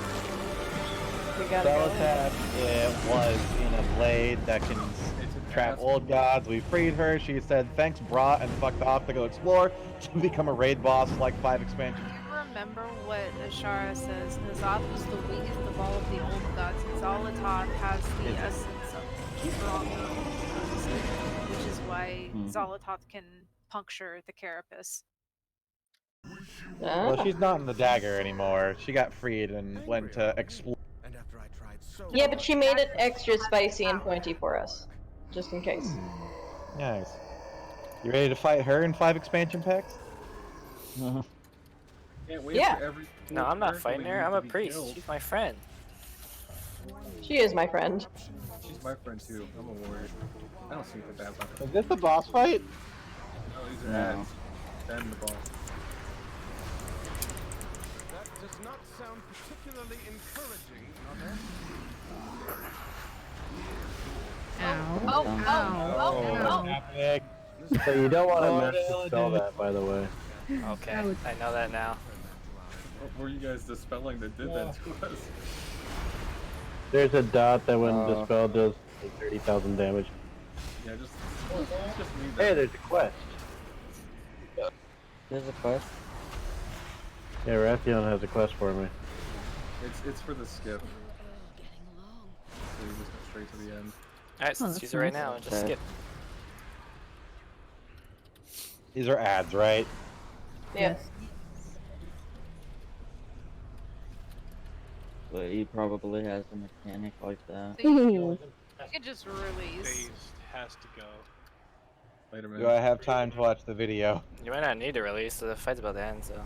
we gotta go. Zalatesh, it was in a blade that can trap old gods. We freed her. She said thanks, brah, and fucked off to go explore to become a raid boss like 5 expansions. Do you remember what Ashara says? N'Zoth was the weakest of all of the old gods. Zalatath has the essence of strong gods, which is why Zalatath can puncture the carapace. Well, she's not in the dagger anymore. She got freed and went to explore. Yeah, but she made it extra spicy and pointy for us, just in case. Nice. You ready to fight her in 5 expansion packs? Can't wait Yeah. for every No, I'm not character fighting we her. need I'm to a be priest. killed. She's my friend. She is my friend. She's my friend too. I'm a warrior. I don't see anything bad about her. Is this the boss fight? No, these are No. ads. Then the boss. That does not sound particularly encouraging, Ow. So you don't want Oh, to mess to spell that, by the way. Okay, I know that now. What were you guys dispelling that did that to us? There's a dot that when dispelled does like 30,000 damage. Yeah, just leave Hey, that. there's a quest. There's a quest. Yeah, Rathion has a quest for me. It's for the skip. So you just go straight to the end. Alright, so let's use it right now and just skip. These are ads, right? Yeah. But he probably has a mechanic like that. So you can just release. Phased has to go. Wait a minute. Do I have time to watch the video? You might not need to release. The fight's about to end, so.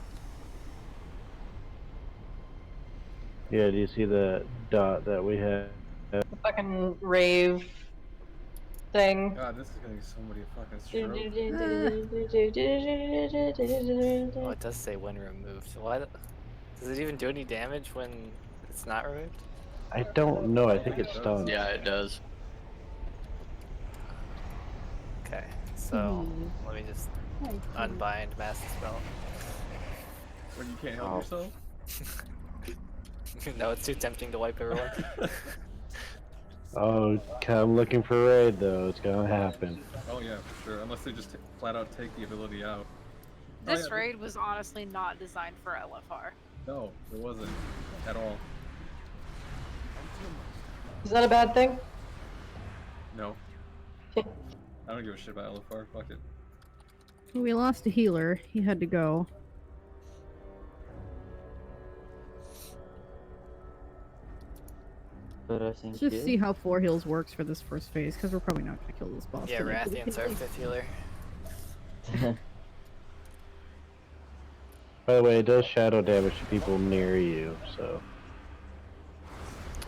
Yeah, do you see the dot that we have? The fucking rave thing. God, this is gonna be somebody fucking stroke. Oh, it does say when removed. What? Does it even do any damage when it's not removed? I don't know. I think it's stunned. Yeah, it does. Okay, so let me just unbind Master Spell. When you can't help yourself? No, it's too tempting to wipe everyone. Oh, come looking for raid though. It's gonna happen. Oh yeah, for sure. Unless they just flat out take the ability out. This raid was honestly not designed for LFR. No, it wasn't at all. Is that a bad thing? No. I don't give a shit about LFR. Fuck it. We lost a healer. He had to go. But I think Let's just see how 4 heals works for this first phase, because we're probably not going to kill this boss. Yeah, today. Rathian's our 5th healer. By the way, it does shadow damage to people near you, so.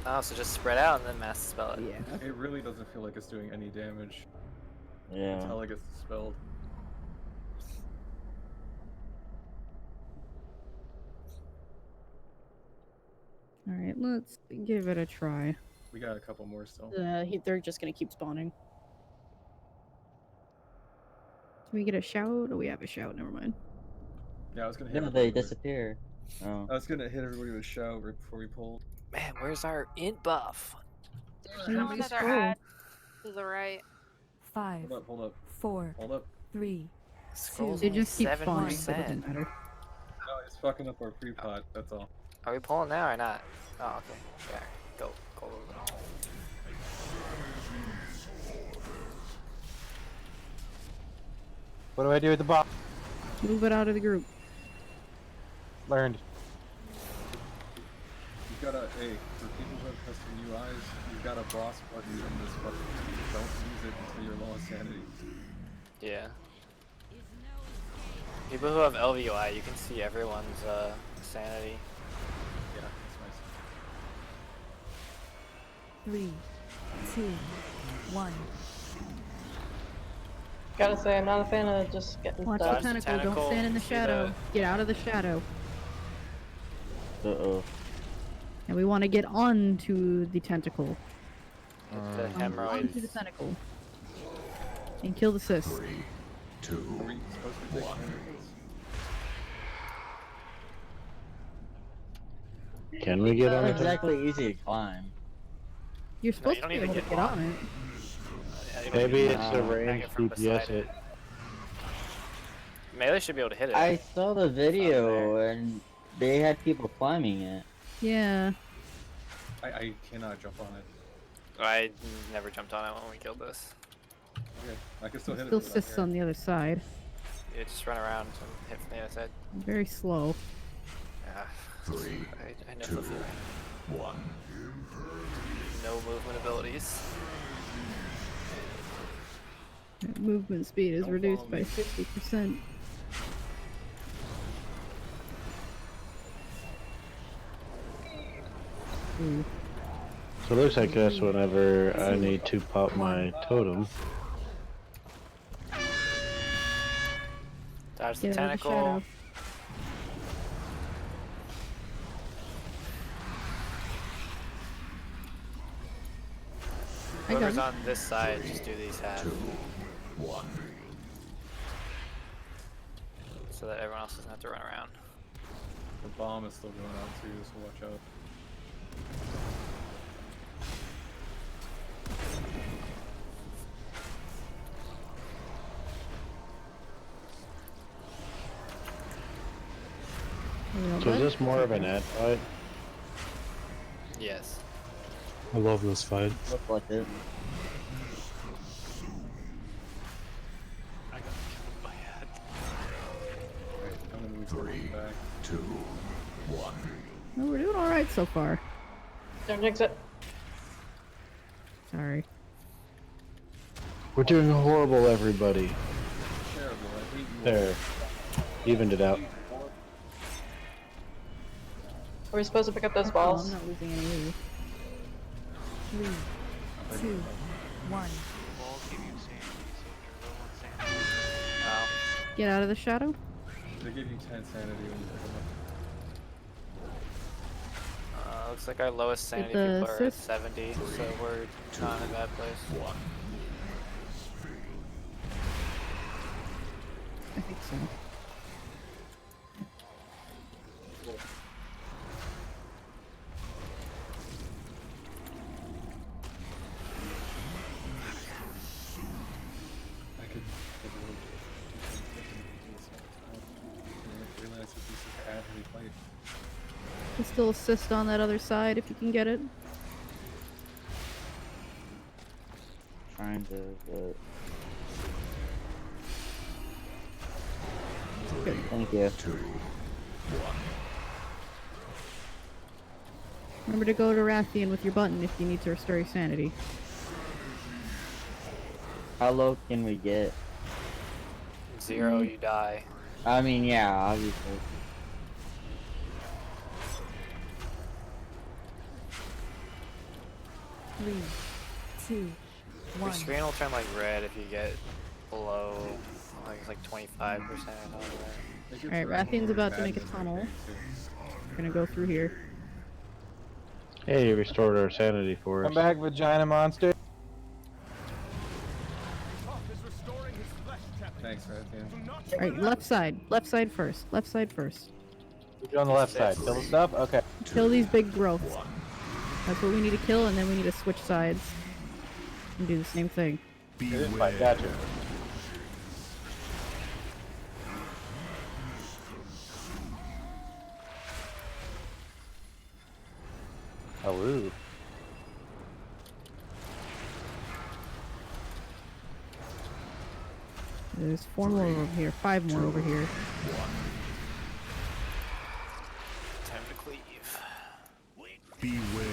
Oh, so just spread out and then Master Spell it. Yeah. It really doesn't feel like it's doing any damage. Yeah. Until it gets dispelled. Alright, let's give it a try. We got a couple more still. They're just going to keep spawning. Can we get a shout? Oh, we have a shout. Never mind. Yeah, I was gonna hit. No, everybody they with- disappear. Oh. I was gonna hit everybody with a shout right before we pulled. Man, where's our int buff? There's one that are at to the right. 5, Hold up, hold up. 4, Hold up. 3, Scroll 2. They just keep 7%. spawning, so it doesn't matter. No, it's fucking up our pre-pot, that's all. Are we pulling now or not? Oh, okay. Yeah. Go. Go. What do I do with the boss? Move it out of the group. Learned. You've got a, hey, for people who have custom UIs, you've got a boss button in this button. Don't use it until you're low on sanity. Yeah. People who have LVUI, you can see everyone's sanity. Yeah, that's nice. 3, 2, 1. Gotta say, I'm not a fan of just getting Watch stuck. the tentacle. Don't stand in the shadow. Get out of the shadow. Uh-oh. And we want to get onto the tentacle. The Onto hemorrhoids. the tentacle. And kill the cyst. 3, 2, 1. Can we get on Not it? exactly easy to climb. You're supposed don't to be even able to get get on. on it. Maybe it's a Nah. range DPS it. Melee should be able to hit it. I saw the video and they had people climbing it. Yeah. I cannot jump on it. I never jumped on it when we killed this. Okay, I can still hit Still it. from cysts here. on the other side. You just run around and hit from the other side. Very slow. Yeah. 3, I know 2, the feeling. 1. No movement abilities. Movement speed is Don't reduced follow by me. 50%. Ooh. So it looks like this whenever I need to pop my totem. Dodge the Get out of the tentacle. shadow. I got Whoever's it. on this side, just do these halves. 2, 1. So that everyone else doesn't have to run around. The bomb is still going on too, so watch out. So is this more of an ad fight? Yes. I love this fight. Look like it. I got killed by it. Alright, I'm gonna 3, 2, 1. Well, we're doing alright so far. Don't jinx it. Sorry. We're doing horrible, everybody. Terrible. I hate you. There. Evened it out. Are we supposed to pick up those Oh, balls? I'm not losing any of these. 3, 2, 1. Get out of the shadow. They give you 10 sanity when you pick them up. Looks like our lowest sanity the people are at assist. 70, so we're not in a bad place. I think so. I could realize that this is a heavy fight. Can still assist on that other side if you can get it. Trying to. Good. Thank you. Remember to go to Rathian with your button if you need to restore your sanity. How low can we get? 0, you die. I mean, yeah, obviously. Three, two, Your 1. screen will turn like red if you get below, like it's like 25% or something. Alright, Rathian's about to make a tunnel. We're gonna go through here. Hey, you restored our sanity for us. Come back, vagina monster. Thanks, Rathian. Alright, left side. Left side first. Left side first. You're on the left side. Kill the stuff? Okay. Kill these big growths. That's what we need to kill, and then we need to switch sides and do the same thing. It is fine. Gotcha. Hello. There's 4 more over here, 5 more over here. Time to cleave. Beware.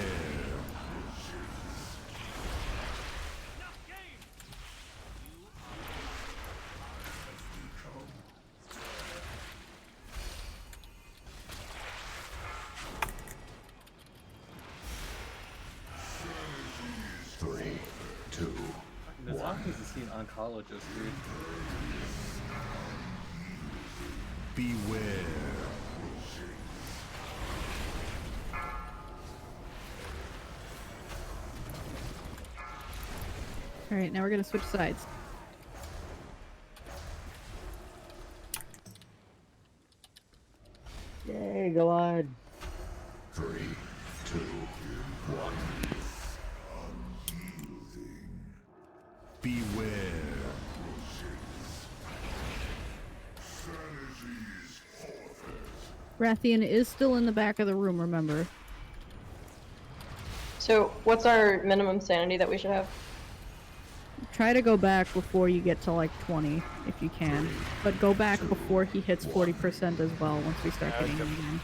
The zombies is seen oncologist, dude. Beware. Alright, now we're gonna switch sides. Yay, go on. 3, 2, 1. Beware. Rathian is still in the back of the room, remember. So, what's our minimum sanity that we should have? Try to go back before you get to like 20, if you can. But go back before he hits 40% as well, once we start hitting him again.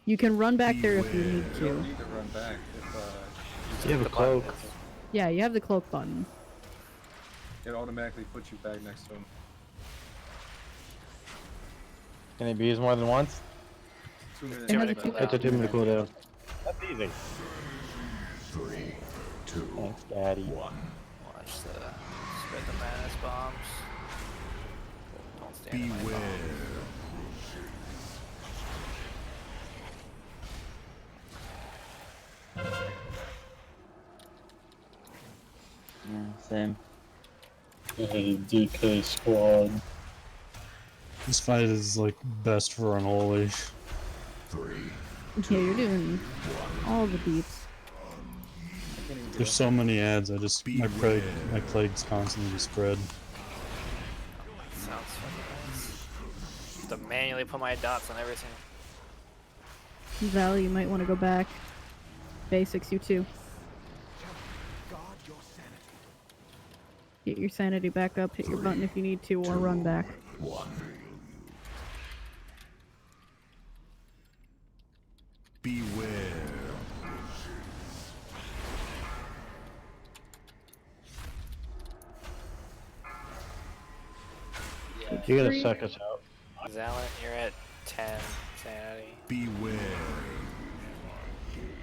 You can run back there if you need You to. don't need to run back if You have a cloak. Yeah, you have the cloak button. it automatically puts you back next to him. Can it be used more than once? 2 minutes. It has a two- It's a 2-minute cooldown. That's easy. 3, 2, Thanks, Daddy. 1. Watch the spread the menace bombs. Don't stand in my Beware. Yeah, same. Hey, DK squad. This fight is like best for unholy. 3. Yeah, you're doing all the beats. There's so many ads. My plague's constantly spread. Sounds fucking nice. Have to manually put my dots on everything. Val, you might want to go back. Basics, you too. Get your sanity back up, hit your button if you need to, or run back. 1. You're gonna suck us out. Zalent, you're at 10 sanity. Beware.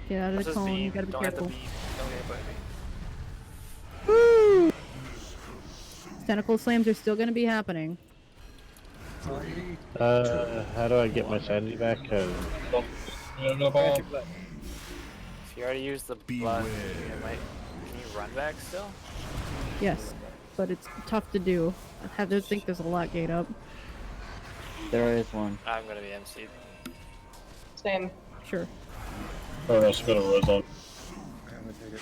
Get out of What's the his cone. You beam? gotta be Don't hit the careful. beam. Don't hit the beam. Woo! Tentacle slams are still gonna be happening. How do I get my sanity back? If you already used the blood, it might. Can you run back still? Yes, but it's tough to do. I have to think there's a lot gate up. There is one. I'm gonna be MC'd. Same. Sure. Oh, that's got a res on. I'm gonna take it.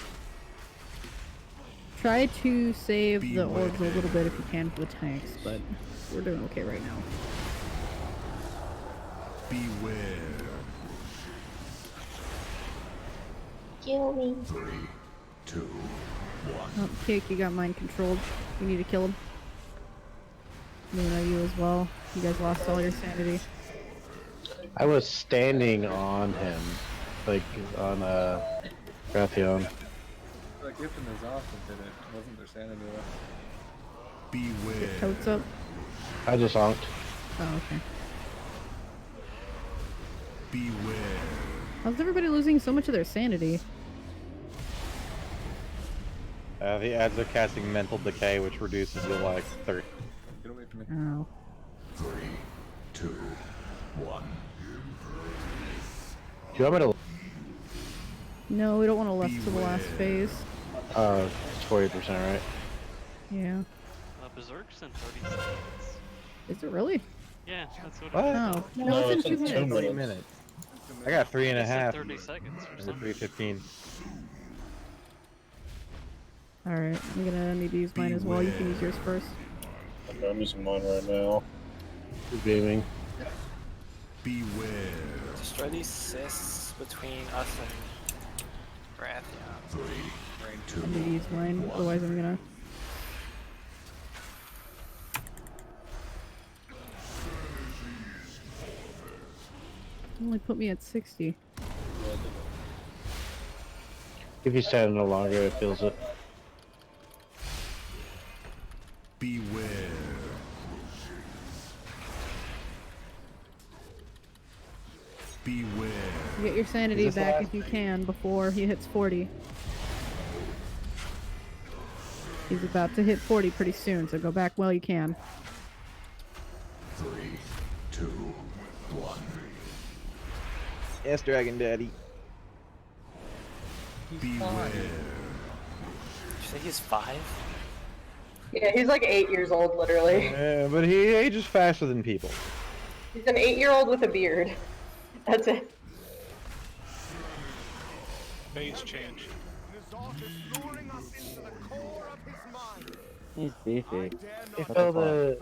Try to save the orbs a little bit if you can for the tanks, but we're doing okay right now. Beware. Kill me. 3, 2, 1. Oh, Cake, you got mine controlled. You need to kill him. Luna, you as well. You guys lost all your sanity. I was standing on him, like on Grathion. The gift and the Zoth did it. It wasn't their sanity though. Beware. Totes up. I just honked. Oh, okay. Beware. How's everybody losing so much of their sanity? The ads are casting Mental Decay, which reduces it like 30. Get away from me. Oh. 3, 2, 1. Do you want me to? No, we don't want to left to the last phase. It's 40%, right? Yeah. Berserk's in 30 seconds. Is it really? Yeah, that's what What? it is. Oh, No, no, it's it's in 2 in 2 minutes. 3 minutes. I got 3.5. It said 30 seconds for some reason. 3:15. Alright, I'm gonna need to use mine as well. You can use yours first. Okay, I'm using mine right now. Who's beaming? Beware. Destroy these cysts between us and Grathion. 3, 2, I'm gonna use mine, otherwise I'm gonna... Only put me at 60. If you stand no longer, it feels it. Beware. Beware. Get your sanity Is this the back last if you can before he hits 40. He's about to hit 40 pretty soon, so go back while you can. 3, 2, 1. Yes, Dragon Daddy. Beware. Did you say he's 5? Yeah, he's like 8 years old, literally. Yeah, but he ages faster than people. He's an 8-year-old with a beard. That's it. Phase change. He's beefy. I feel the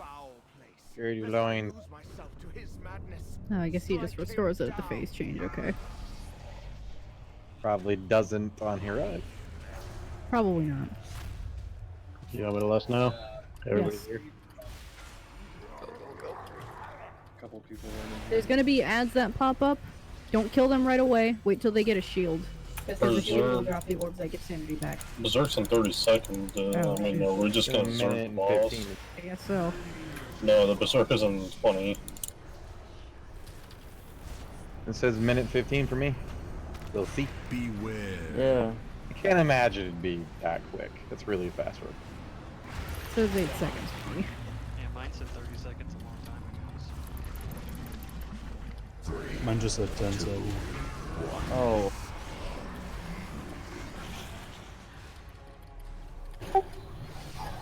security blowing. Oh, I guess he just restores it at the phase change, okay. Probably doesn't on Heroic. Probably not. You want me to let us know? Everybody Yes. here? Couple people went in. There's gonna be ads that pop up. Don't kill them right away. Wait till they get a shield. Because the shield will Berserk. drop the orbs that get sanity back. Berserk's in 30 seconds. Oh. I mean, we're just In a gonna berserk minute the and boss. 15. I guess so. No, the berserk is in 20. It says minute 15 for me. We'll see. Beware. Yeah. I can't imagine it'd be that quick. It's really fast work. It says 8 seconds for me. Yeah, mine said 30 seconds a long time ago. 3. Mine just said 10 seconds. Oh.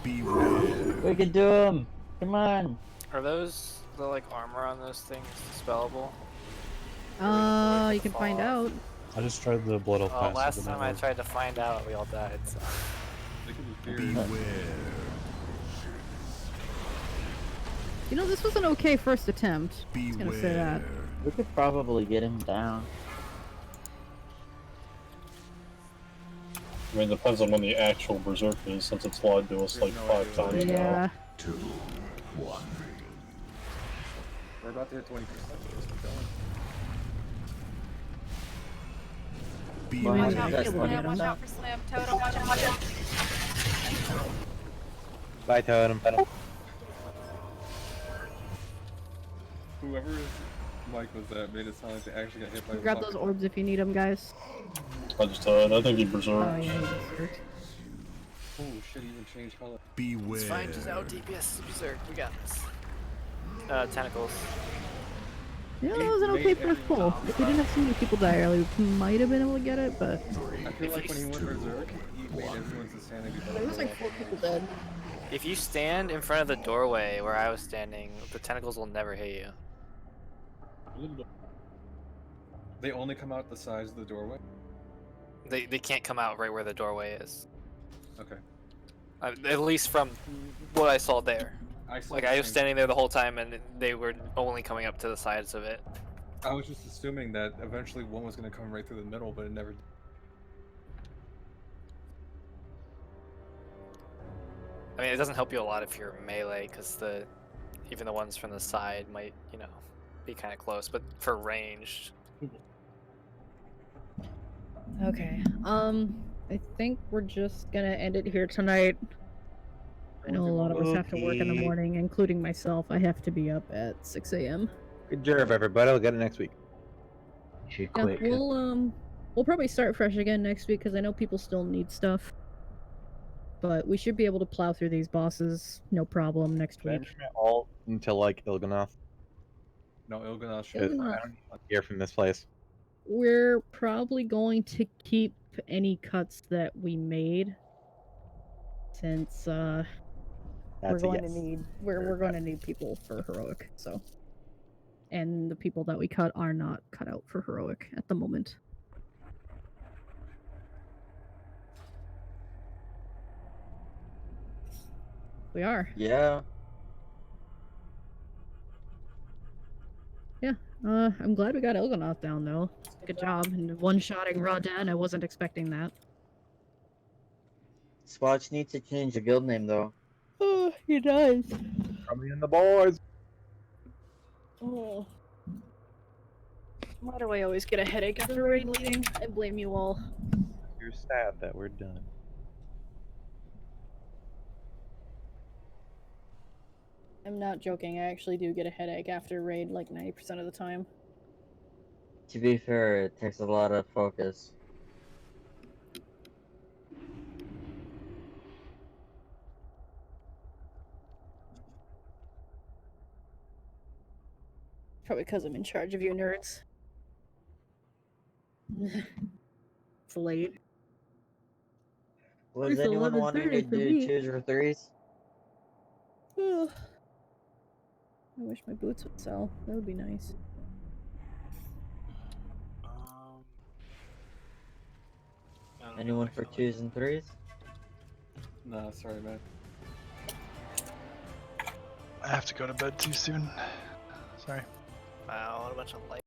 Beware. We can do him! Come on! Are those the like armor on those things dispellable? You can find out. I just tried the blood elf passive. Last and time that I worked. tried to find out, we all died. So. They could be feared. Beware. You know, this was an okay first attempt. I was gonna say that. We could probably get him down. I mean, it depends on when the actual berserk is, since it's lied to us like 5 times Yeah. now. 2, 1. We're about to hit 20%. Let's keep going. Well, Watch how out does for that Slam, get him Watch down? out for Slam. Totem, watch out, watch out. Bye, Totem. Whoever's mic was that made it sound like they actually got hit by a Grab fucking- those orbs if you need them, guys. I just died. I think he Oh berserked. yeah, he berserked. Oh shit, he even changed color. Beware. It's fine, just out DPS Berserk. We got this. Tentacles. Yeah, that was an okay first pull. If we didn't have so many people die early, we might have been able to get it, but I feel like when he went berserk, he made everyone's insanity better. there was like 4 people dead. If you stand in front of the doorway where I was standing, the tentacles will never hit you. They only come out the sides of the doorway? They can't come out right where the doorway is. Okay. At least from what I saw there. I saw Like the I was same- standing there the whole time, and they were only coming up to the sides of it. I was just assuming that eventually one was going to come right through the middle, but it never did. I mean, it doesn't help you a lot if you're melee, because even the ones from the side might, be kind of close. But for ranged, Okay. I think we're just gonna end it here tonight. I know a lot of us have to work in the Okay. morning, including myself. I have to be up at 6 a.m. Good job, everybody. I'll get it next week. Should Yeah, quit. we'll probably start fresh again next week because I know people still need stuff. But we should be able to plow through these bosses, no problem, next week. All until like Il'gynoth. No, Il'gynoth should. Because I don't need to hear from this place. We're probably going to keep any cuts that we made, since we're That's a going yes. to need we're going to need people for heroic. So, and the people that we cut are not cut out for heroic at the moment. We are. Yeah. Yeah. I'm glad we got Il'gynoth down though. Good job. And one-shotting Raden, I wasn't expecting that. Swatch needs to change the guild name though. Oh, he does. Coming in the boys. Oh. Why do I always get a headache after raid leading? I blame you all. You're sad that we're done. I'm not joking, I actually do get a headache after raid like 90% of the time. To be fair, it takes a lot of focus. Probably because I'm in charge of you nerds. It's late. Was It's anyone wanting to 11:30 for do me. 2s or 3s? Ugh. I wish my boots would sell. That would be nice. Anyone for 2s and 3s? Nah, sorry, man. I have to go to bed too soon. Sorry. wow, what a bunch of light.